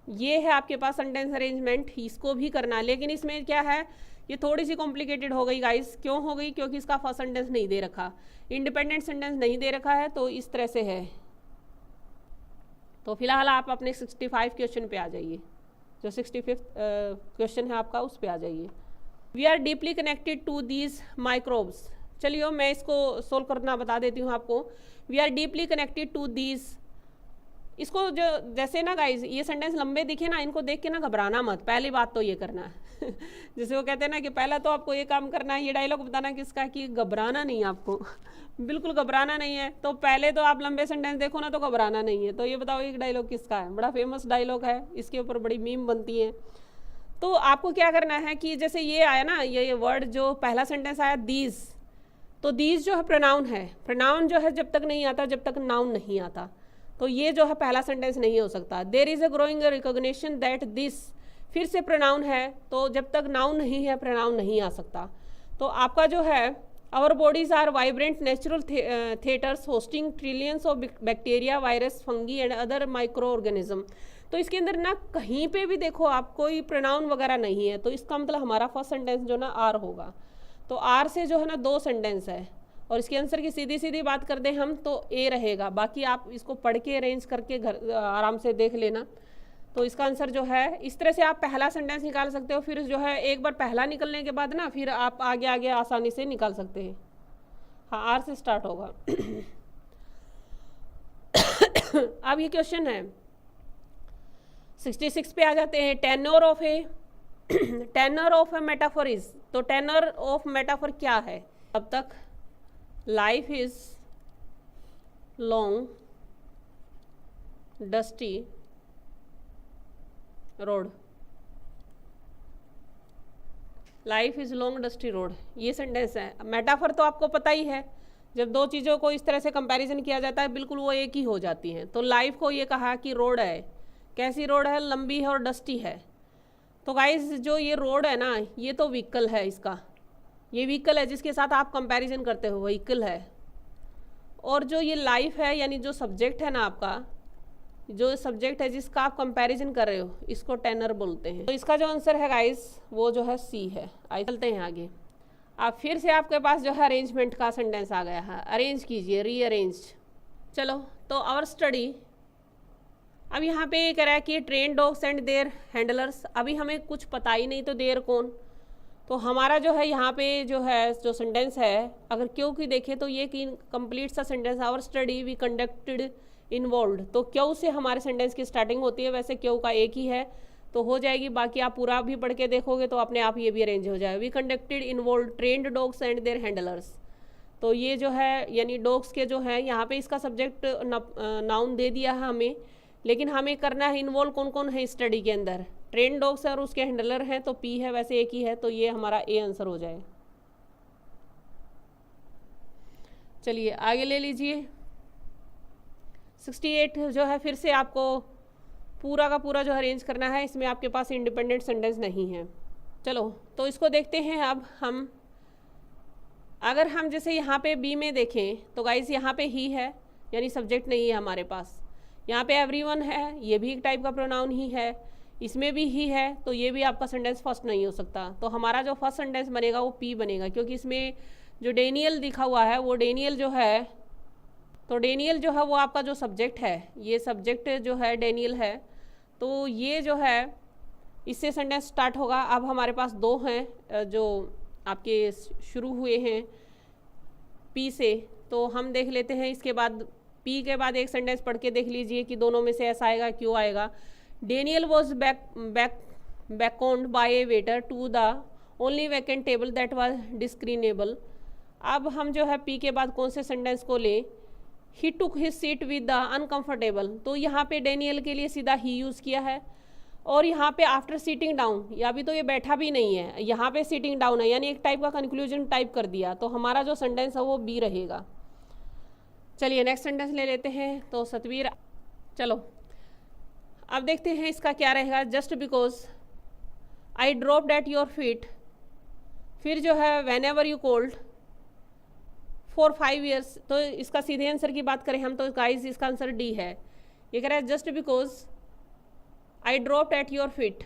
S1: ये है आपके पास सेंटेंस अरेंजमेंट, इसको भी करना है, लेकिन इसमें क्या है, ये थोड़ी सी कॉम्प्लिकेटेड हो गई गाइस। क्यों हो गई? क्योंकि इसका फर्स्ट सेंटेंस नहीं दे रखा, इंडिपेंडेंट सेंटेंस नहीं दे रखा है, तो इस तरह से है। तो फिलहाल आप अपने 65 क्वेश्चन पे आ जाइए, जो 65 क्वेश्चन है आपका, उस पे आ जाइए। We are deeply connected to these microbes. चलिए मैं इसको सोल्व करना बता देती हूँ आपको। We are deeply connected to these, इसको जो जैसे ना गाइज ये सेंटेंस लंबे दिखे ना, इनको देख के ना घबराना मत, पहली बात तो ये करना है जैसे वो कहते हैं ना कि पहला तो आपको ये काम करना है, ये डायलॉग बताना किसका, कि घबराना नहीं आपको बिल्कुल घबराना नहीं है। तो पहले तो आप लंबे सेंटेंस देखो ना तो घबराना नहीं है। तो ये बताओ एक डायलॉग किसका है? बड़ा फेमस डायलॉग है, इसके ऊपर बड़ी मीम बनती है। तो आपको क्या करना है कि जैसे ये आया ना, ये वर्ड जो पहला सेंटेंस आया दीज, तो दीज जो है प्रोनाउन है। प्रोनाउन जो है जब तक नहीं आता, जब तक नाउन नहीं आता, तो ये जो है पहला सेंटेंस नहीं हो सकता। There is a growing recognition that this, फिर से प्रोनाउन है, तो जब तक नाउन नहीं है प्रोनाउन नहीं आ सकता। तो आपका जो है our bodies are vibrant natural theatres hosting trillions of bacteria, virus, fungi and other micro organism. तो इसके अंदर ना कहीं पे भी देखो आप कोई प्रोनाउन वगैरह नहीं है, तो इसका मतलब हमारा फर्स्ट सेंटेंस जो ना आर होगा। तो आर से जो है ना 2 सेंटेंस है, और इसके आंसर की सीधी सीधी बात कर दें हम तो ए रहेगा। बाकी आप इसको पढ़ के अरेंज करके घर आराम से देख लेना। तो इसका आंसर जो है इस तरह से आप पहला सेंटेंस निकाल सकते हो, फिर जो है एक बार पहला निकलने के बाद ना फिर आप आगे आगे आसानी से निकाल सकते हैं। हाँ, आर से स्टार्ट होगा अब ये क्वेश्चन है 66 पे आ जाते हैं। Tenure of A tenure of A metaphor is, तो टेन्योर ऑफ मेटाफोर क्या है? अब तक life is long dusty road, life is long dusty road, ये सेंटेंस है। मेटाफर तो आपको पता ही है, जब दो चीज़ों को इस तरह से कंपैरिजन किया जाता है बिल्कुल वो एक ही हो जाती हैं। तो लाइफ को ये कहा कि रोड है, कैसी रोड है? लंबी है और डस्टी है। तो गाइस जो ये रोड है ना, ये तो व्हीकल है, इसका ये व्हीकल है जिसके साथ आप कंपैरिजन करते हो, व्हीकल है। और जो ये लाइफ है यानी जो सब्जेक्ट है ना आपका, जो सब्जेक्ट है जिसका आप कंपैरिजन कर रहे हो, इसको टेनर बोलते हैं। तो इसका जो आंसर है गाइस वो जो है सी है। आइए चलते हैं आगे। आप फिर से आपके पास जो है अरेंजमेंट का सेंटेंस आ गया है, अरेंज कीजिए, रीअरेंज। चलो तो आवर स्टडी, अब यहाँ पे कह रहा है कि train dogs and their handlers. अभी हमें कुछ पता ही नहीं तो देयर कौन, तो हमारा जो है यहाँ पे जो है जो सेंटेंस है, अगर क्यों की देखें तो ये कि कंप्लीट सा sentence, our study we conducted involve, तो क्यों से हमारे सेंटेंस की स्टार्टिंग होती है। वैसे क्यों का एक ही है तो हो जाएगी, बाकी आप पूरा भी पढ़ के देखोगे तो अपने आप ये भी अरेंज हो जाए। We conducted involve trained dogs and their handlers, तो ये जो है यानी डॉग्स के जो है यहाँ पे इसका सब्जेक्ट नाउन दे दिया है हमें, लेकिन हमें करना है इन्वॉल्व कौन कौन है स्टडी के अंदर। ट्रेन डॉग्स है और उसके हैंडलर हैं, तो पी है, वैसे एक ही है, तो ये हमारा ए आंसर हो जाए। चलिए आगे ले लीजिए। 68 जो है फिर से आपको पूरा का पूरा जो अरेंज करना है, इसमें आपके पास इंडिपेंडेंट सेंटेंस नहीं है। चलो तो इसको देखते हैं। अब हम अगर हम जैसे यहाँ पे बी में देखें तो गाइस यहाँ पे ही है यानी सब्जेक्ट नहीं है हमारे पास। यहाँ पे एवरीवन है, ये भी एक टाइप का प्रोनाउन ही है, इसमें भी ही है, तो ये भी आपका सेंटेंस फर्स्ट नहीं हो सकता। तो हमारा जो फर्स्ट सेंटेंस बनेगा वो पी बनेगा, क्योंकि इसमें जो डेनियल लिखा हुआ है वो डेनियल जो है, तो डेनियल जो है वो आपका जो सब्जेक्ट है, ये सब्जेक्ट जो है डेनियल है, तो ये जो है इससे सेंटेंस स्टार्ट होगा। अब हमारे पास 2 हैं जो आपके शुरू हुए हैं पी से, तो हम देख लेते हैं। इसके बाद पी के बाद एक सेंटेंस पढ़ के देख लीजिए कि दोनों में से ऐसा आएगा क्यों आएगा। Daniel was beckoned by a waiter to the only vacant table that was discernible. अब हम जो है पी के बाद कौन से सेंटेंस को लें? He took his seat with the uncomfortable, तो यहाँ पे डेनियल के लिए सीधा ही यूज़ किया है। और यहाँ पे आफ्टर सीटिंग डाउन, या भी तो ये बैठा भी नहीं है, यहाँ पे सीटिंग डाउन है, यानी एक टाइप का कंक्लूजन टाइप कर दिया, तो हमारा जो सेंटेंस है वो बी रहेगा। चलिए नेक्स्ट सेंटेंस ले लेते हैं। तो सतवीर, चलो अब देखते हैं इसका क्या रहेगा। Just because I dropped at your feet, फिर जो है when ever you cold for 5 years, तो इसका सीधे आंसर की बात करें हम तो गाइस इसका आंसर डी है। ये कह रहा है just because I dropped at your feet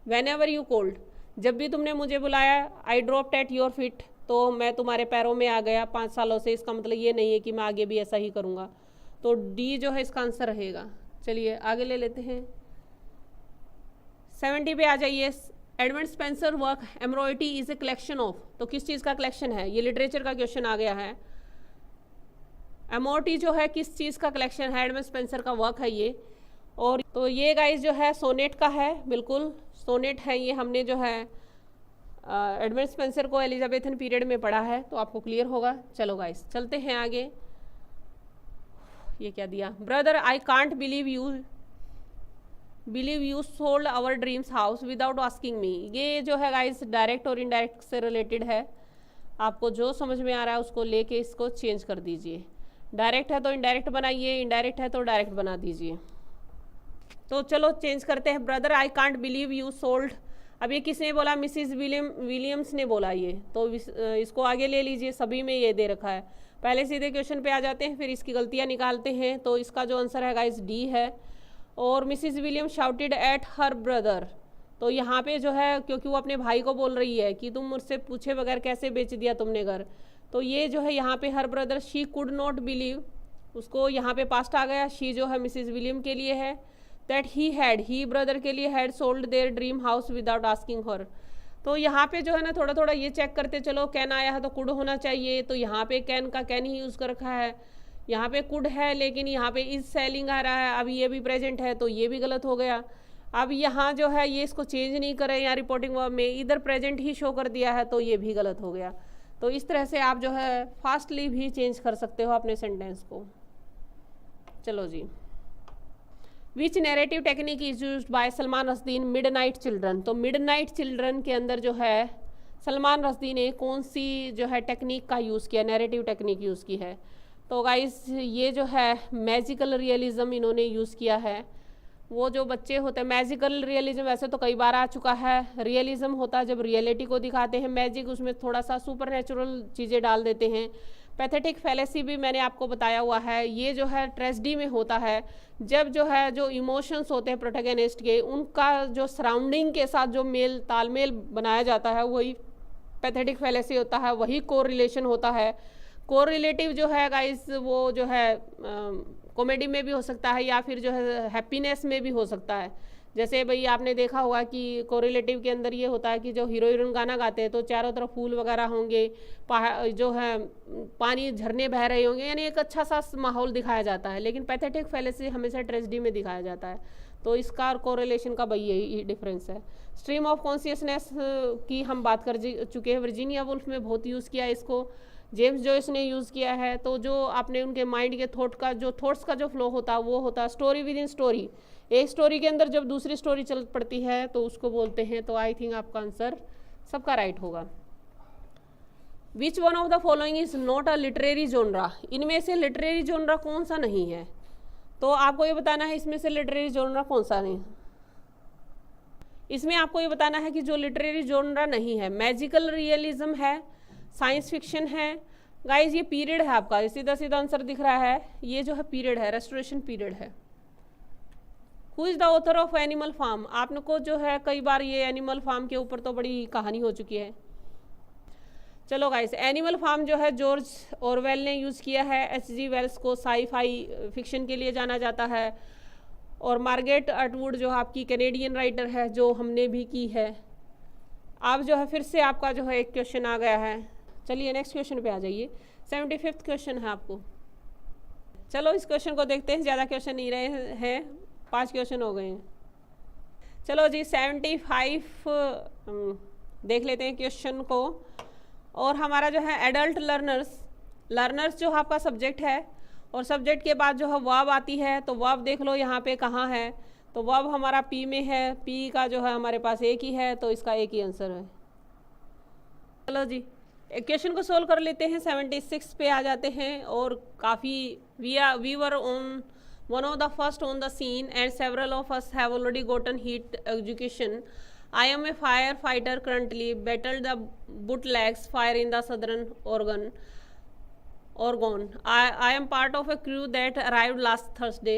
S1: when ever you called, जब भी तुमने मुझे बुलाया, I dropped at your feet, तो मैं तुम्हारे पैरों में आ गया 5 सालों से। इसका मतलब ये नहीं है कि मैं आगे भी ऐसा ही करूँगा, तो डी जो है इसका आंसर रहेगा। चलिए आगे ले लेते हैं। 70 पे आ जाइए। Edmund Spenser work embroidery is a collection of, तो किस चीज़ का कलेक्शन है? ये लिटरेचर का क्वेश्चन आ गया है। एम्ब्रॉयडरी जो है किस चीज़ का कलेक्शन है? एडमंड स्पेंसर का वर्क है ये। और तो ये गाइस जो है सोनेट का है, बिल्कुल सोनेट है ये। हमने जो है एडमंड स्पेंसर को एलिजाबेथन पीरियड में पढ़ा है, तो आपको क्लियर होगा। चलो गाइस चलते हैं आगे। ये क्या दिया? Brother I can't believe you sold our dreams house without asking me. ये जो है गाइस डायरेक्ट और इनडायरेक्ट से रिलेटेड है। आपको जो समझ में आ रहा है उसको लेके इसको चेंज कर दीजिए। डायरेक्ट है तो इनडायरेक्ट बनाइए, इनडायरेक्ट है तो डायरेक्ट बना दीजिए। तो चलो चेंज करते हैं। Brother I can't believe you sold, अब ये किसने बोला? मिसिस विलियम्स ने बोला ये, तो इसको आगे ले लीजिए। सभी में ये दे रखा है। पहले सीधे क्वेश्चन पे आ जाते हैं, फिर इसकी गलतियाँ निकालते हैं। तो इसका जो आंसर है गाइस डी है। और Mrs William shouted at her brother, तो यहाँ पे जो है क्योंकि वो अपने भाई को बोल रही है कि तुम मुझसे पूछे बगैर कैसे बेच दिया तुमने घर, तो ये जो है यहाँ पे her brother, she could not believe, उसको यहाँ पे पास्ट आ गया। शी जो है मिसिस विलियम के लिए है। दैट ही ब्रदर के लिए had sold their dream house without asking हर, तो यहाँ पे जो है ना थोड़ा थोड़ा ये चेक करते चलो। कैन आया है तो कुड होना चाहिए, तो यहाँ पे कैन का कैन ही यूज़ कर रखा है। यहाँ पे कुड है लेकिन यहाँ पे इज सेलिंग आ रहा है। अब ये भी प्रेजेंट है तो ये भी गलत हो गया। अब यहाँ जो है ये इसको चेंज नहीं करें, यहाँ रिपोर्टिंग वर्ब में इधर प्रेजेंट ही शो कर दिया है, तो ये भी गलत हो गया। तो इस तरह से आप जो है फास्टली भी चेंज कर सकते हो अपने सेंटेंस को। चलो जी। Which narrative technique is used by Salman Rushdie in Midnight Children, तो मिडनाइट चिल्ड्रन के अंदर जो है सलमान रश्दी ने कौन सी जो है टेक्निक का यूज़ किया, नैरेटिव टेक्निक यूज़ की है? तो गाइस ये जो है मैजिकल रियलिज़म इन्होंने यूज़ किया है। वो जो बच्चे होते हैं, मैजिकल रियलिज्म वैसे तो कई बार आ चुका है। रियलिज्म होता है जब रियलिटी को दिखाते हैं, मैजिक उसमें थोड़ा सा सुपरनेचुरल चीज़ें डाल देते हैं। पैथेटिक फैलेसी भी मैंने आपको बताया हुआ है। ये जो है ट्रेजेडी में होता है, जब जो है जो इमोशंस होते हैं प्रोटैगनिस्ट के, उनका जो सराउंडिंग के साथ जो मेल तालमेल बनाया जाता है वही पैथेटिक फैलेसी होता है, वही कोरिलेशन होता है। कोरिलेटिव जो है गाइस वो जो है कॉमेडी में भी हो सकता है या फिर जो है हैप्पीनेस में भी हो सकता है। जैसे भाई आपने देखा होगा कि कोरिलेटिव के अंदर ये होता है कि जो हीरो हीरोइन गाना गाते हैं तो चारों तरफ फूल वगैरह होंगे, जो है पानी झरने बह रहे होंगे, यानी एक अच्छा सा माहौल दिखाया जाता है। लेकिन पैथेटिक फैलेसी हमेशा ट्रेजेडी में दिखाया जाता है, तो इसका और कोरिलेशन का भाई यही डिफरेंस है। स्ट्रीम ऑफ कॉन्शियसनेस की हम बात कर चुके हैं, वर्जीनिया वुल्फ में बहुत यूज़ किया है इसको, जेम्स जॉयस ने यूज़ किया है। तो जो आपने उनके माइंड के थॉट्स का जो फ्लो होता है वो होता है स्टोरी विद इन स्टोरी। एक स्टोरी के अंदर जब दूसरी स्टोरी चल पड़ती है तो उसको बोलते हैं। तो आई थिंक आपका आंसर सबका राइट होगा। विच one of the following is not a literary जोनरा, इनमें से लिटरेरी जोनरा कौन सा नहीं है? तो आपको ये बताना है इसमें से लिटरेरी जोनरा कौन सा नहीं। इसमें आपको ये बताना है कि जो लिटरेरी जोनरा नहीं है, मैजिकल रियलिज्म है, साइंस फिक्शन है। गाइज ये पीरियड है आपका, सीधा सीधा आंसर दिख रहा है, ये जो है पीरियड है, रेस्टोरेशन पीरियड है। Who is the author of Animal Farm, आपने को जो है कई बार ये एनिमल फार्म के ऊपर तो बड़ी कहानी हो चुकी है। चलो गाइस, एनिमल फार्म जो है जॉर्ज ऑरवेल ने यूज़ किया है। H.G. वेल्स को साई-फाई फिक्शन के लिए जाना जाता है। और मार्गरेट अटवुड जो आपकी कैनेडियन राइटर है, जो हमने भी की है। अब जो है फिर से आपका जो है एक क्वेश्चन आ गया है। चलिए नेक्स्ट क्वेश्चन पे आ जाइए। 75वां क्वेश्चन है आपको। चलो इस क्वेश्चन को देखते हैं, ज़्यादा क्वेश्चन नहीं रहे हैं, 5 क्वेश्चन हो गए हैं। चलो जी 75 देख लेते हैं क्वेश्चन को। और हमारा जो है एडल्ट लर्नर्स जो आपका सब्जेक्ट है, और सब्जेक्ट के बाद जो है वर्ब आती है। तो वर्ब देख लो यहाँ पे कहाँ है, तो वर्ब हमारा पी में है, पी का जो है हमारे पास एक ही है, तो इसका एक ही आंसर है। चलो जी क्वेश्चन को सोल्व कर लेते हैं। 76 पे आ जाते हैं। और काफ़ी we were on one of the first on the scene and several of us have already gotten heat education. I am a firefighter currently, battled the bootlegs fire in the southern Oregon. I am part of a crew that arrived last Thursday.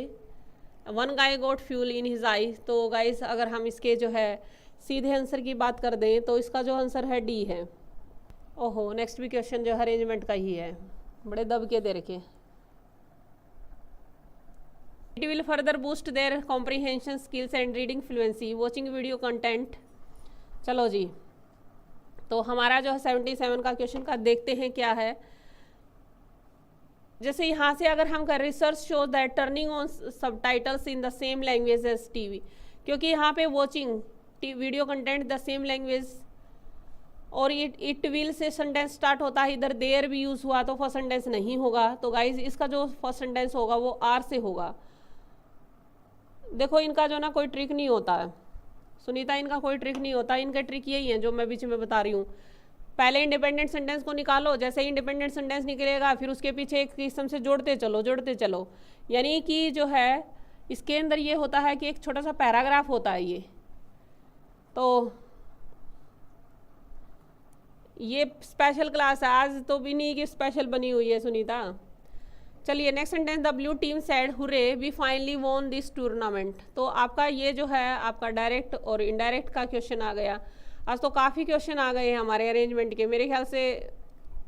S1: One guy got fuel in his eye. तो guys अगर हम इसके जो है सीधे answer की बात कर दें तो इसका जो आंसर है डी है। ओहो, नेक्स्ट भी क्वेश्चन जो है अरेंजमेंट का ही है, बड़े दब के दे रखे। It will further boost their comprehension skills and reading fluency watching video content. चलो जी, तो हमारा जो है 77 का क्वेश्चन का देखते हैं क्या है। जैसे यहाँ से अगर हम कर research show that turning on subtitles in the same language as TV, क्योंकि यहाँ पे watching video content the same language और it will say sentence start होता है, इधर देयर भी यूज़ हुआ तो फर्स्ट सेंटेंस नहीं होगा। तो गाइज इसका जो फर्स्ट सेंटेंस होगा वो आर से होगा। देखो इनका जो ना कोई ट्रिक नहीं होता है सुनीता, इनका कोई ट्रिक नहीं होता, इनका ट्रिक यही है जो मैं बीच में बता रही हूँ। पहले इंडिपेंडेंट सेंटेंस को निकालो, जैसे ही इंडिपेंडेंट सेंटेंस निकलेगा फिर उसके पीछे एक किस्म से जोड़ते चलो। यानी कि जो है इसके अंदर ये होता है कि एक छोटा सा पैराग्राफ होता है तो ये स्पेशल क्लास है आज तो भी नहीं कि स्पेशल बनी हुई है सुनीता। चलिए next sentence, the blue team said hurray we finally won this tournament. तो आपका ये जो है आपका डायरेक्ट और इनडायरेक्ट का क्वेश्चन आ गया। आज तो काफ़ी क्वेश्चन आ गए हैं हमारे अरेंजमेंट के, मेरे ख्याल से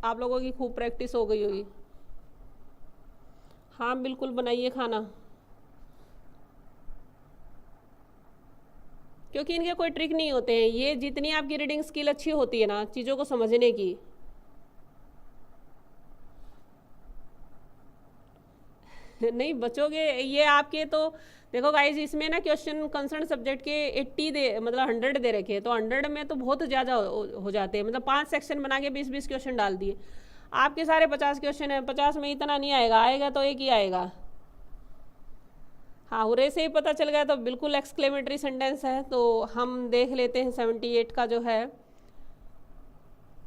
S1: आप लोगों की खूब प्रैक्टिस हो गई होगी। हाँ बिल्कुल बनाइए खाना, क्योंकि इनके कोई ट्रिक नहीं होते हैं। ये जितनी आपकी रीडिंग स्किल अच्छी होती है ना चीज़ों को समझने की, नहीं बचोगे ये आपके। तो देखो गाइज इसमें ना क्वेश्चन कंसर्न सब्जेक्ट के 80 दे मतलब 100 दे रखे, तो 100 में तो बहुत ज़्यादा हो जाते हैं। मतलब 5 सेक्शन बना के 20-20 क्वेश्चन डाल दिए। आपके सारे 50 क्वेश्चन है, 50 में इतना नहीं आएगा, आएगा तो एक ही आएगा। हाँ हुर्रे से ही पता चल गया तो बिल्कुल एक्सक्लेमेटरी सेंटेंस है। तो हम देख लेते हैं 78 का जो है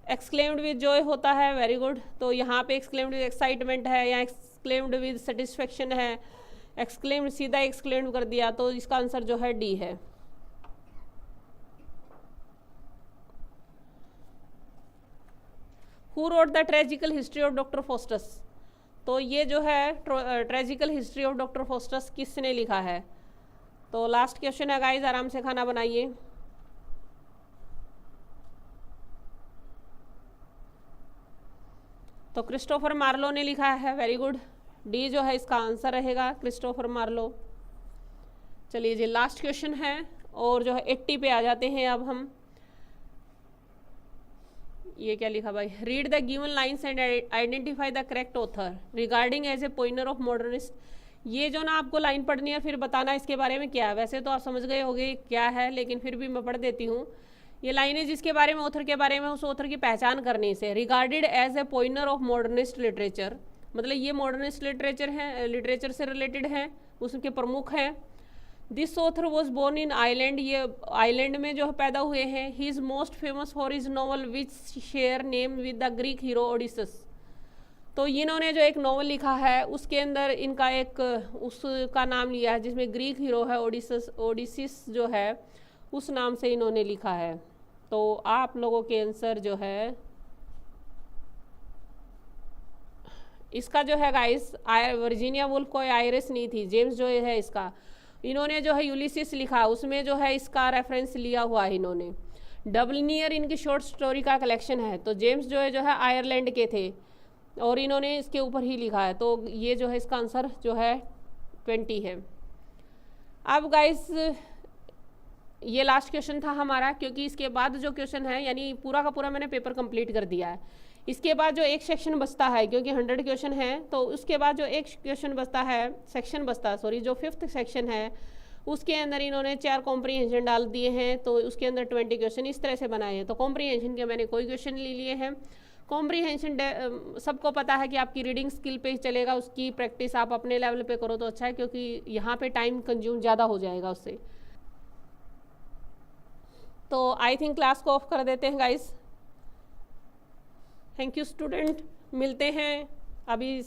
S1: एक्सक्लेम्ड विद जॉय होता है, वेरी गुड। तो यहाँ पे एक्सक्लेम्ड विद एक्साइटमेंट है या एक्सक्लेम्ड विद सेटिस्फेक्शन है, एक्सक्लेम्ड सीधा एक्सक्लेम्ड कर दिया, तो इसका आंसर जो है डी है। Who wrote the tragical history of Doctor Faustus. तो ये जो है tragical history of Doctor Faustus किसने लिखा है। तो लास्ट क्वेश्चन है गाइज, आराम से खाना बनाइए। तो क्रिस्टोफर मार्लो ने लिखा है, वेरी गुड। डी जो है इसका आंसर रहेगा, क्रिस्टोफर मार्लो। चलिए जी लास्ट क्वेश्चन है और जो है 80 पे आ जाते हैं अब हम। ये क्या लिखा भाई, read the given lines and identify the correct author regarding as a pioneer of modernist. ये जो ना आपको लाइन पढ़नी है फिर बताना इसके बारे में क्या है। वैसे तो आप समझ गए होंगे क्या है, लेकिन फिर भी मैं पढ़ देती हूँ। ये लाइनें जिसके बारे में ऑथर के बारे में उस ऑथर की पहचान करने से, regarded as a pioneer of modernist literature, मतलब ये मॉडर्निस्ट लिटरेचर है, लिटरेचर से रिलेटेड है, उसके प्रमुख हैं। This author was born in Ireland, ये आइलैंड में जो पैदा हुए हैं। He is most famous for his novel which share name with the Greek hero Odysseus. तो इन्होंने जो एक नॉवल लिखा है उसके अंदर इनका एक उसका नाम लिया है जिसमें ग्रीक हीरो है ओडिसिस जो है उस नाम से इन्होंने लिखा है। तो आप लोगों के आंसर जो है इसका जो है गाइस, वर्जीनिया वुल्फ कोई आयरिस नहीं थी, जेम्स जो है इसका, इन्होंने जो है यूलिसिस लिखा उसमें जो है इसका रेफरेंस लिया हुआ है इन्होंने। डबलिनियर इनकी शॉर्ट स्टोरी का कलेक्शन है। तो जेम्स जो है आयरलैंड के थे और इन्होंने इसके ऊपर ही लिखा है। तो ये जो है इसका आंसर जो है 20 है। अब गाइस ये लास्ट क्वेश्चन था हमारा, क्योंकि इसके बाद जो क्वेश्चन है यानी पूरा का पूरा मैंने पेपर कंप्लीट कर दिया है। इसके बाद जो एक सेक्शन बचता है, क्योंकि 100 क्वेश्चन है, तो उसके बाद जो एक क्वेश्चन बचता है, सेक्शन बचता है सॉरी, जो 5th सेक्शन है उसके अंदर इन्होंने 4 कॉम्प्रीहेंशन डाल दिए हैं। तो उसके अंदर 20 क्वेश्चन इस तरह से बनाए हैं। तो कॉम्प्रीहेंशन के मैंने कोई क्वेश्चन ले लिए हैं। कॉम्प्रीहेंशन सबको पता है कि आपकी रीडिंग स्किल पे ही चलेगा, उसकी प्रैक्टिस आप अपने लेवल पे करो तो अच्छा है, क्योंकि यहाँ पे टाइम कंज्यूम ज़्यादा हो जाएगा उससे। तो आई थिंक क्लास को ऑफ कर देते हैं गाइस। थैंक यू स्टूडेंट, मिलते हैं अभी